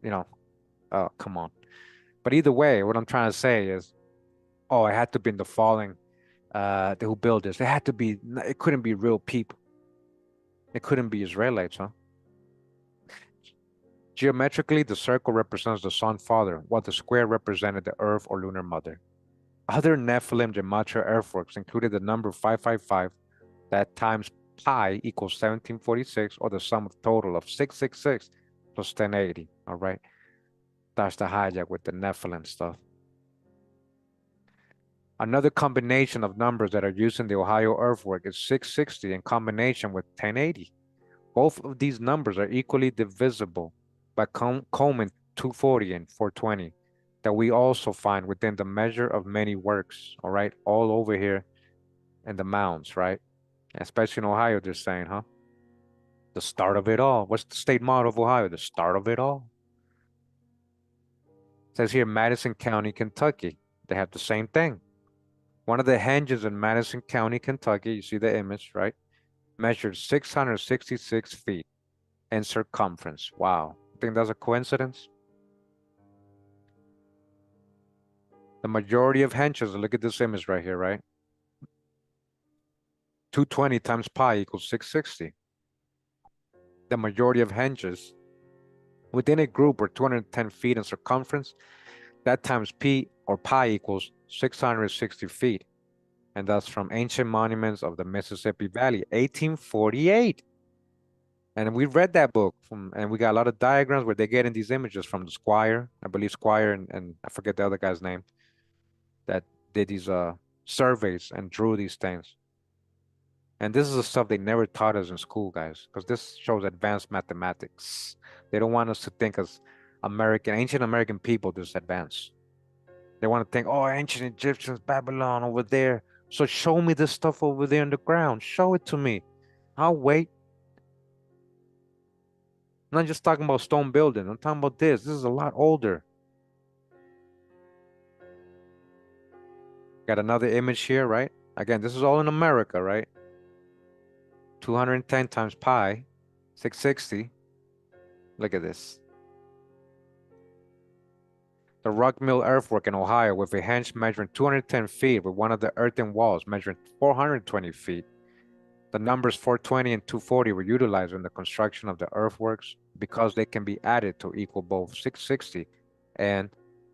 You know, oh, come on. But either way, what I'm trying to say is, oh, it had to be in the falling who built this. It had to be, it couldn't be real people. It couldn't be Israelites, huh? Geometrically, the circle represents the sun father, while the square represented the earth or lunar mother. Other Nephilim gematria earthworks included the number 555, that times pi equals 1746, or the sum of total of 666 plus 1080, all right? That's the hijack with the Nephilim stuff. Another combination of numbers that are used in the Ohio earthwork is 660 in combination with 1080. Both of these numbers are equally divisible by Coleman 240 and 420. that we also find within the measure of many works, all right, all over here in the mounds, right? Especially in Ohio, they're saying, huh? The start of it all. What's the state motto of Ohio? The start of it all. It says here, Madison County, Kentucky. They have the same thing. One of the henges in Madison County, Kentucky, you see the image, right? Measured 666 feet in circumference. Wow. You think that's a coincidence? The majority of henges, look at this image right here, right? 220 times pi equals 660. The majority of henges within a group are 210 feet in circumference. That times p or pi equals 660 feet. And that's from Ancient Monuments of the Mississippi Valley, 1848. And we read that book and we got a lot of diagrams where they get in these images from the Squire, I believe Squire, and I forget the other guy's name, that did these surveys and drew these things. And this is the stuff they never taught us in school, guys, because this shows advanced mathematics. They don't want us to think as ancient American people this advanced. They want to think, oh, ancient Egyptians, Babylon over there. So show me this stuff over there in the ground. Show it to me. I'll wait. I'm not just talking about stone building. I'm talking about this. This is a lot older. Got another image here, right? Again, this is all in America, right? 210 times pi, 660. Look at this. The Rock Mill Earthwork in Ohio with a henge measuring 210 feet with one of the earthen walls measuring 420 feet. The numbers 420 and 240 were utilized in the construction of the earthworks because they can be added to equal both 660 and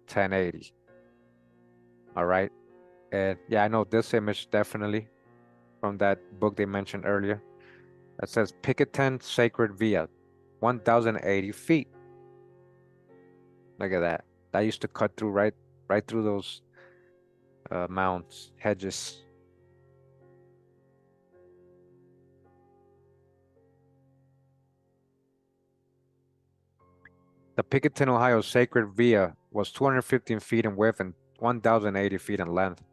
1080. All right. And yeah, I know this image definitely from that book they mentioned earlier. It says Picketon Sacred Via, 1,080 feet. Look at that. That used to cut through right through those mounds, hedges. The Picketon, Ohio Sacred Via was 215 feet in width and 1,080 feet in length.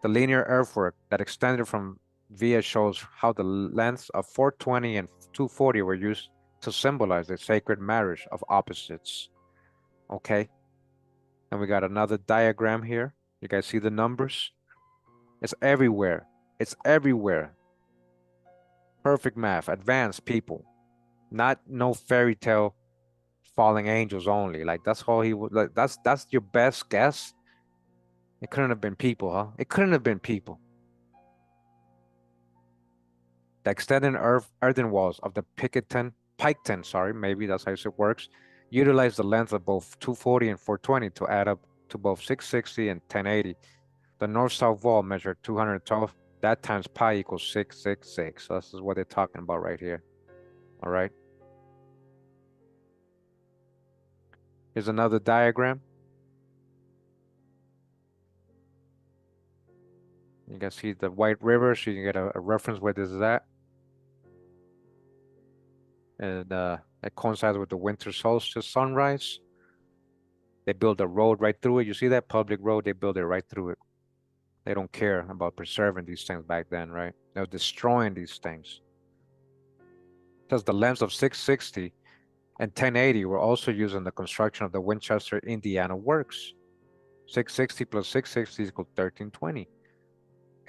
The linear earthwork that extended from Via shows how the lengths of 420 and 240 were used to symbolize the sacred marriage of opposites. Okay. And we got another diagram here. You guys see the numbers? It's everywhere. It's everywhere. Perfect math, advanced people. Not no fairy tale falling angels only. Like that's all he would like. That's your best guess. It couldn't have been people, huh? It couldn't have been people. The extended earthen walls of the Piketon, sorry, maybe that's how it works, utilize the length of both 240 and 420 to add up to both 660 and 1080. The north-south wall measured 212. That times pi equals 666. So this is what they're talking about right here. All right. Here's another diagram. You can see the White River, so you can get a reference where this is at. And it coincides with the winter solstice sunrise. They build a road right through it. You see that public road? They build it right through it. They don't care about preserving these things back then, right? They're destroying these things. Because the lengths of 660 and 1080 were also used in the construction of the Winchester, Indiana works. 660 plus 660 is equal to 1320.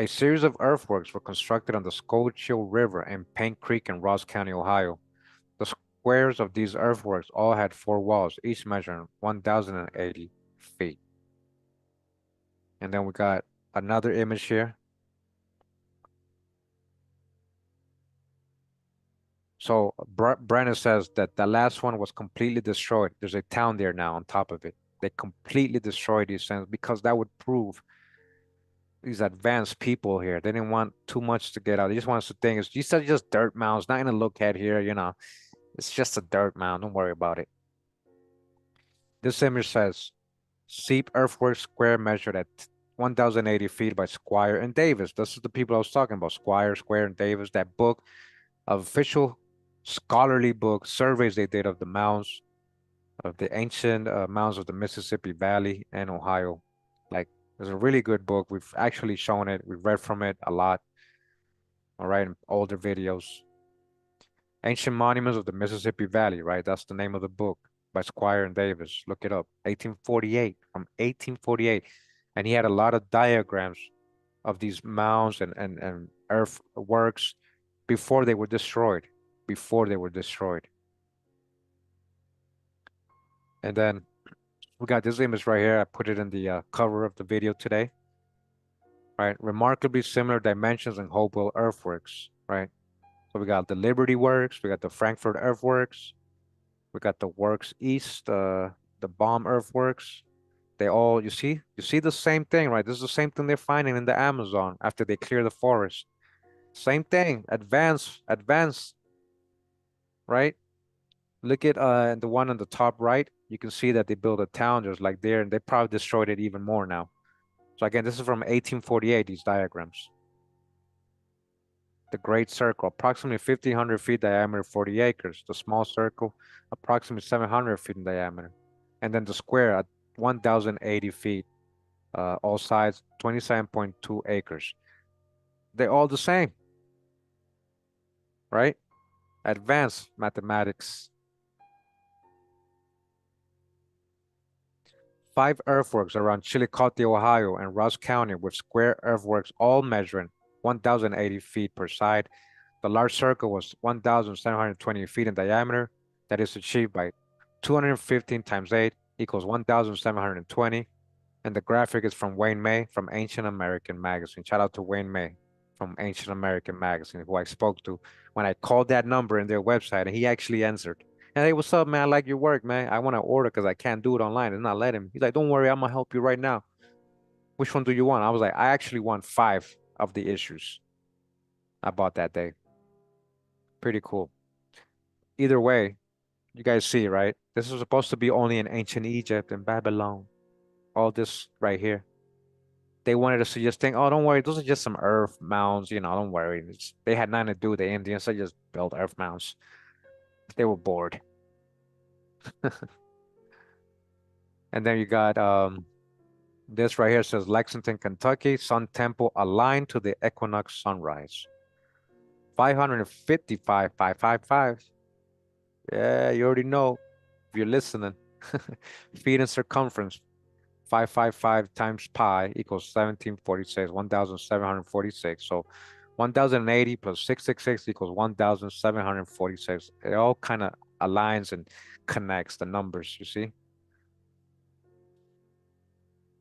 A series of earthworks were constructed on the Scotia River in Paint Creek in Ross County, Ohio. The squares of these earthworks all had 4 walls, each measuring 1,080 feet. And then we got another image here. So Brennan says that the last one was completely destroyed. There's a town there now on top of it. They completely destroyed these things because that would prove these advanced people here. They didn't want too much to get out. They just want us to think it's just dirt mounds, nothing to look at here, you know. It's just a dirt mound. Don't worry about it. This image says Seep Earthwork Square measured at 1,080 feet by Squire and Davis. This is the people I was talking about, Squire, and Davis, that book, official scholarly book, surveys they did of the mounds. of the ancient mounds of the Mississippi Valley and Ohio. Like, it's a really good book. We've actually shown it. We've read from it a lot. All right, in older videos. Ancient Monuments of the Mississippi Valley, right? That's the name of the book by Squire and Davis. Look it up. 1848, from 1848. And he had a lot of diagrams of these mounds and earthworks before they were destroyed. Before they were destroyed. And then we got this image right here. I put it in the cover of the video today. Right? Remarkably similar dimensions in Hopewell earthworks, right? So we got the Liberty Works, we got the Frankfurt Earthworks, we got the Works East, the Bomb Earthworks. They all, you see the same thing, right? This is the same thing they're finding in the Amazon after they clear the forest. Same thing, advance, right? Look at the one on the top right. You can see that they built a town just like there, and they probably destroyed it even more now. So again, this is from 1848, these diagrams. The Great Circle, approximately 1,500 feet diameter, 40 acres. The small circle, approximately 700 feet in diameter. And then the square at 1,080 feet, all sides, 27.2 acres. They're all the same, right? Advanced mathematics. 5 earthworks around Chillicothe, Ohio, and Ross County with square earthworks all measuring 1,080 feet per side. The large circle was 1,720 feet in diameter. That is achieved by 215 times 8 equals 1,720. And the graphic is from Wayne May from Ancient American Magazine. Shout out to Wayne May from Ancient American Magazine, who I spoke to when I called that number in their website, and he actually answered. And hey, what's up, man? I like your work, man. I want to order because I can't do it online. It's not letting me. He's like, don't worry, I'm gonna help you right now. Which one do you want? I was like, I actually want 5 of the issues I bought that day. Pretty cool. Either way, you guys see, right? This is supposed to be only in ancient Egypt and Babylon. All this right here. They wanted us to just think, oh, don't worry, those are just some earth mounds, don't worry. They had nothing to do with the Indians. They just built earth mounds. They were bored. And then you got this right here says Lexington, Kentucky, Sun Temple aligned to the equinox sunrise. 555, 555. Yeah, you already know if you're listening. Feet in circumference. 555 times pi equals 1746, 1746. So 1080 plus 666 equals 1746. It all kind of aligns and connects the numbers, you see?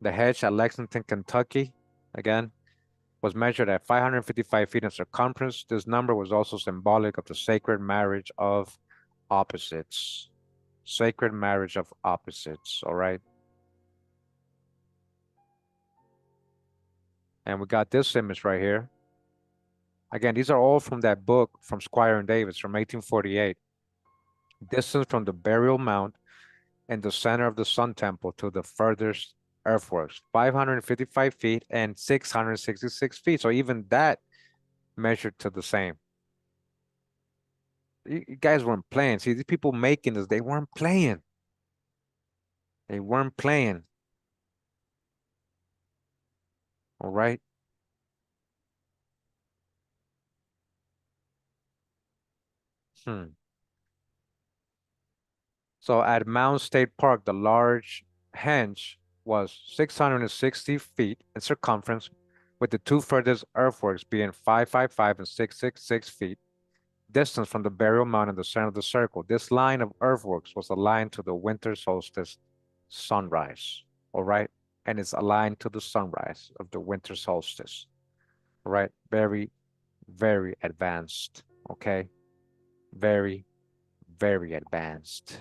The hedge at Lexington, Kentucky, again, was measured at 555 feet in circumference. This number was also symbolic of the sacred marriage of opposites. Sacred marriage of opposites, all right? And we got this image right here. Again, these are all from that book from Squire and Davis from 1848. Distance from the burial mound in the center of the Sun Temple to the furthest earthworks, 555 feet and 666 feet. So even that measured to the same. You guys weren't playing. See, these people making this, they weren't playing. They weren't playing. All right. So at Mound State Park, the large henge was 660 feet in circumference, with the 2 furthest earthworks being 555 and 666 feet distance from the burial mound in the center of the circle. This line of earthworks was aligned to the winter solstice sunrise, all right? And it's aligned to the sunrise of the winter solstice, all right? Very, very advanced, okay? Very, very advanced.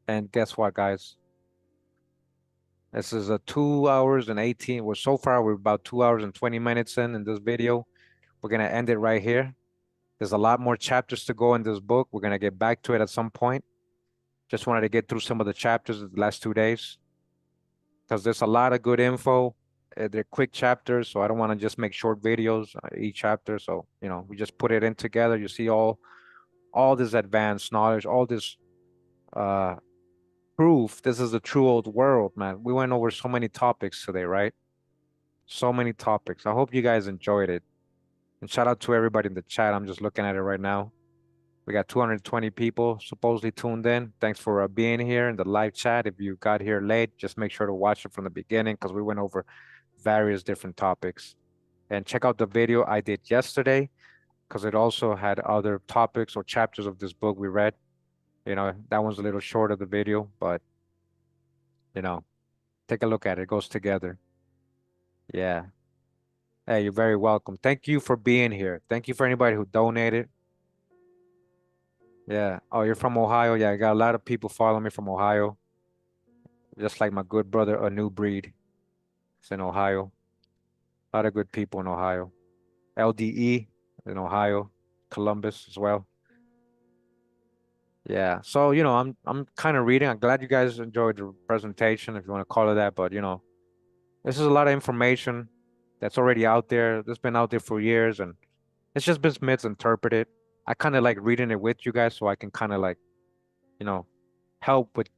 And guess what, guys? This is a 2 hours and 18. So far, we're about 2 hours and 20 minutes in this video. We're going to end it right here. There's a lot more chapters to go in this book. We're going to get back to it at some point. Just wanted to get through some of the chapters of the last 2 days because there's a lot of good info. they're quick chapters, so I don't want to just make short videos each chapter. So we just put it in together. You see all this advanced knowledge, all this uh proof. This is the true old world, man. We went over so many topics today, right? So many topics. I hope you guys enjoyed it. And shout out to everybody in the chat. I'm just looking at it right now. We got 220 people supposedly tuned in. Thanks for being here in the live chat. If you got here late, just make sure to watch it from the beginning because we went over various different topics. And check out the video I did yesterday because it also had other topics or chapters of this book we read. That one's a little short of the video, but you know, take a look at it. It goes together. Yeah. Hey, you're very welcome. Thank you for being here. Thank you for anybody who donated. Yeah. Oh, you're from Ohio? Yeah, I got a lot of people following me from Ohio. Just like my good brother, A New Breed. It's in Ohio. A lot of good people in Ohio. LDE in Ohio. Columbus as well. Yeah. So, I'm kind of reading. I'm glad you guys enjoyed the presentation, if you want to call it that. But, this is a lot of information that's already out there. That's been out there for years, and it's just been misinterpreted. I kind of like reading it with you guys so I can kind of like, you know, help with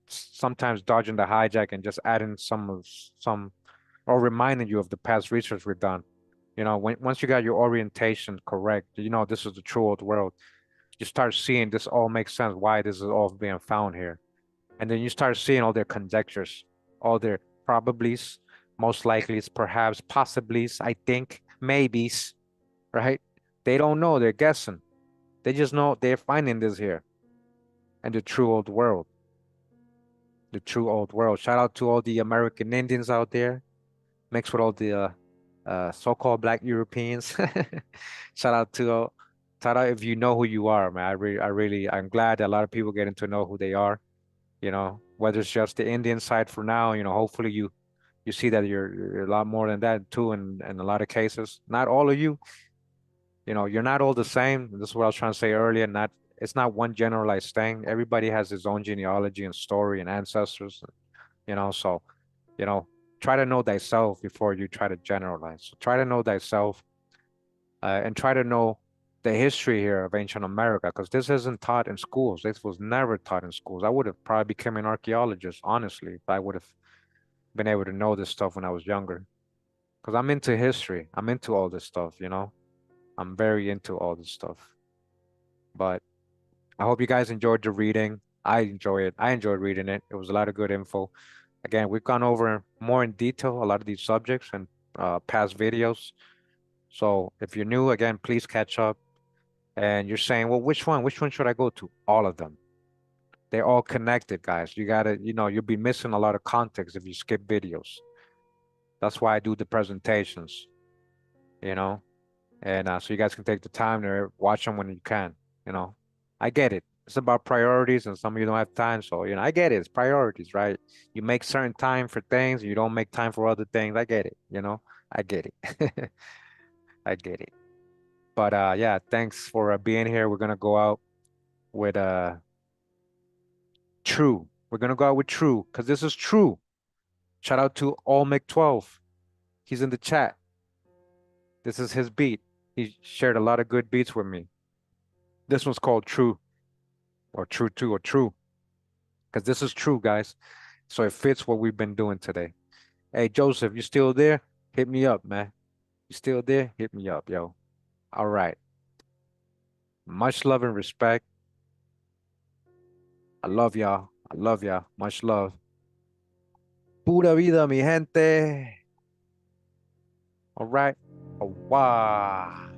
sometimes dodging the hijack and just adding some or reminding you of the past research we've done. Once you got your orientation correct, this is the true old world. You start seeing this all makes sense why this is all being found here. And then you start seeing all their conjectures, all their probablys, most likely's, perhaps, possiblies, I think, maybes, right? They don't know, they're guessing. They just know they're finding this here. And the true old world. The true old world. Shout out to all the American Indians out there, mixed with all the so-called Black Europeans. Shout out if you know who you are, man. I'm glad that a lot of people getting to know who they are. Whether it's just the Indian side for now, hopefully you see that you're a lot more than that too in a lot of cases. Not all of you, you're not all the same. This is what I was trying to say earlier. It's not one generalized thing. Everybody has his own genealogy and story and ancestors, so try to know thyself before you try to generalize. So try to know thyself and try to know the history here of ancient America, because this isn't taught in schools. This was never taught in schools. I would have probably become an archaeologist, honestly, if I would have been able to know this stuff when I was younger. Because I'm into history. I'm into all this stuff, I'm very into all this stuff. But I hope you guys enjoyed the reading. I enjoy it. I enjoyed reading it. It was a lot of good info. Again, we've gone over more in detail a lot of these subjects in past videos. So if you're new, again, please catch up. And you're saying, well, which one? Which one should I go to? All of them. They're all connected, guys. You gotta, you'll be missing a lot of context if you skip videos. That's why I do the presentations, and so you guys can take the time to watch them when you can. I get it. It's about priorities, and some of you don't have time. So, I get it. It's priorities, right? You make certain time for things, and you don't make time for other things. I get it. I get it. I get it. But yeah, thanks for being here. We're gonna go out with True. We're gonna go out with True because this is True. Shout out to Olmec12. He's in the chat. This is his beat. He shared a lot of good beats with me. This one's called True, or True 2, or True, because this is true, guys. So it fits what we've been doing today. Hey, Joseph, you still there? Hit me up, man. You still there? Hit me up, yo. All right. Much love and respect. I love y'all. I love y'all. Much love. Pura vida, mi gente. All right. Wow.